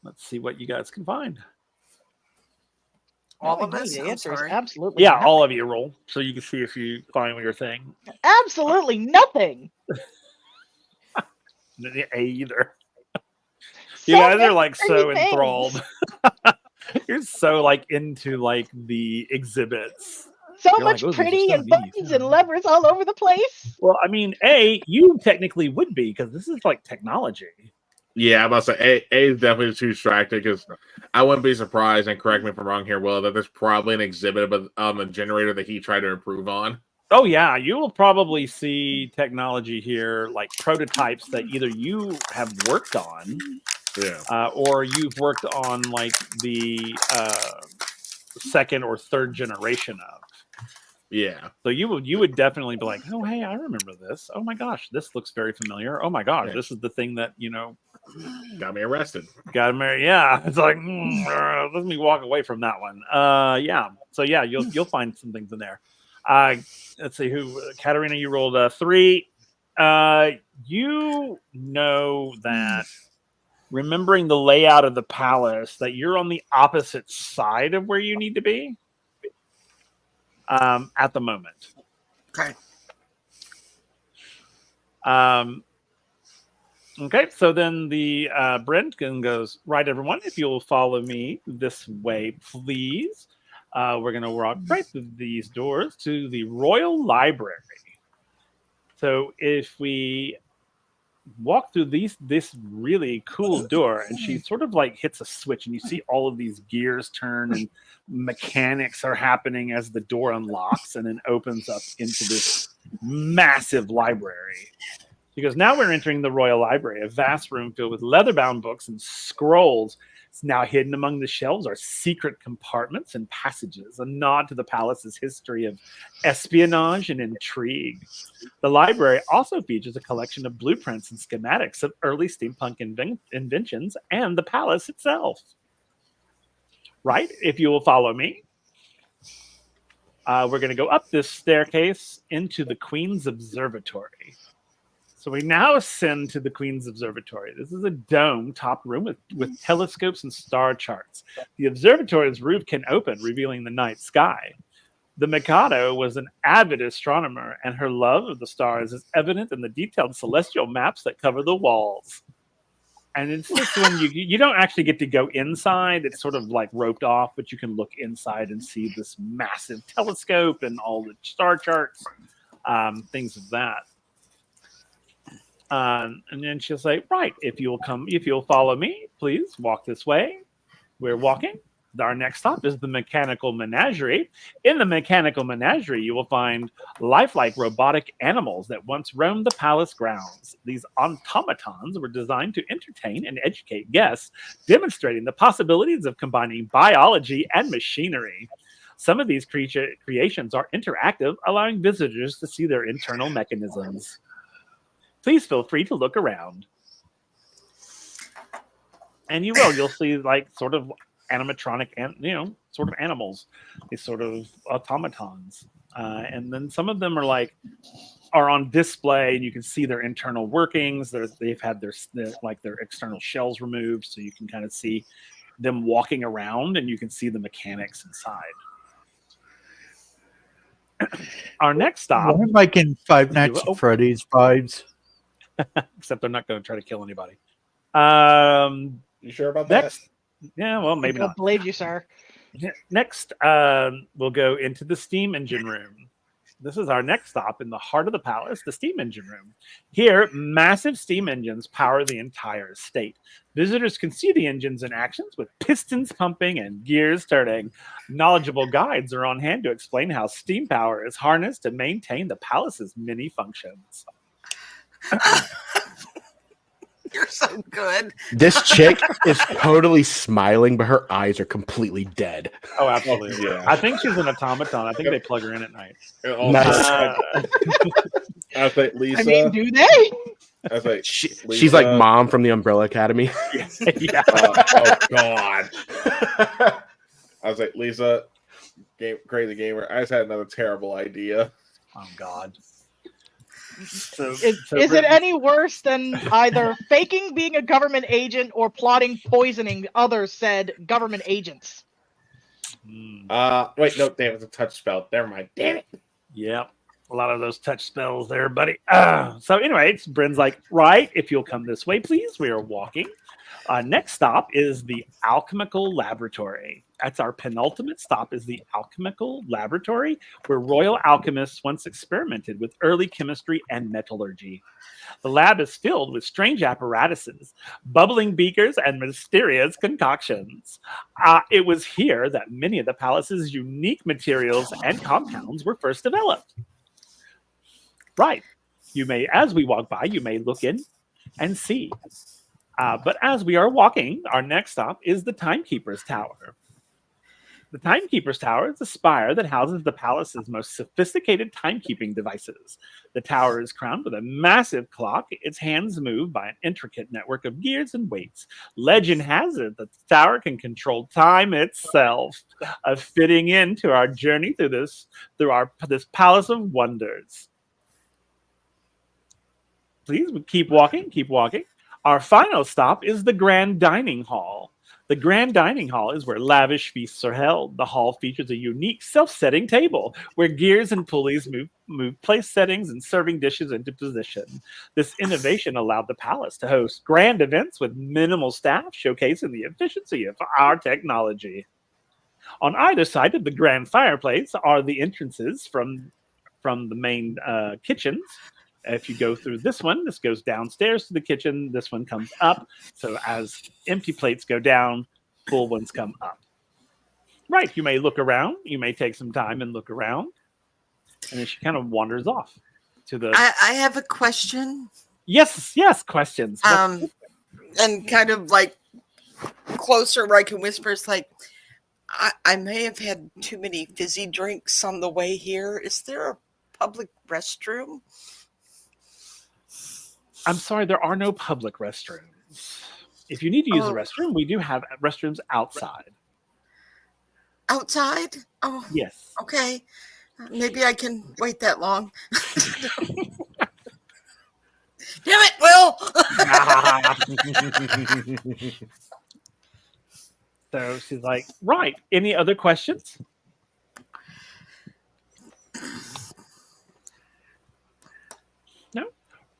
Let's see what you guys can find. All No, of I us? need I'm answers. sorry. Absolutely. Yeah, nothing. all of you roll so you can see if you find your thing. Absolutely nothing. A either. You guys are like so many things. enthralled. You're so like into like the exhibits. So You're much like, "Oh, these are pretty so and neat." buttons and levers all over the place. Well, I mean, you technically would be because this is like technology. Yeah, I'm about to say A is definitely too distracted because I wouldn't be surprised, and correct me if I'm wrong here, Will, that there's probably an exhibit of a generator that he tried to improve on. Oh yeah, you will probably see technology here, like prototypes that either you have worked on, or you've worked on like the second or third generation of. Yeah. So you would definitely be like, oh hey, I remember this. Oh my gosh, this looks very familiar. Oh my gosh, this is the thing that got me arrested. Got married. Yeah, it's like let me walk away from that one. Yeah. So yeah, you'll find some things in there. Let's see who. Katarina, you rolled a 3. You know that remembering the layout of the palace, that you're on the opposite side of where you need to be. At the moment. Okay. Okay, so then the Brentgen goes, right, everyone, if you'll follow me this way, please. We're going to walk right through these doors to the Royal Library. So if we walk through this really cool door, and she sort of like hits a switch, and you see all of these gears turn, and mechanics are happening as the door unlocks and then opens up into this massive library. She goes, now we're entering the Royal Library, a vast room filled with leather-bound books and scrolls It's now hidden among the shelves are secret compartments and passages, a nod to the palace's history of espionage and intrigue. The library also features a collection of blueprints and schematics of early steampunk inventions and the palace itself. Right? If you will follow me, we're going to go up this staircase into the Queen's Observatory. So we now ascend to the Queen's Observatory. This is a dome-topped room with telescopes and star charts. The observatory's roof can open, revealing the night sky. The Mikado was an avid astronomer, and her love of the stars is evident in the detailed celestial maps that cover the walls. And it's this one you don't actually get to go inside. It's sort of like roped off, but you can look inside and see this massive telescope and all the star charts, things of that. And then she'll say, right, if you'll follow me, please walk this way. We're walking. Our next stop is the Mechanical Menagerie. In the Mechanical Menagerie, you will find lifelike robotic animals that once roamed the palace grounds. These automatons were designed to entertain and educate guests, demonstrating the possibilities of combining biology and machinery. Some of these creations are interactive, allowing visitors to see their internal mechanisms. Please feel free to look around. And you'll see like sort of animatronic and sort of animals, these sort of automatons. And then some of them are on display and you can see their internal workings. They've had their external shells removed, so you can kind of see them walking around and you can see the mechanics inside. Our next stop. I'm like in Five Nights at Freddy's vibes. Except they're not going to try to kill anybody. You sure about that? Next, yeah, well, maybe I don't not. believe you, sir. Next, we'll go into the steam engine room. This is our next stop in the heart of the palace, the steam engine room. Here, massive steam engines power the entire estate. Visitors can see the engines in actions with pistons pumping and gears turning. Knowledgeable guides are on hand to explain how steam power is harnessed to maintain the palace's many functions. You're so good. This chick is totally smiling, but her eyes are completely dead. Oh, absolutely. Yeah. I think she's an automaton. I think they plug her in at night. Nice. I think Lisa. I mean, do they? I think She's like Mom from the Umbrella Academy. Yeah. Oh God. I was like, Lisa, crazy gamer. I just had another terrible idea. Oh God. Is it any worse than either faking being a government agent or plotting poisoning other said government agents? Wait, no, damn, it's a touch spell. Never mind. Damn it. Yep. A lot of those touch spells there, buddy. So anyway, Bryn's like, right, if you'll come this way, please. We are walking. Next stop is the Alchemical Laboratory. That's our penultimate stop, is the Alchemical Laboratory, where royal alchemists once experimented with early chemistry and metallurgy. The lab is filled with strange apparatuses, bubbling beakers, and mysterious concoctions. It was here that many of the palace's unique materials and compounds were first developed. Right. As we walk by, you may look in and see. But as we are walking, our next stop is the Timekeeper's Tower. The Timekeeper's Tower is a spire that houses the palace's most sophisticated timekeeping devices. The tower is crowned with a massive clock. Its hands move by an intricate network of gears and weights. Legend has it that the tower can control time itself, fitting into our journey through this palace of wonders. Please keep walking, keep walking. Our final stop is the Grand Dining Hall. The Grand Dining Hall is where lavish feasts are held. The hall features a unique self-setting table where gears and pulleys move place settings and serving dishes into position. This innovation allowed the palace to host grand events with minimal staff, showcasing the efficiency of our technology. On either side of the grand fireplace are the entrances from the main kitchens. If you go through this one, this goes downstairs to the kitchen. This one comes up. So as empty plates go down, full ones come up. Right. You may look around. You may take some time and look around. And then she kind of wanders off to the... I have a question. Yes, questions. And kind of like closer where I can whisper. It's like, I may have had too many fizzy drinks on the way here. Is there a public restroom? I'm sorry, there are no public restrooms. If you need to use the Oh. restroom, we do have restrooms outside. Outside? Oh, Yes. okay. Maybe I can wait that long. Damn it, Will! So she's like, right. Any other questions? No?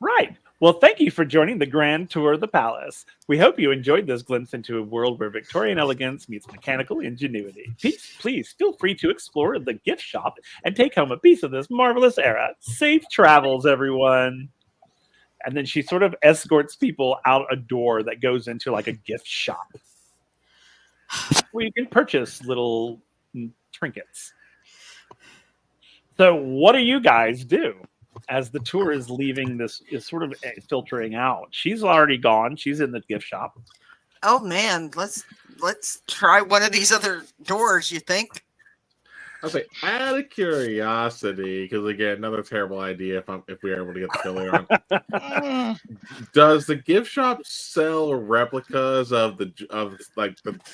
Right. Well, thank you for joining the grand tour of the palace. We hope you enjoyed this glimpse into a world where Victorian elegance meets mechanical ingenuity. Please feel free to explore the gift shop and take home a piece of this marvelous era. Safe travels, everyone. And then she sort of escorts people out a door that goes into like a gift shop where you can purchase little trinkets. So what do you guys do as the tour is leaving? This is sort of filtering out. She's already gone. She's in the gift shop. Oh man, let's try one of these other doors, you think? I'll say, out of curiosity, because again, another terrible idea if we are able to get the filler on. Does the gift shop sell replicas of the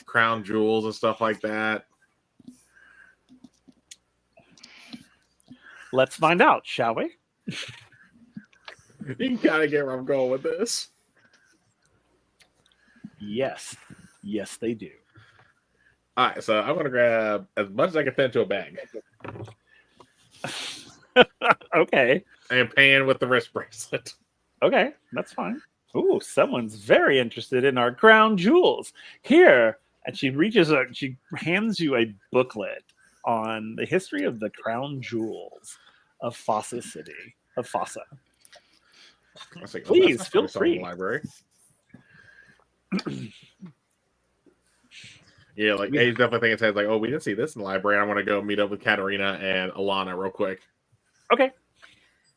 crown jewels and stuff like that? Let's find out, shall we? You can kind of get where I'm going with this. Yes, they do. All right, so I'm going to grab as much as I can fit into a bag. Okay. And paying with the wrist bracelet. Okay, that's fine. Ooh, someone's very interested in our crown jewels. Here, and she hands you a booklet on the history of the crown jewels of Fossa City, of Fossa. Please feel free. Library. Yeah, like Abe's definitely thinking, says like, oh, we didn't see this in the library. I want to go meet up with Katarina and Alana real quick. Okay.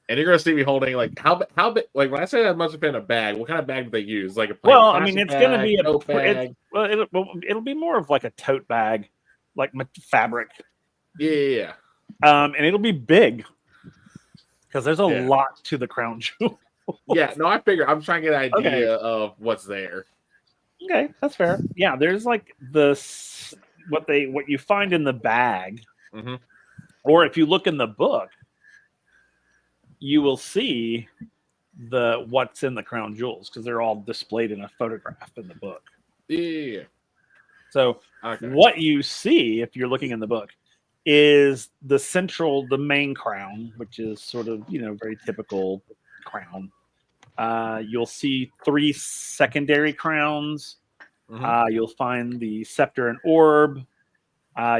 And you're gonna see me holding like how big? Like when I say that must have been a bag, what kind of bag do they use? Like a plain well, I mean, it's plastic going to bag, be tote bag. it'll be more of like a tote bag, like fabric. Yeah. And it'll be big because there's a lot to the crown jewel. Yeah, no, I figure I'm trying to get an idea of what's there. Okay, that's fair. Yeah, there's like what you find in the bag, or if you look in the book, you will see what's in the crown jewels because they're all displayed in a photograph in the book. Yeah. So what you see if you're looking in the book is the main crown, which is sort of very typical crown. You'll see 3 secondary crowns. You'll find the scepter and orb.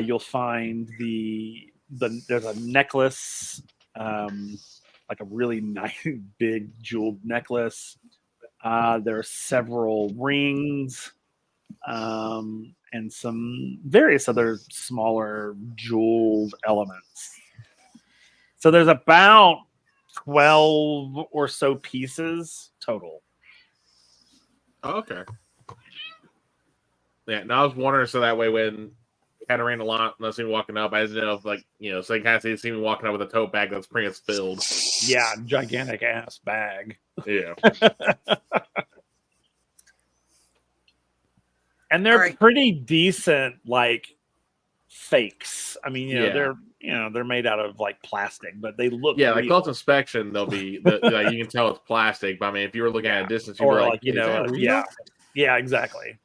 You'll find there's a necklace, like a really nice big jeweled necklace. There are several rings, and some various other smaller jeweled elements. So there's about 12 or so pieces total. Okay. Yeah, now I was wondering so that way when Katarina see me walking up, I didn't know if so they kind of see me walking up with a tote bag that's pretty much filled. Yeah, gigantic ass bag. Yeah. And they're pretty decent, like fakes. I mean, they're made out of like plastic, but they look like real. close inspection, they'll be like you can tell it's plastic. But I mean, if you were looking at a distance, you were like, yeah, exactly.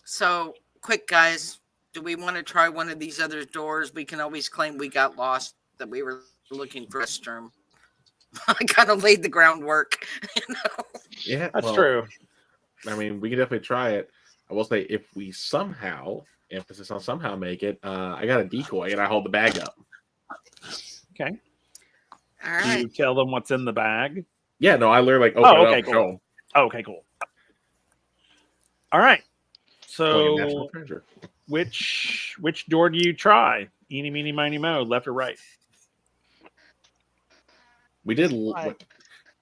So, quick guys, do we want to try one of these other doors? We can always claim we got lost, that we were looking for a restroom. I kind of laid the groundwork. Yeah, that's true. I mean, we can definitely try it. I will say, if we somehow, emphasis on somehow, make it, I got a decoy and I hold the bag up. Okay. All right. Do you tell them what's in the bag? Yeah, no, I literally open it up and show them. Okay, cool. All right. So, which door do you try? Eeny, meeny, miny, mo, left or right? We did.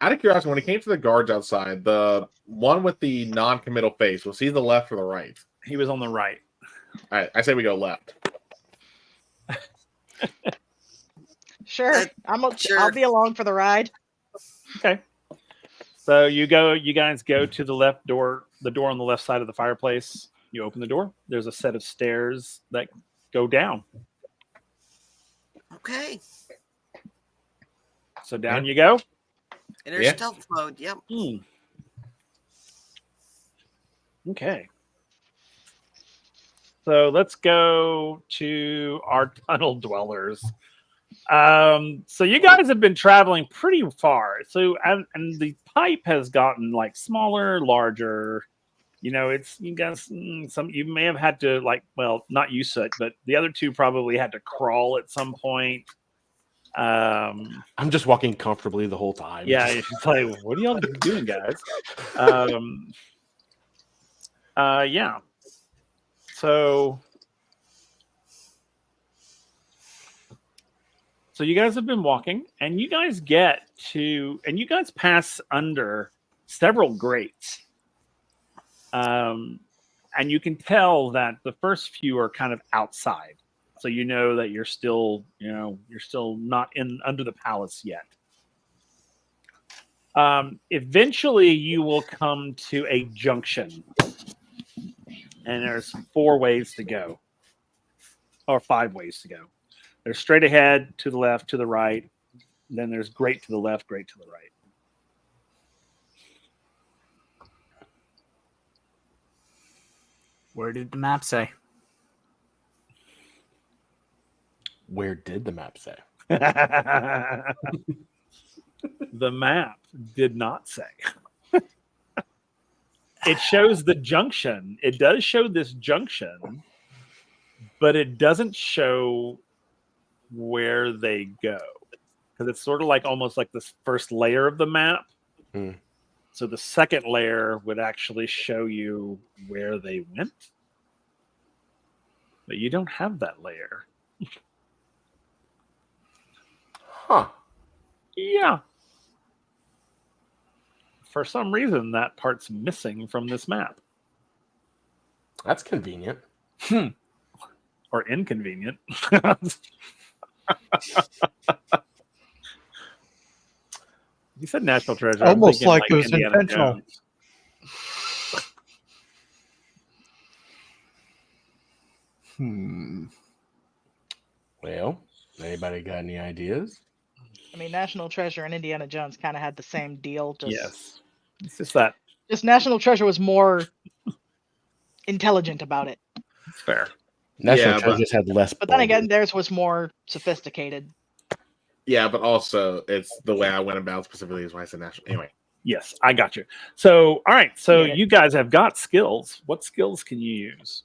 Out of curiosity, when it came to the guards outside, the one with the non-committal face, was he the left or the right? He was on the right. All right, I say we go left. Sure. Sure. I'll be along for the ride. Okay. So you guys go to the left door, the door on the left side of the fireplace. You open the door. There's a set of stairs that go down. Okay. So down you go. Enter Yeah. stealth mode. Yep. Okay. So let's go to our tunnel dwellers. So you guys have been traveling pretty far. So and the pipe has gotten like smaller, larger. You know, it's you guys. You may have had to not you, Soot, but the other two probably had to crawl at some point. I'm just walking comfortably the whole time. Yeah, it's like, what are y'all doing, guys? Yeah. So you guys have been walking, and you guys pass under several grates. And you can tell that the first few are kind of outside. So you know that you're still not under the palace yet. Eventually you will come to a junction. And there's 4 ways to go. Or 5 ways to go. There's straight ahead, to the left, to the right. Then there's grate to the left, grate to the right. Where did the map say? Where did the map say? The map did not say. It shows the junction. It does show this junction, but it doesn't show where they go. Because it's sort of like almost like this first layer of the map. So the second layer would actually show you where they went. But you don't have that layer. Huh. Yeah. For some reason, that part's missing from this map. That's convenient. Or inconvenient. You said National Treasure. I'm Almost thinking, like it was Indiana intentional. Jones. Well, anybody got any ideas? I mean, National Treasure and Indiana Jones kind of had the same deal. Yes. It's just that. Just National Treasure was more intelligent about it. It's fair. National Yeah, Treasures had less. But then again, boulders. theirs was more sophisticated. Yeah, but also it's the way I went about specifically is why I said national. Anyway, Yes, I got you. So, all right. So Yeah. you guys have got skills. What skills can you use?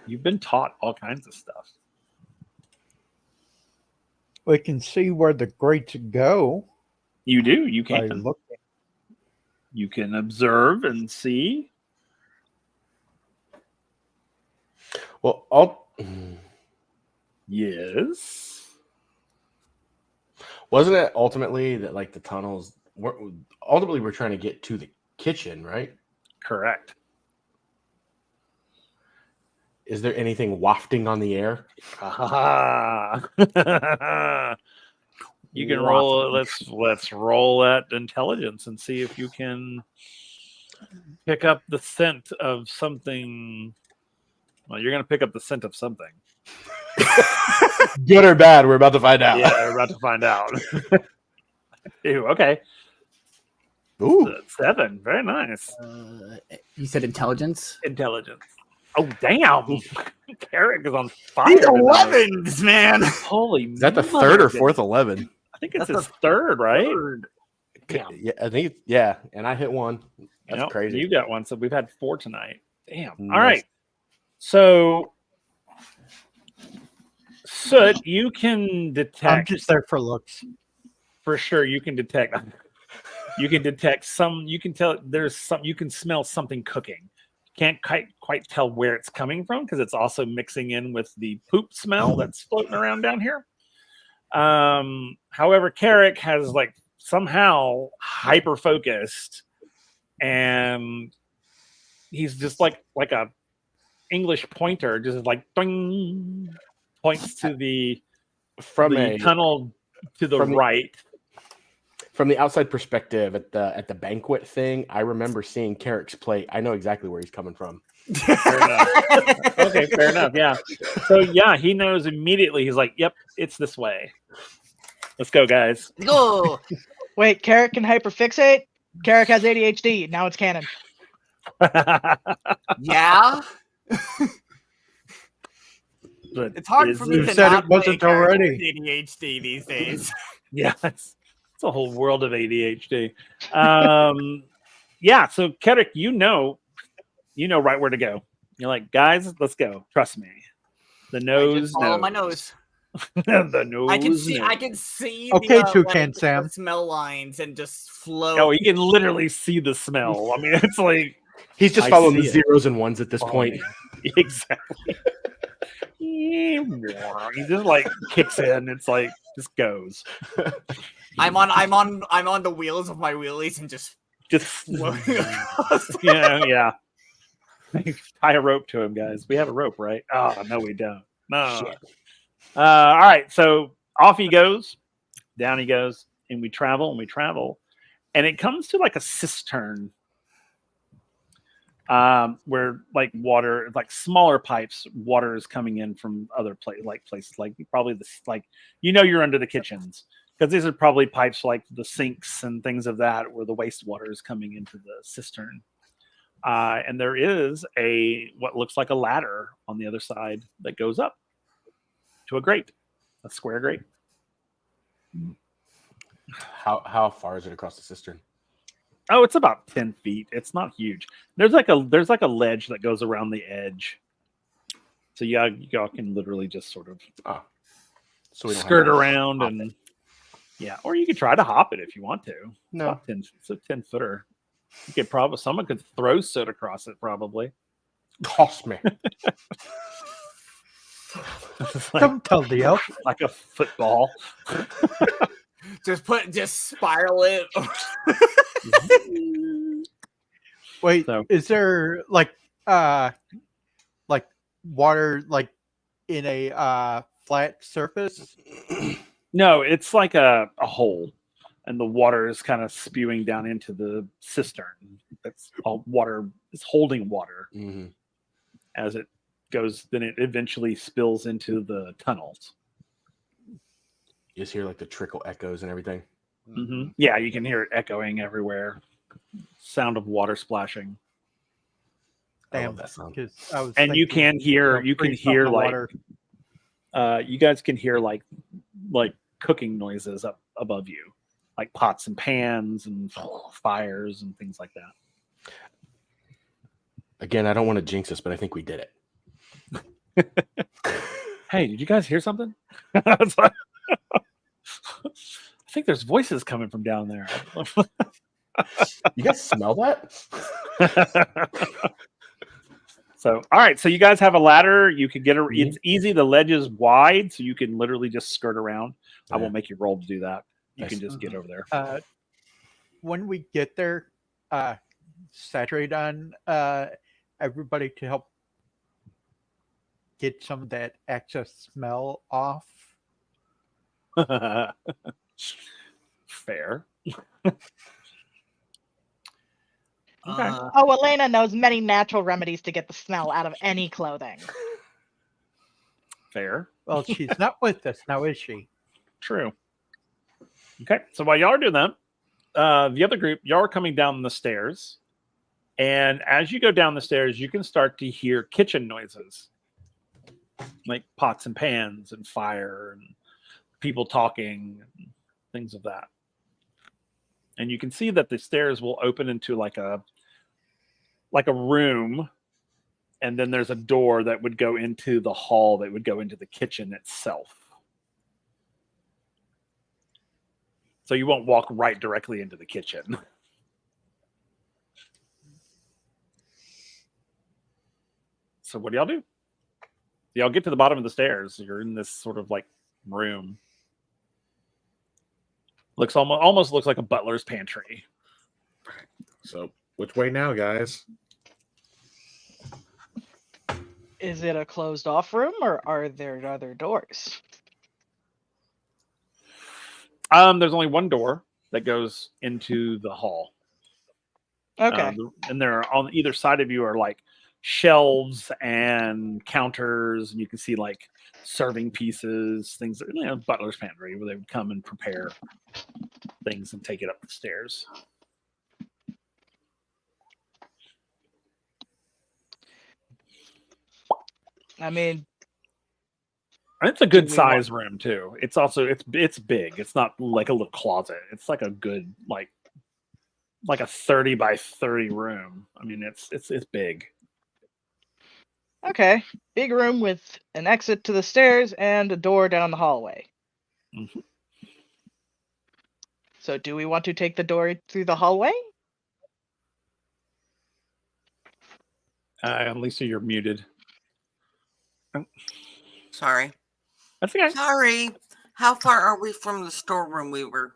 You've been taught all kinds of stuff. We can see where the grates go You do. You by can. looking. You can observe and see. Well, all Yes. wasn't it ultimately that like the tunnels? Ultimately, we're trying to get to the kitchen, right? Correct. Is there anything wafting on the air? Ah. You can roll. Let's roll that intelligence and see if you can pick up the scent of something. Well, you're going to pick up the scent of something. Good or bad? We're about to find out. Yeah, we're about to find out. Ew, okay. Ooh. 7. Very nice. You said intelligence? Intelligence. Oh, damn. Carrick is on fire. These tonight. 11s, man. Holy Is that the mother third or of- fourth 11? I think it's That's his third, right? Yeah, I think. Yeah, and I hit one. That's Yep, crazy. You got one. So we've had 4 tonight. Damn. All Nice. right. So, Soot, you can detect. I'm just there for looks. For sure, you can detect. You can detect some. You can tell there's some. You can smell something cooking. Can't quite tell where it's coming from because it's also mixing in with the poop smell that's floating around down here. However, Carrick has like somehow hyper focused, and he's just like a English pointer, just like ding, points to the tunnel to the right. From the outside perspective at the banquet thing, I remember seeing Carrick's plate. I know exactly where he's coming from. Fair enough. Okay, fair enough. Yeah. So yeah, he knows immediately. He's like, "Yep, it's this way. Let's go, guys." Go. Wait, Carrick can hyperfixate? Carrick has ADHD. Now it's canon. Yeah. But It's hard for me Who to said not it wasn't play a character already? with ADHD these days. Yeah, it's a whole world of ADHD. Yeah. So Kedrick, you know right where to go. You're like, guys, let's go. Trust me. The I nose just follow knows. my nose. The nose. I can see. knows. I can see. Okay, the, Toucan the Sam. smell lines and just flow. Oh, you can literally see the smell. I mean, it's like He's just I following the see it. zeros and ones at this point. Exactly. He just like kicks in. It's like just goes. I'm on the wheels of my wheelies and just Just floating across. yeah. Tie a rope to him, guys. We have a rope, right? Oh no, we don't. No. Shit. All right, so off he goes, down he goes, and we travel, and it comes to like a cistern, where like water, like smaller pipes, water is coming in from other places, like probably this, like you're under the kitchens, because these are probably pipes like the sinks and things of that, where the wastewater is coming into the cistern. And there is what looks like a ladder on the other side that goes up to a square grate. How far is it across the cistern? Oh, it's about 10 feet. It's not huge. There's like a ledge that goes around the edge, so y'all can literally just sort of So we don't skirt have to around hop and it. or you could try to hop it if you want to. No. It's a 10-footer. You could someone could throw soot across it probably. Cost me. It's like, Don't tell the elf. like a football. just spiral it. Wait, So- is there like water like in a flat surface? No, it's like a hole, and the water is kind of spewing down into the cistern. That's all water is holding water Mhm. as it goes. Then it eventually spills into the tunnels. You just hear like the trickle echoes and everything. Mm-hmm. Yeah, you can hear it echoing everywhere. Sound of water splashing, I Damn, love that sound. 'cause I was and you thinking, can hear freeze up the like water. you guys can hear like cooking noises up above you, like pots and pans and fires and things like that. Again, I don't want to jinx us, but I think we did it. Hey, did you guys hear something? It's like- I think there's voices coming from down there. You guys smell that? So, all right. So you guys have a ladder. You can get Mhm. It's easy. The ledge is wide, so you can literally just skirt around. I Yeah. won't make you roll to do that. You Nice. can just get over there. When we get there, saturate on everybody to help get some of that excess smell off. Fair. Oh, Elena knows many natural remedies to get the smell out of any clothing. Fair. Well, she's not with us now, is she? True. Okay. So while y'all are doing that, the other group, y'all are coming down the stairs. And as you go down the stairs, you can start to hear kitchen noises, like pots and pans and fire and people talking and things of that. And you can see that the stairs will open into like a room, and then there's a door that would go into the hall that would go into the kitchen itself. So you won't walk right directly into the kitchen. So what do y'all do? Y'all get to the bottom of the stairs. You're in this sort of like room. Looks almost looks like a butler's pantry. So, which way now, guys? Is it a closed off room or are there other doors? There's only one door that goes into the hall. Okay. And there are, on either side of you are like shelves and counters, and you can see like serving pieces, things that, butler's pantry, where they would come and prepare things and take it up the stairs. I mean, And it's a good Do we size room too. It's also it's big. It's not like a little closet. It's like a good like a 30 by 30 room. I mean, it's big. okay. Big room with an exit to the stairs and a door down the hallway. Mhm. So do we want to take the door through the hallway? Lisa, you're muted. Sorry. That's okay. Sorry. How far are we from the storeroom we were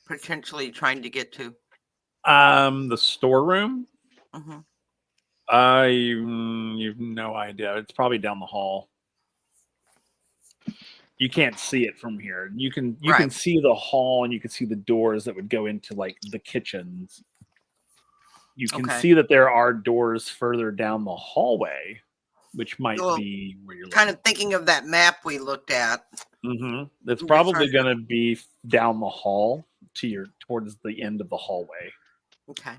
potentially trying to get to? The storeroom. Hmm. You've no idea. It's probably down the hall. You can't see it from here. You can Right. see the hall, and you can see the doors that would go into like the kitchens. You can Okay. see that there are doors further down the hallway, which might Well, be where you're Kind of thinking of that map we looked at. Mm-hmm. It's I'm probably just going to be down the hall towards the end of the hallway. Okay.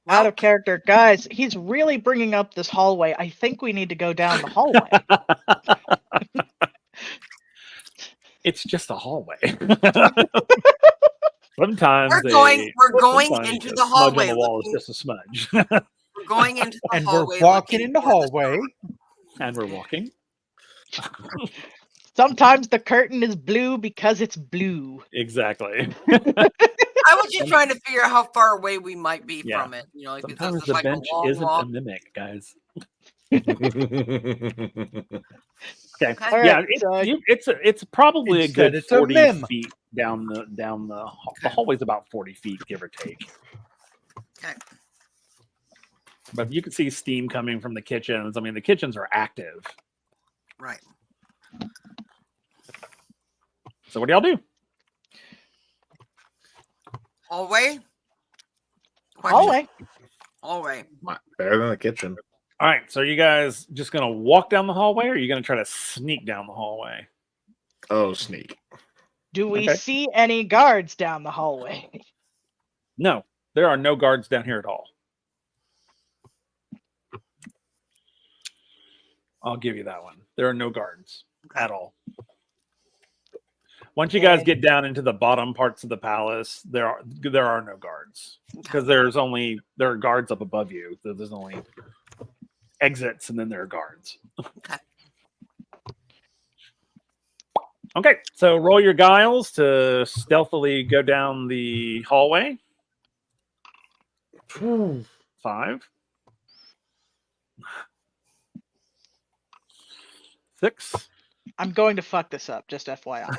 Out Well, of character, guys. He's really bringing up this hallway. I think we need to go down the hallway. It's just a hallway. Sometimes we're going sometimes into a the smudge hallway. on the wall is Looking, just a smudge. we're going into the And hallway. we're walking looking in the for door. hallway. And we're walking. Sometimes the curtain is blue because it's blue. Exactly. I was just trying to figure out how far away we might be Yeah. from it. You know, like it's Sometimes just the like bench a long isn't walk. a mimic, guys. Okay. All Yeah, right, it's probably a Instead, good it's a 40 mim. feet down the hallway's about 40 feet, give or take. Okay. But you can see steam coming from the kitchens. I mean, the kitchens are active. Right. So what do y'all do? Hallway. Question. hallway. Hallway. Better than the kitchen. All right, so are you guys just gonna walk down the hallway, or are you gonna try to sneak down the hallway? Oh, sneak. Do we Okay. see any guards down the hallway? No, there are no guards down here at all. I'll give you that one. There are no guards at all. Once you guys get down into the bottom parts of the palace, there are no guards because there are guards up above you. So there's only exits, and then there are guards. Okay. Okay, so roll your guiles to stealthily go down the hallway. 5, 6. I'm going to fuck this up, just FYI.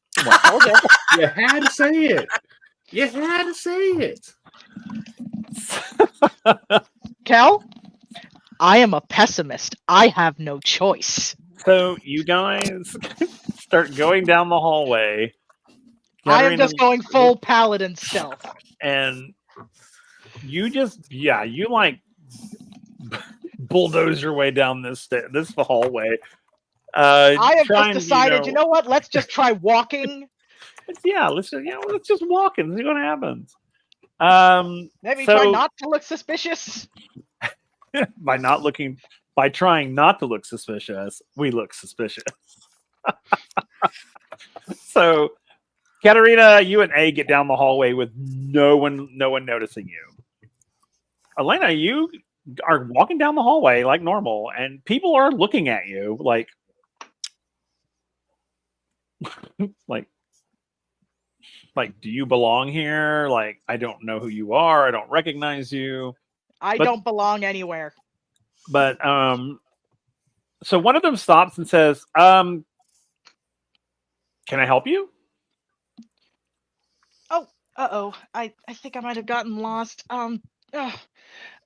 Okay. You had to say it. You had to say it. Cal, I am a pessimist. I have no choice. So you guys start going down the hallway. I am Katarina- just going full paladin stealth. and you like bulldoze your way down this hallway. I have trying, just decided, you know what? Let's just try walking. let's just walk and see what happens. Maybe So- try not to look suspicious. by trying not to look suspicious, we look suspicious. So, Katarina, you and A get down the hallway with no one noticing you. Elena, you are walking down the hallway like normal, and people are looking at you like do you belong here? Like, I don't know who you are. I don't recognize you. I But- don't belong anywhere. But so one of them stops and says, "Can I help you?" Uh-oh. I think I might have gotten lost. I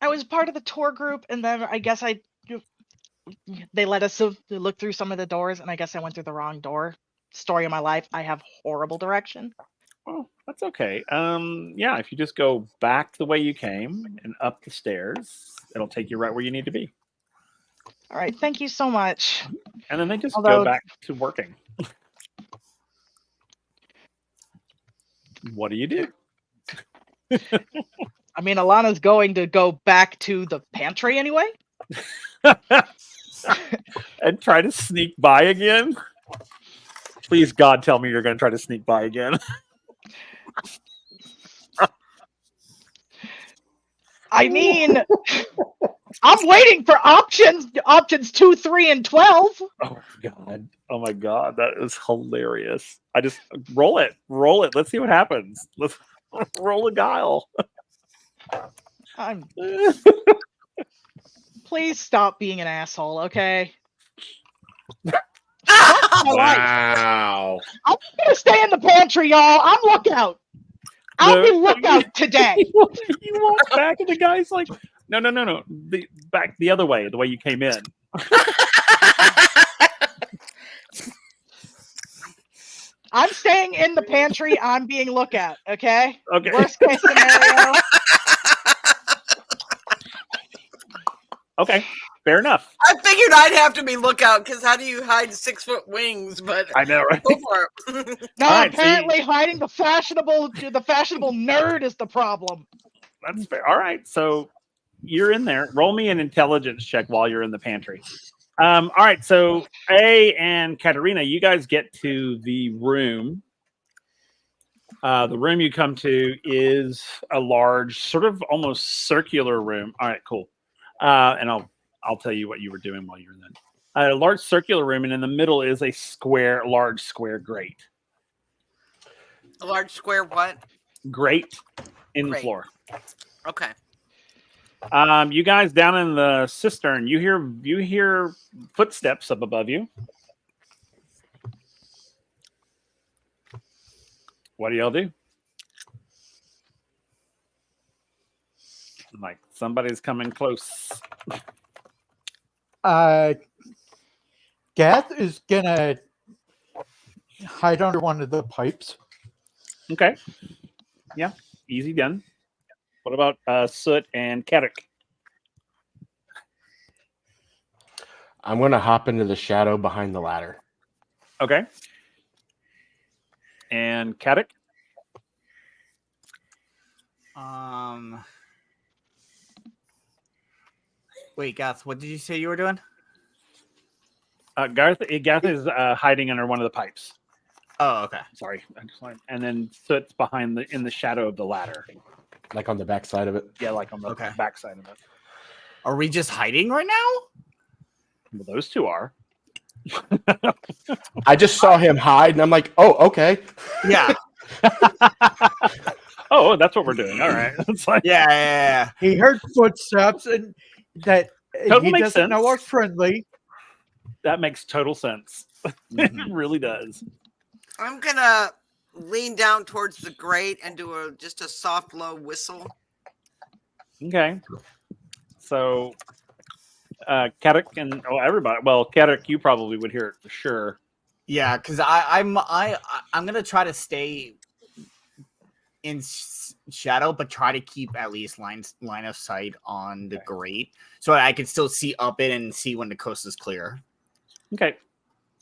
was part of the tour group, and then I guess they let us look through some of the doors, and I guess I went through the wrong door. Story of my life. I have horrible direction. Well, that's okay. Yeah, if you just go back the way you came and up the stairs, it'll take you right where you need to be. All right, thank you so much. And then they just Although- go back to working. What do you do? I mean, Alana's going to go back to the pantry anyway. And try to sneak by again? Please, God, tell me you're going to try to sneak by again. I mean, I'm waiting for options 2, 3, and 12. Oh my God, that is hilarious. I just roll it. Let's see what happens. Let's roll a guile. Please stop being an asshole, okay? Wow. I'm gonna stay in the pantry, y'all. I'm lookout. I'll be lookout today. You walk back, and the guy's like, no. Back the other way, the way you came in. I'm staying in the pantry. I'm being lookout, okay? Okay. Worst case scenario. Okay, fair enough. I figured I'd have to be lookout because how do you hide 6-foot wings? But I know, right? go for it. No, All right, apparently hiding the fashionable nerd is the problem. That's fair. All right, so you're in there. Roll me an intelligence check while you're in the pantry. All right, so A and Katerina, you guys get to the room. The room you come to is a large, sort of almost circular room. All right, cool. And I'll tell you what you were doing while you were then. A large circular room, and in the middle is a large square grate. A large square what? Grate in the Grate. floor. Okay. You guys down in the cistern, you hear footsteps up above you. What do y'all do? Like somebody's coming close. Gath is gonna hide under one of the pipes. Okay. Yeah, easy done. What about Soot and Katic? I'm gonna hop into the shadow behind the ladder. Okay. And Katic? Wait, Gath, what did you say you were doing? Garth is hiding under one of the pipes. Oh, okay. Sorry. And then Soot's behind in the shadow of the ladder. Like on the back side of it. Yeah, like on the Okay. backside of it. Are we just hiding right now? Well, those two are. I just saw him hide, and I'm like, oh, okay. Yeah. Oh, that's what we're doing. All right. It's like, Yeah. He heard footsteps and that Totally he makes doesn't know sense. we're friendly. that makes total sense. It really does. I'm gonna lean down towards the grate and do just a soft, low whistle. Okay. So, Katic and everybody. Well, Katic, you probably would hear it for sure. Yeah, because I'm gonna try to stay in shadow, but try to keep at least line of sight on the grate, so I can still see up it and see when the coast is clear. Okay.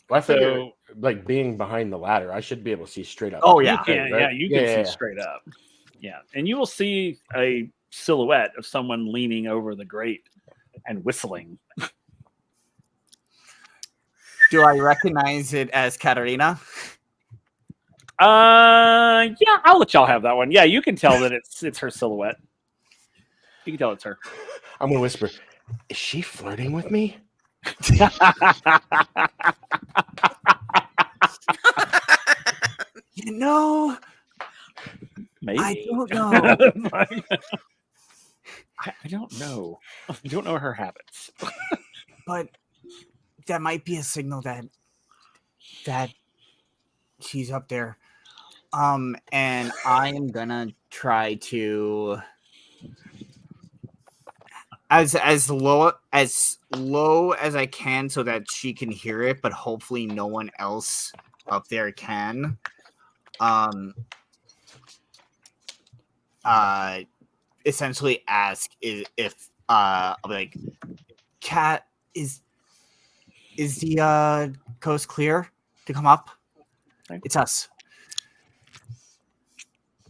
Well, I figure, So, like being behind the ladder, I should be able to see straight up. Oh, yeah. yeah, Right? yeah, you can Yeah. see straight up. Yeah, and you will see a silhouette of someone leaning over the grate and whistling. Do I recognize it as Katerina? Yeah, I'll let y'all have that one. Yeah, you can tell that it's her silhouette. You can tell it's her. I'm gonna whisper, is she flirting with me? You know, Maybe. I don't know. I don't know. I don't know her habits. But that might be a signal that she's up there. And I am gonna try to as low as I can so that she can hear it, but hopefully no one else up there can. Essentially ask if I'll be like, Cat, is the coast clear to come up? Okay. It's us.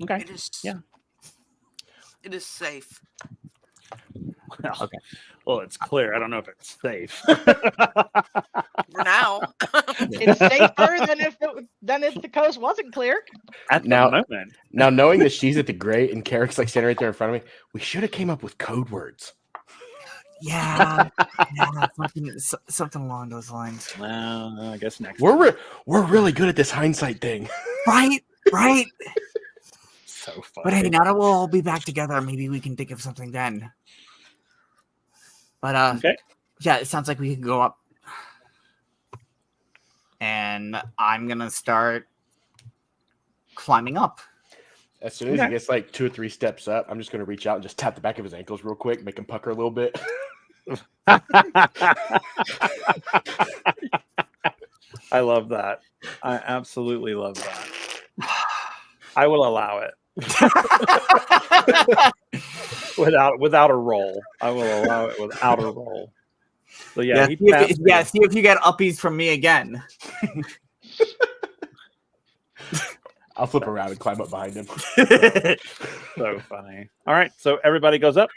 Okay. It is. Yeah. It is safe. Okay. Well, it's clear. I don't know if it's safe. For now. It's safer than if the coast wasn't clear. At the Now- moment. Now, knowing that she's at the grate and Carrick's like standing right there in front of me, we should have came up with code words. Yeah, something along those lines. Well, I guess next. We're time. really good at this hindsight thing. Right. So funny. But hey, now that we'll all be back together, maybe we can think of something then. But Okay. yeah, it sounds like we can go up. And I'm gonna start climbing up. As soon as he gets like 2 or 3 steps up, I'm just going to reach out and just tap the back of his ankles real quick, make him pucker a little bit. I love that. I absolutely love that. I will allow it. without a roll. I will allow it without a roll. So yeah, see if you get uppies from me again. I'll flip around and climb up behind him. So funny. All right, so everybody goes up,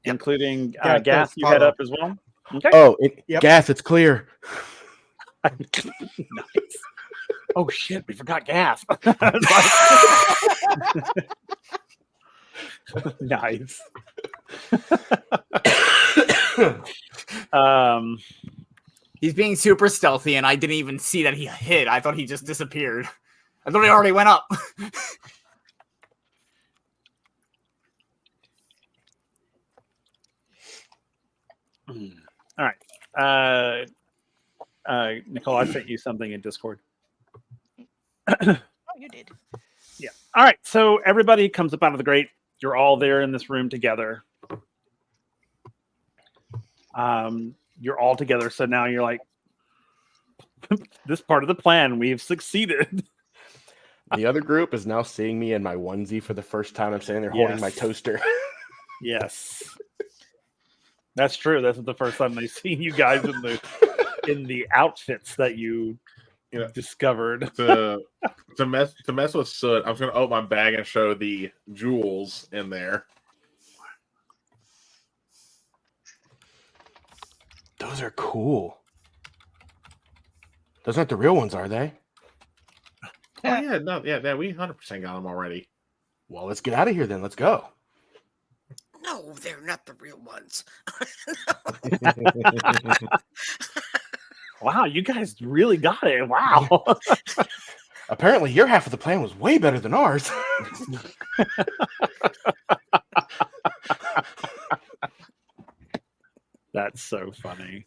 including Yeah, Gas. You head up as well. Okay. Oh, Yep. Gas, it's clear. Nice. Oh shit, we forgot Gas. Nice. He's being super stealthy, and I didn't even see that he hid. I thought he just disappeared. I thought he already went up. All right. Nicole, I sent you something in Discord. Oh, you did. Yeah. All right. So everybody comes up out of the grate. You're all there in this room together. You're all together. So now you're like, this part of the plan, we've succeeded. The other group is now seeing me in my onesie for the first time. I'm sitting there holding my Yes. toaster. Yes. That's true. That's the first time they've seen you guys in the outfits that you discovered. To mess with Soot, I was going to open my bag and show the jewels in there. Those are cool. Those aren't the real ones, are they? Oh yeah, no, yeah, we 100% got them already. Well, let's get out of here then. Let's go. No, they're not the real ones. Wow, you guys really got it. Wow. Apparently, your half of the plan was way better than ours. That's so funny.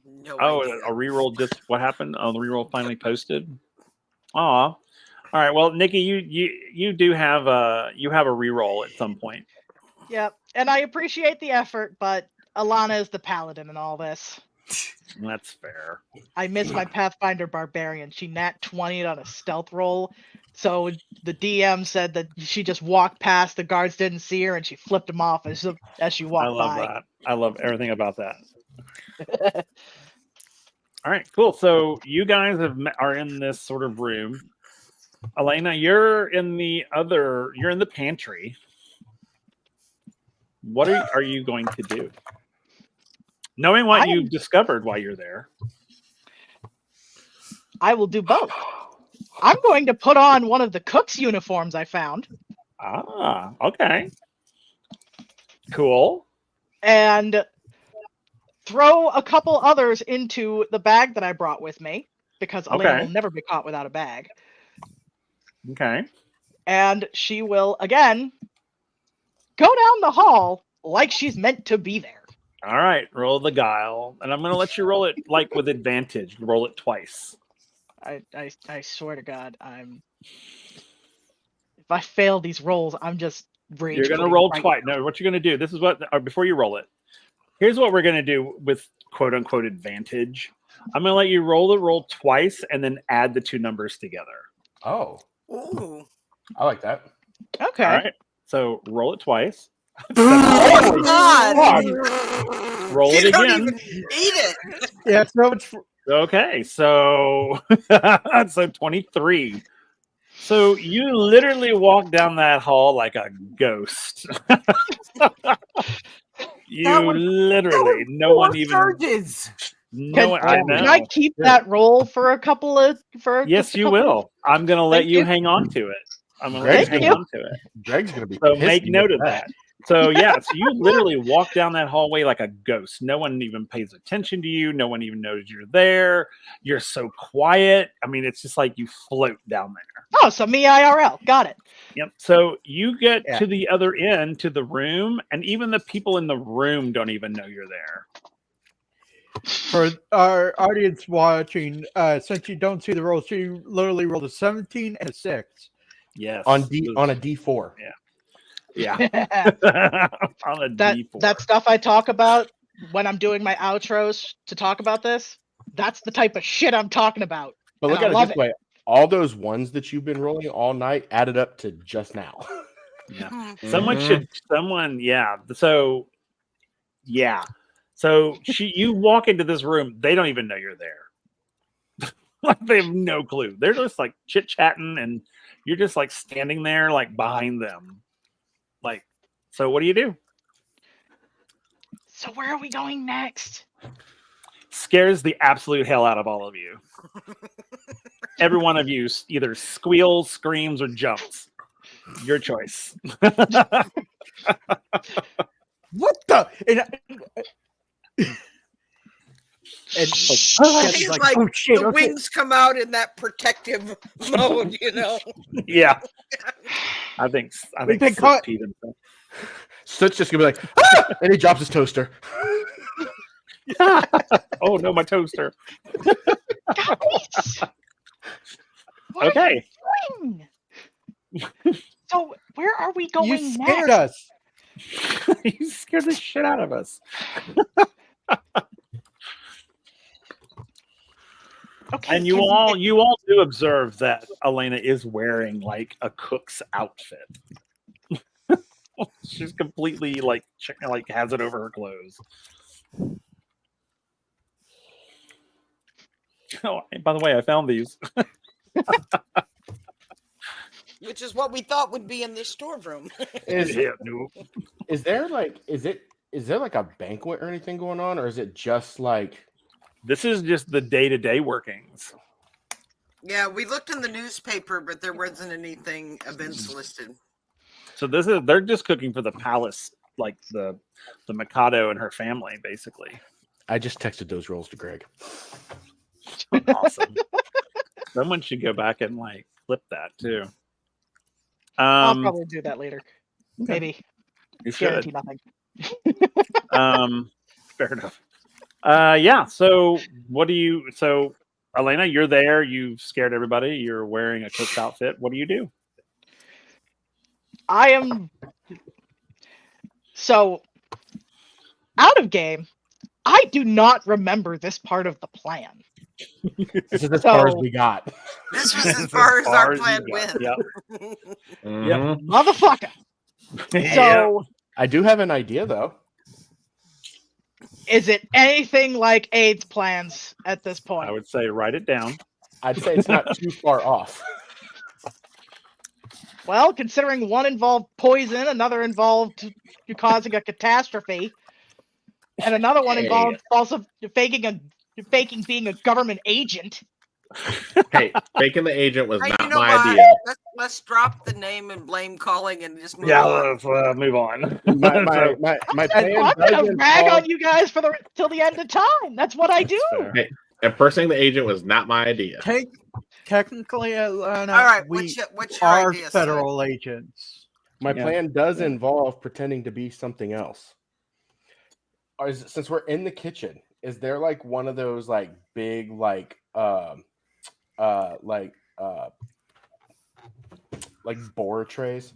No Oh, idea. a reroll just what happened? Oh, the reroll finally posted. Aw. All right. Well, Nikki, you do have a reroll at some point. Yep. And I appreciate the effort, but Alana is the paladin in all this. That's fair. I miss my Pathfinder Barbarian. She nat 20'd on a stealth roll. So the DM said that she just walked past, the guards didn't see her, and she flipped them off as she walked I love by. that. I love everything about that. All right, cool. So you guys are in this sort of room. Elena, you're in the pantry. What are you going to do? Knowing what you've discovered while you're there. I will do both. I'm going to put on one of the cook's uniforms I found. Ah, okay. Cool. And throw a couple others into the bag that I brought with me, because Elena will never be caught without a bag. Okay. And she will, again, go down the hall like she's meant to be there. All right, roll the guile. And I'm going to let you roll it like with advantage. Roll it twice. I swear to God, if I fail these rolls, I'm just rage. You're going to quitting roll right twice. No, what you're going to do, this is what, or before you roll it, here's what we're going to do with quote unquote advantage. I'm going to let you roll the roll twice and then add the two numbers together. Oh, Ooh. I like that. now. Okay. All right. So roll it twice. Oh God. God! Roll it You don't again. even need it. Yeah, so it's Okay. So, so 23. So you literally walk down that hall like a ghost. You That was literally, no Four one even, surges. no one, I know. Can I keep that roll for a couple of Yes, just a you couple of- will. I'm going to let Thank you you. hang on to it. I'm going to let you Thank hang you. on to it. Greg's gonna be So pissed make at note of that. So yeah, so you literally walk down that hallway like a ghost. No one even pays attention to you. No one even knows you're there. You're so quiet. I mean, it's just like you float down there. Oh, so me IRL. Got it. Yep. So you get Yeah. to the other end, to the room, and even the people in the room don't even know you're there. for our audience watching. Since you don't see the rolls, you literally rolled a 17 and a 6. Yes. on a D4. Yeah. On a that D4. that stuff I talk about when I'm doing my outros to talk about this, that's the type of shit I'm talking about. But look And I at it love this way: all those ones that you've been rolling all night added up to just now. Yeah. Mhm. Someone, yeah. So, yeah. So you walk into this room, they don't even know you're there. Like they have no clue. They're just like chit chatting, and you're just like standing there, like behind them. Like, so what do you do? So where are we going next? Scares the absolute hell out of all of you. Every one of you either squeals, screams, or jumps. Your choice. What the? And I think it's like oh shit! the Okay. wings come out in that protective mode, you know. Yeah. I think We've been Soot caught. peed himself. Soot's just gonna be like, ah! And he drops his toaster. Oh no, my toaster. Guys! What Okay. are you doing? So where are we going You scared next? us. You scared the shit out of us. Okay, And you all do observe that Elena is wearing like a cook's outfit. She's completely like has it over her clothes. Oh, and by the way, I found these. Which is what we thought would be in this storeroom. Is No. there like is there like a banquet or anything going on, or is it just like This is just the day-to-day workings. Yeah, we looked in the newspaper, but there wasn't anything events listed. So they're just cooking for the palace, like the Mikado and her family, basically. I just texted those rolls to Greg. Awesome. Someone should go back and like flip that too. I'll probably do that later. Maybe. You should. Guarantee nothing. Fair enough. Yeah. So what do you? So Elena, you're there. You've scared everybody. You're wearing a cook's outfit. What do you do? I am so out of game. I do not remember this part of the plan. This is as far as So- we got. This was as far as our you plan got. went. Yep. Mhm. Motherfucker. Yep. So I do have an idea though. is it anything like AIDS plans at this I point? would say write it down. I'd say it's not too far off. Well, considering one involved poison, another involved you causing a catastrophe, and another one Hey. involved also faking being a government agent. Hey, faking the agent was Hey, not you know my what? idea. Let's drop the name and blame calling and just move Yeah. on. Let's move on. My plan I'm gonna doesn't rag involve- on you guys for till the end of time. That's what I do. That's fair. Impersonating the agent was not my idea. Technically, Atlanta, All right, we what's your are idea? Sid? federal agents. My Yeah. plan does involve pretending to be something else. Since we're in the kitchen, is there like one of those like big like like boar trays.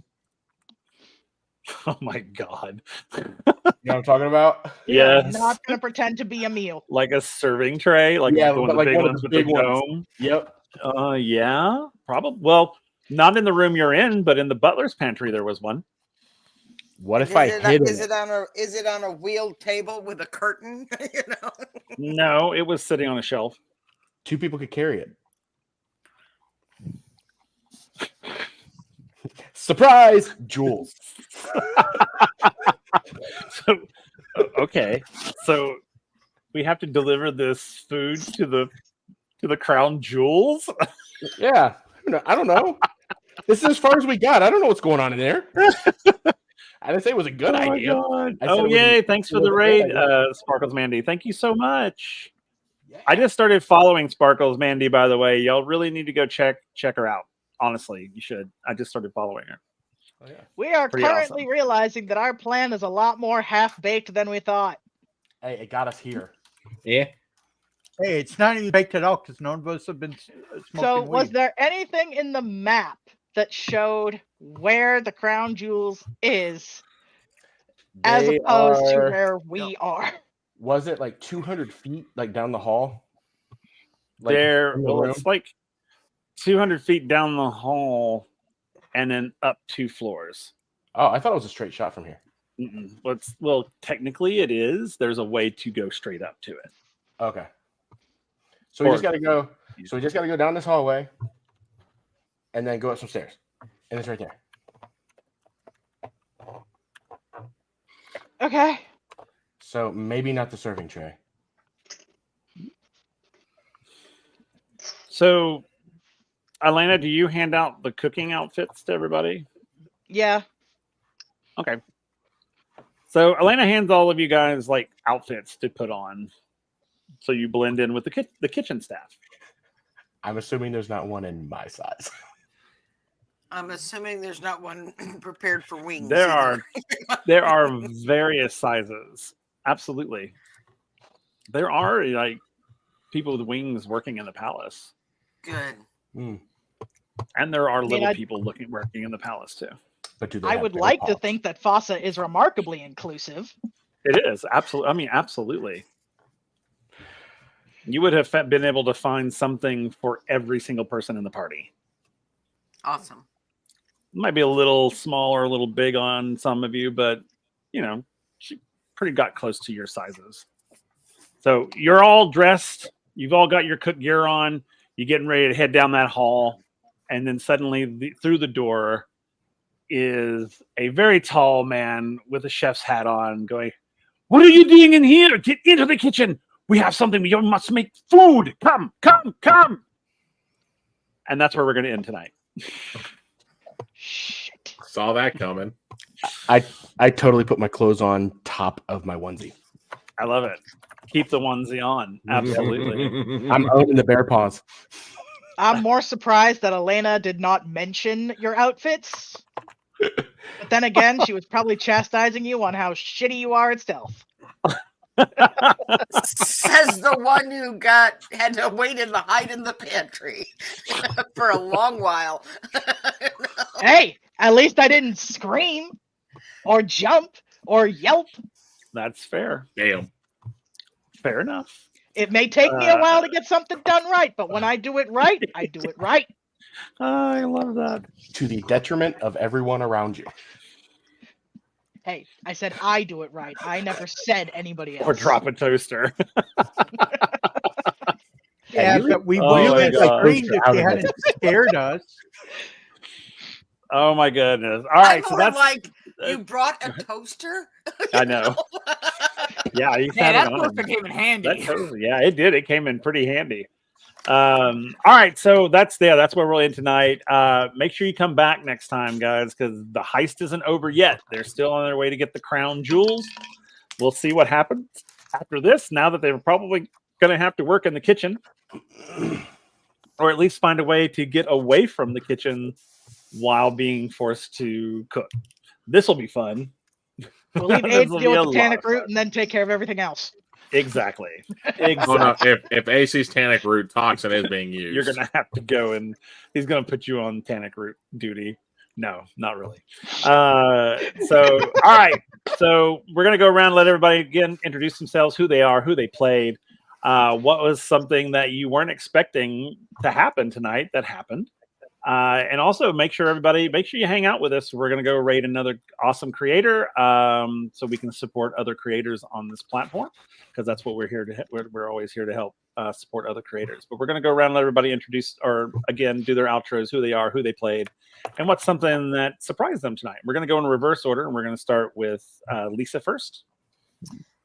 Oh my god. You know what I'm talking about? We are Yes. not going to pretend to be a meal. Like a serving tray, like Yeah, one but of the like big one of ones the with the big ones. dome. Yep. Yeah, probably. Well, not in the room you're in, but in the butler's pantry there was one. What if I hid is it? it on a wheeled table with a curtain? You know? No, it was sitting on a shelf. 2 people could carry it. Surprise, Jules. So, okay, so we have to deliver this food to the crown jewels. Yeah, I don't know. This is as far as we got. I don't know what's going on in there. I didn't say it was a good Oh my idea. God. I said Oh it was- yay! Thanks it for was the a raid, good idea. Sparkles Mandy. Thank you so much. Yeah. I just started following Sparkles Mandy, by the way. Y'all really need to go check her out. Honestly, you should. I just started following her. Oh, yeah. We are Pretty currently awesome. realizing that our plan is a lot more half-baked than we thought. Hey, it got us here. Yeah. Hey, it's not even baked it out because none of us have been smoking So, was weed. there anything in the map that showed where the crown jewels is, as They opposed to are- where we are? Was it like 200 feet, like down the hall? Like, There, in the well, room? it's like 200 feet down the hall, and then up 2 floors. Oh, I thought it was a straight shot from here. Well, technically it is. There's a way to go straight up to it. Okay. So we Or- just got to go. So we just got to go down this hallway, and then go up some stairs, and it's right there. Okay. So maybe not the serving tray. So, Elena, do you hand out the cooking outfits to everybody? Yeah. Okay. So Elena hands all of you guys like outfits to put on, so you blend in with the kitchen staff. I'm assuming there's not one in my size. I'm assuming there's not one prepared for wings. There either. there are various sizes. Absolutely, there are like people with wings working in the palace, Good. and there are mean, little I- people working in the palace too. But do they I have would bear like to paws? think that Fossa is remarkably inclusive. It is absolutely. I mean, absolutely. You would have been able to find something for every single person in the party. Awesome. Might be a little small or a little big on some of you, but you know, she pretty got close to your sizes. So you're all dressed. You've all got your cook gear on. You're getting ready to head down that hall, and then suddenly through the door is a very tall man with a chef's hat on, going, "What are you doing in here? Get into the kitchen. We have something. We must make food. Come, come, come." And that's where we're going to end tonight. Shit. Saw that coming. I totally put my clothes on top of my onesie. I love it. Keep the onesie on. Absolutely. I'm owning the bear paws. I'm more surprised that Elena did not mention your outfits. But then again, she was probably chastising you on how shitty you are at stealth. Says the one who had to wait in the hide in the pantry for a long while. Hey, at least I didn't scream or jump or yelp. That's fair. Damn. Fair enough. It may take me a while to get something done right, but when I do it right, I do it right. I love that. To the detriment of everyone around you. Hey, I said I do it right. I never said anybody else. Or drop a toaster. Yeah, really- but we Oh my would have God. screamed if Out you of it. hadn't scared us. Oh my goodness. All right, I'm so more that's like, you brought a toaster? I know. Yeah, you Yeah, had that it on. toaster came in handy. That toaster, yeah, it did. It came in pretty handy. All right, so that's where we'll end tonight. Make sure you come back next time, guys, because the heist isn't over yet. They're still on their way to get the crown jewels. We'll see what happens after this, now that they're probably going to have to work in the kitchen, or at least find a way to get away from the kitchen while being forced to cook. This will be fun. We'll leave This Abe to will deal be with a the lot panic of route fun. and then take care of everything else. Exactly. Oh no! If AC's Tannic route talks and is being used, You're gonna have to go, and he's gonna put you on Tannic route duty. No, not really. So all right. So we're gonna go around and let everybody again introduce themselves, who they are, who they played, what was something that you weren't expecting to happen tonight that happened. And also make sure you hang out with us. We're going to go rate another awesome creator, so we can support other creators on this platform, because that's what we're here to. We're always here to help support other creators. But we're going to go around and let everybody introduce, or again, do their outros, who they are, who they played, and what's something that surprised them tonight. We're going to go in reverse order, and we're going to start with Lisa first.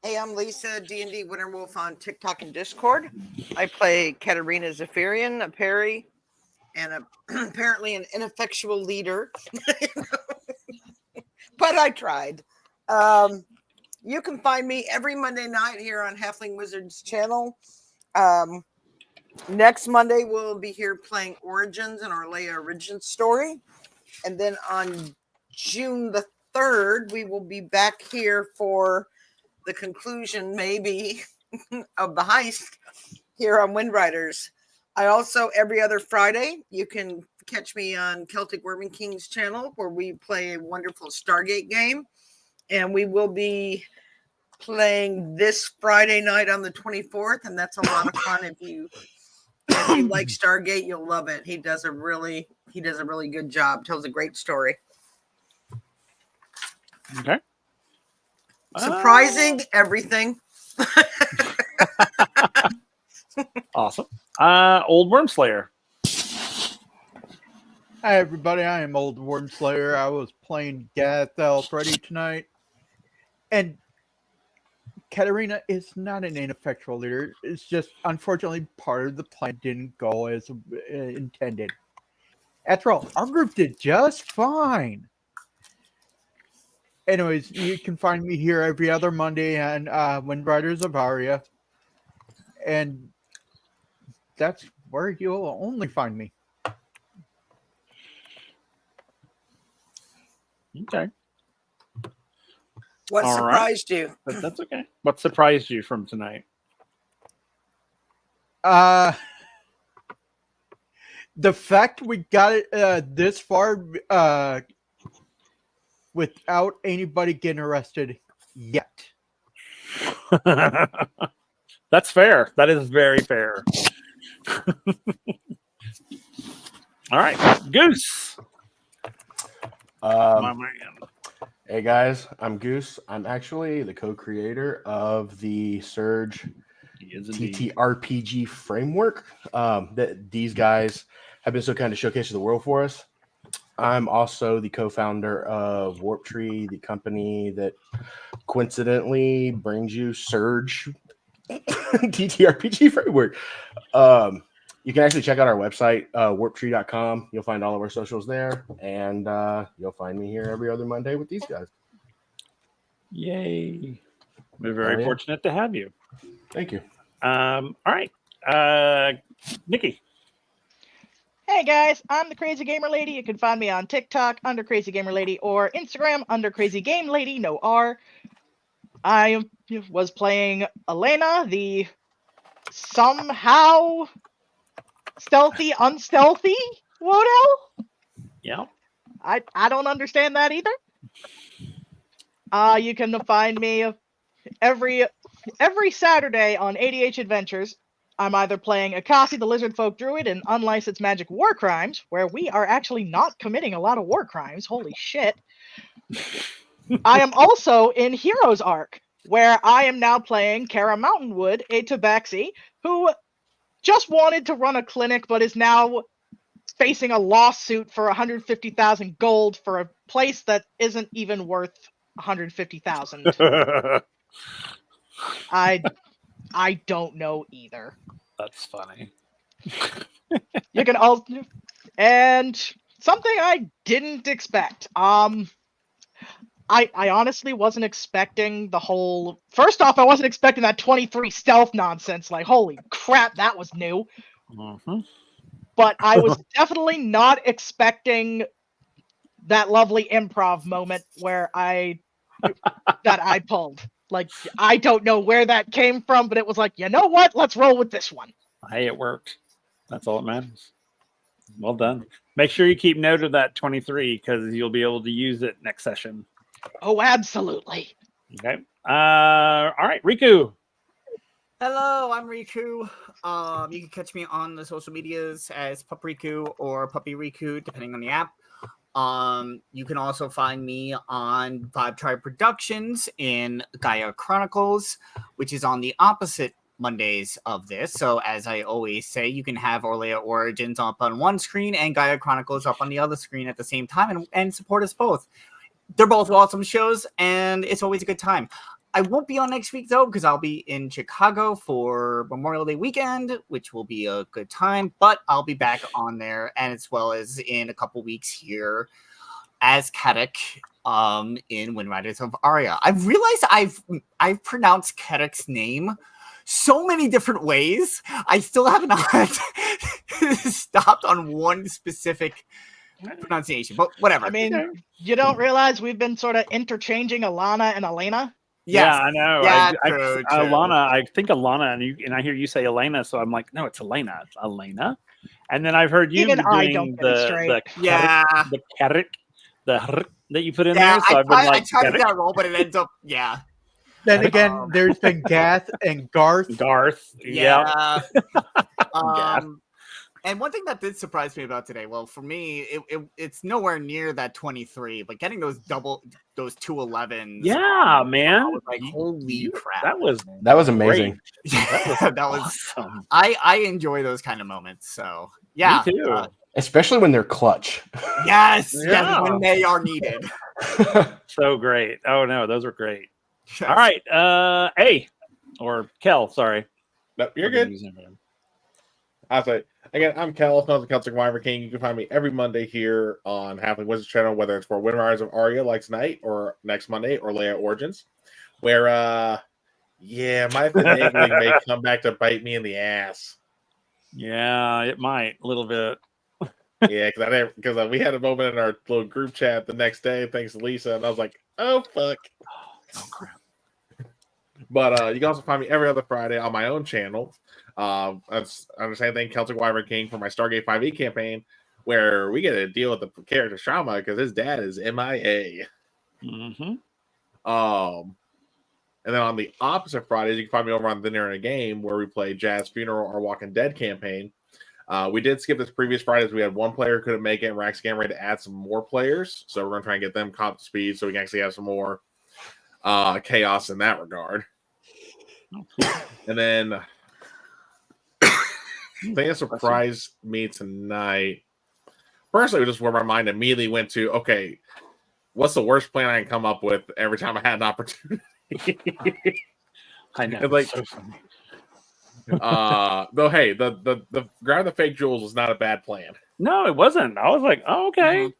Hey, I'm Lisa, D&D Winter Wolf on TikTok and Discord. I play Katerina Zephyrian, a parry, and apparently an ineffectual leader. But I tried. You can find me every Monday night here on Halfling Wizards channel. Next Monday, we'll be here playing Origins and our Leia Origins story. And then on June the 3rd, we will be back here for the conclusion, maybe, of the heist here on WindRiders. I also, every other Friday, you can catch me on Celtic Worming King's channel, where we play a wonderful Stargate game. And we will be playing this Friday night on the 24th, and that's a lot of fun. If you like Stargate, you'll love it. He does a really good job. Tells a great story. Okay. Surprising everything. Awesome. Old Wormslayer. Hi everybody, I am Old Wormslayer. I was playing Gathel Freddy tonight. And Katerina is not an ineffectual leader. It's just, unfortunately, part of the plan didn't go as intended. After all, our group did just fine. Anyways, you can find me here every other Monday on WindRiders of Aria. And that's where you'll only find me. Okay. What All surprised you? But that's okay. What surprised you from tonight? The fact we got it this far without anybody getting arrested yet. That's fair. That is very fair. All right, Goose. My man. Hey guys, I'm Goose. I'm actually the co-creator of the Surge He is indeed. TTRPG framework that these guys have been so kind to showcase to the world for us. I'm also the co-founder of Warp Tree, the company that coincidentally brings you Surge TTRPG framework. You can actually check out our website, warptree.com. You'll find all of our socials there, and you'll find me here every other Monday with these guys. Yay. We're very fortunate to have you. Thank you. All right. Nikki. Hey guys, I'm the Crazy Gamer Lady. You can find me on TikTok under Crazy Gamer Lady or Instagram under Crazy Game Lady, no R. I was playing Elena, the somehow stealthy, unstealthy Wodo. Yeah. I don't understand that either. You can find me every Saturday on ADH Adventures. I'm either playing Akasi the Lizard Folk Druid in Unlicensed Magic War Crimes, where we are actually not committing a lot of war crimes. Holy shit. I am also in Heroes Arc, where I am now playing Kara Mountainwood, a Tabaxi, who just wanted to run a clinic, but is now facing a lawsuit for 150,000 gold for a place that isn't even worth 150,000. I don't know either. That's funny. You can also, and something I didn't expect. I honestly wasn't expecting the whole. First off, I wasn't expecting that 23 stealth nonsense. Like, holy crap, that was new. Mm-hmm. But I was definitely not expecting that lovely improv moment where I pulled. Like, I don't know where that came from, but it was like, you know what? Let's roll with this one. Hey, it worked. That's all that matters. Well done. Make sure you keep note of that 23 because you'll be able to use it next session. Oh, absolutely. Okay. All right, Riku. Hello, I'm Riku. You can catch me on the social medias as Pup Riku or Puppy Riku, depending on the app. You can also find me on Vibe Tribe Productions in Gaia Chronicles, which is on the opposite Mondays of this. So as I always say, you can have Orlea Origins up on one screen and Gaia Chronicles up on the other screen at the same time and support us both. They're both awesome shows, and it's always a good time. I won't be on next week, though, because I'll be in Chicago for Memorial Day weekend, which will be a good time, but I'll be back on there, and as well as in a couple weeks here as Kedek in WindRiders of Aria. I've realized I've pronounced Kedek's name so many different ways. I still have not stopped on one specific pronunciation, but whatever. I mean, you don't realize we've been sort of interchanging Alana and Elena? Yeah, Yes. I know. Yeah, I, true. Alana, I think Alana, and I hear you say Elena, so I'm like, no, it's Elena. It's Elena. And then I've heard you Even be I doing don't get it straight. the Kerik, the hr that you put in Yeah, there. So I've been I like, tried to Kerik, get a roll, but it ends up, yeah. Then again, there's been Gath and Garth. Garth. Yeah. And one thing that did surprise me about today, well, for me, it's nowhere near that 23, but getting those 211s. Yeah, man. I was like, holy crap. That was amazing. That was awesome. I enjoy those kind of moments. So yeah. Me too. Especially when they're clutch. Yes, Yeah. when they are needed. So great. Oh no, those were great. All right. A or Kel, sorry. No, you're good. I'll say again, I'm Kel, known as the Celtic Wyvern King. You can find me every Monday here on Halfling Wizards channel, whether it's for WindRiders of Aria like tonight or next Monday or Leia Origins, where yeah, my finagling may come back to bite me in the ass. Yeah, it might a little bit. Yeah, because we had a moment in our little group chat the next day, thanks to Lisa, and I was like, oh fuck. Oh crap. But you can also find me every other Friday on my own channel. That's the same thing, Celtic Wyvern King, for my Stargate 5e campaign, where we get to deal with the character Shama because his dad is MIA. Mm-hmm. And then on the opposite Fridays, you can find me over on Dinner and a Game, where we play Jazz Funeral or Walking Dead campaign. We did skip this previous Fridays. We had one player who couldn't make it, and we're actually getting ready to add some more players. So we're going to try and get them caught to speed so we can actually have some more chaos in that regard. And then the thing that surprised me tonight, personally, just where my mind immediately went to, okay, what's the worst plan I can come up with every time I had an opportunity? I know. It's like, so funny. though, hey, the grab the fake jewels was not a bad plan. No, it wasn't. I was like, oh, okay.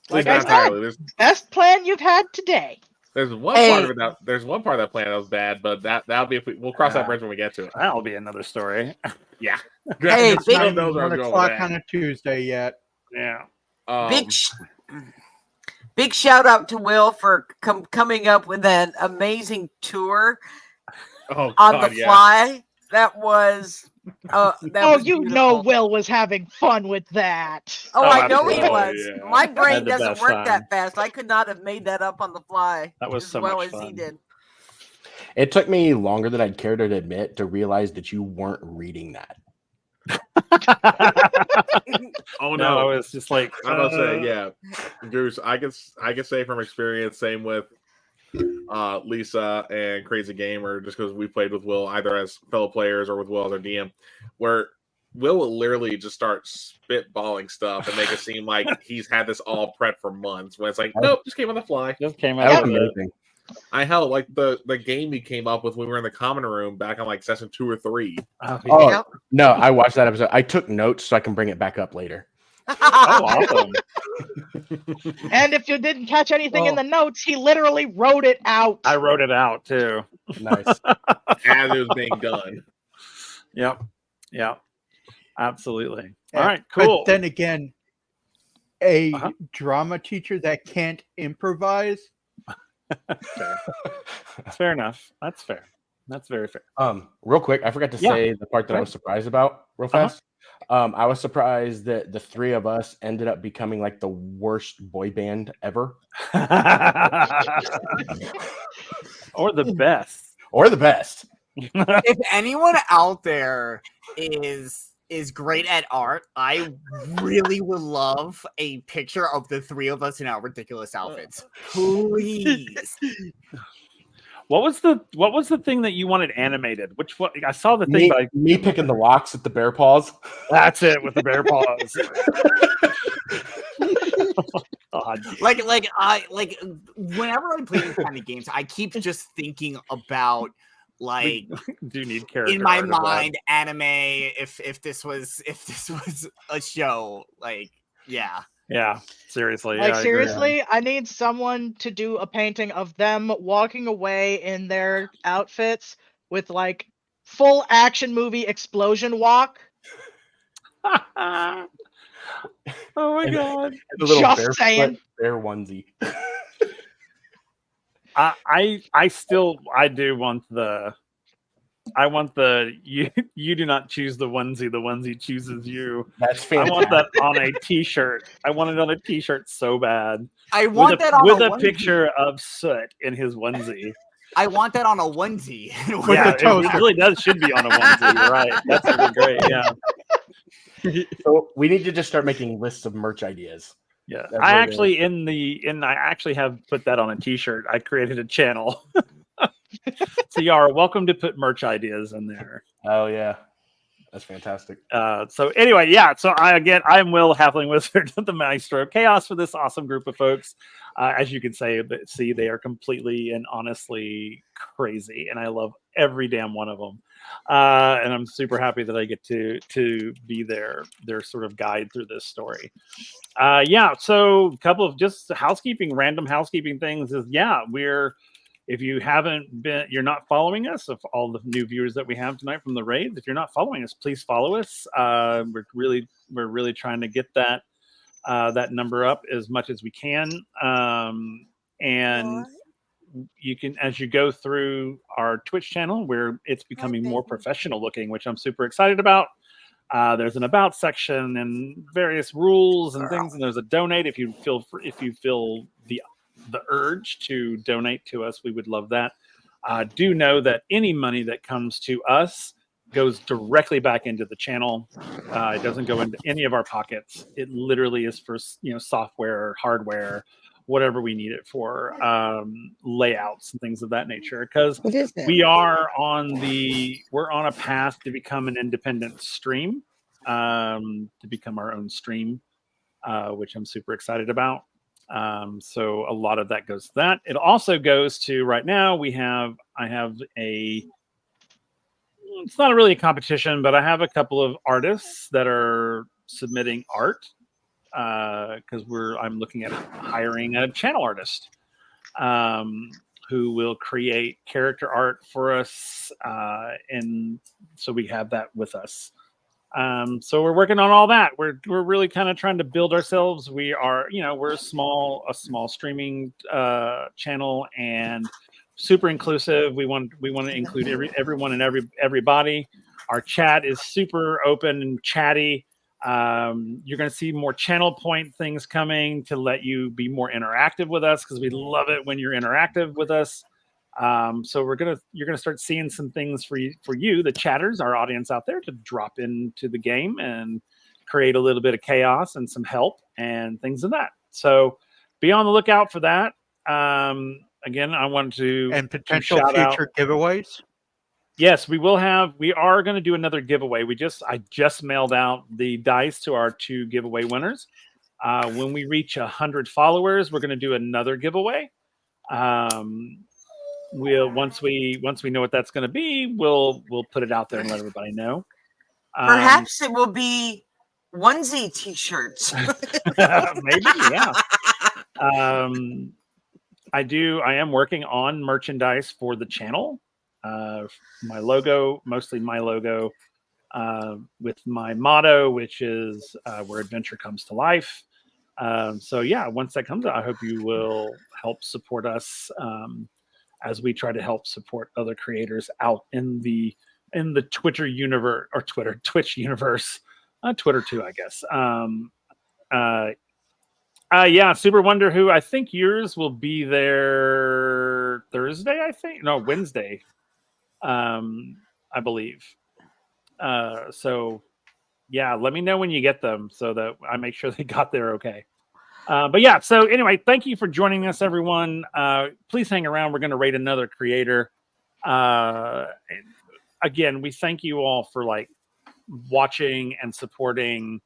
Like Not I said, entirely. best plan you've had today. There's one part of it that there's one part of that plan that was bad, but that'll be if we'll cross that bridge when we get to it. That'll be another story. Yeah. Hey, It's big- not Those are 1 going o'clock bad. on a Tuesday yet. Yeah. Big shout out to Will for coming up with that amazing tour Oh, on God, the yeah. fly. That was was You know beautiful. Will was having fun with that. Oh, I know he absolutely, was. yeah. My Had brain the doesn't best work time. that fast. I could not have made that up on the fly That was as so well much as he fun. did. It took me longer than I'd care to admit to realize that you weren't reading that. Oh No, no. it was just like, I'm about to say, yeah, Goose. I can say from experience, same with Lisa and Crazy Gamer, just because we played with Will either as fellow players or with Will as our DM, where Will will literally just start spitballing stuff and make it seem like he's had this all prepped for months. When it's like, nope, just came on the fly. just came That out was with it. amazing. I held like the game we came up with when we were in the common room back on like session 2 or 3. Oh, Oh, Yep. no, I watched that episode. I took notes so I can bring it back up later. oh, awesome. And if you didn't catch anything in Oh. the notes, he literally wrote it out. I wrote it out too. Nice. As it was being done. Yep. Yep. Absolutely. Yeah, All right, cool. But then again, a Uh-huh. drama teacher that can't improvise Fair. That's fair enough. That's fair. That's very fair. Real quick, I forgot to Yeah. say the part that I Right. was surprised about real fast. I was surprised that the three of us ended up becoming like the worst boy band ever. Or the best. Or the best. If anyone out there is great at art, I really would love a picture of the three of us in our ridiculous outfits. Please. What was the thing that you wanted animated? Which one? I saw the thing, but Me picking the locks with the bear paws. that's it with the bear paws. God. Like whenever I play these kind of games, I keep just thinking about like Do need character in my art of that. mind anime if this was a show, like yeah. Yeah, seriously. Like, yeah, I agree. seriously, I need someone to do a painting of them walking away in their outfits with like full action movie explosion walk. Oh my god. The little Just barefoot saying. bear onesie. I do want the you do not choose the onesie chooses you. That's I fantastic. want that on a t-shirt. I want it on a t-shirt so bad. I want that on with a a onesie. picture of Soot in his onesie. I want that on a onesie. Yeah, the toaster. it really does should be on a onesie. You're right. That's really great. Yeah. So we need to just start making lists of merch ideas. Yeah. That's I really actually I actually have put that on a t-shirt. I created a channel. So Yara, welcome to put merch ideas in there. Oh yeah, that's fantastic. So anyway, yeah. So I'm Will, Halfling Wizard, the Maestro of Chaos, for this awesome group of folks. As you can see, they are completely and honestly crazy, and I love every damn one of them. And I'm super happy that I get to be their sort of guide through this story. Yeah. So a couple of just random housekeeping things is if you you're not following us, of all the new viewers that we have tonight from the raids, if you're not following us, please follow us. We're really trying to get that number up as much as we can. And you can, as you go through our Twitch channel, where it's becoming more professional looking, which I'm super excited about. There's an about section and various rules and things, and there's a donate if you feel the urge to donate to us. We would love that. Do know that any money that comes to us goes directly back into the channel. It doesn't go into any of our pockets. It literally is for software, hardware, whatever we need it for, layouts and things of that nature. Because we're on a path to become an independent stream, to become our own stream, which I'm super excited about. So a lot of that goes to that. It also goes to right now it's not really a competition, but I have a couple of artists that are submitting art because I'm looking at hiring a channel artist who will create character art for us, and so we have that with us. So we're working on all that. We're really kind of trying to build ourselves. We are, we're a small streaming channel and super inclusive. We want to include everyone and everybody. Our chat is super open and chatty. You're going to see more channel point things coming to let you be more interactive with us, because we love it when you're interactive with us. So you're gonna start seeing some things for you, the chatters, our audience out there, to drop into the game and create a little bit of chaos and some help and things of that. So be on the lookout for that. Again, I want to potential shout out future giveaways. Yes, we are going to do another giveaway. I just mailed out the dice to our 2 giveaway winners. When we reach 100 followers, we're going to do another giveaway. Once we know what that's going to be, we'll put it out there and let everybody know. Perhaps it will be onesie t-shirts. Maybe, yeah. I am working on merchandise for the channel. My logo, mostly my logo, with my motto, which is where adventure comes to life. So yeah, once that comes out, I hope you will help support us as we try to help support other creators out in the Twitter universe or Twitch universe, Twitter too, I guess. Yeah, Super Wonder Who. I think yours will be there Thursday. Wednesday. I believe. So yeah, let me know when you get them so that I make sure they got there okay. But yeah, so anyway, thank you for joining us, everyone. Please hang around. We're going to rate another creator. Again, we thank you all for like watching and supporting,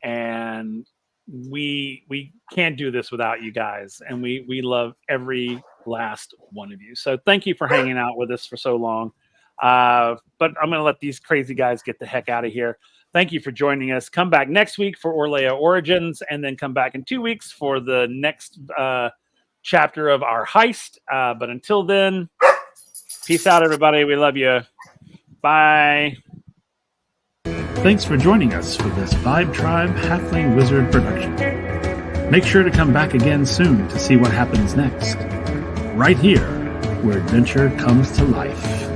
and we can't do this without you guys, and we love every last one of you. So thank you for hanging out with us for so long. But I'm going to let these crazy guys get the heck out of here. Thank you for joining us. Come back next week for Orlea Origins, and then come back in 2 weeks for the next chapter of our heist. But until then, peace out, everybody. We love you. Bye. Thanks for joining us for this Vibe Tribe Halfling Wizard production. Make sure to come back again soon to see what happens next. Right here, where adventure comes to life.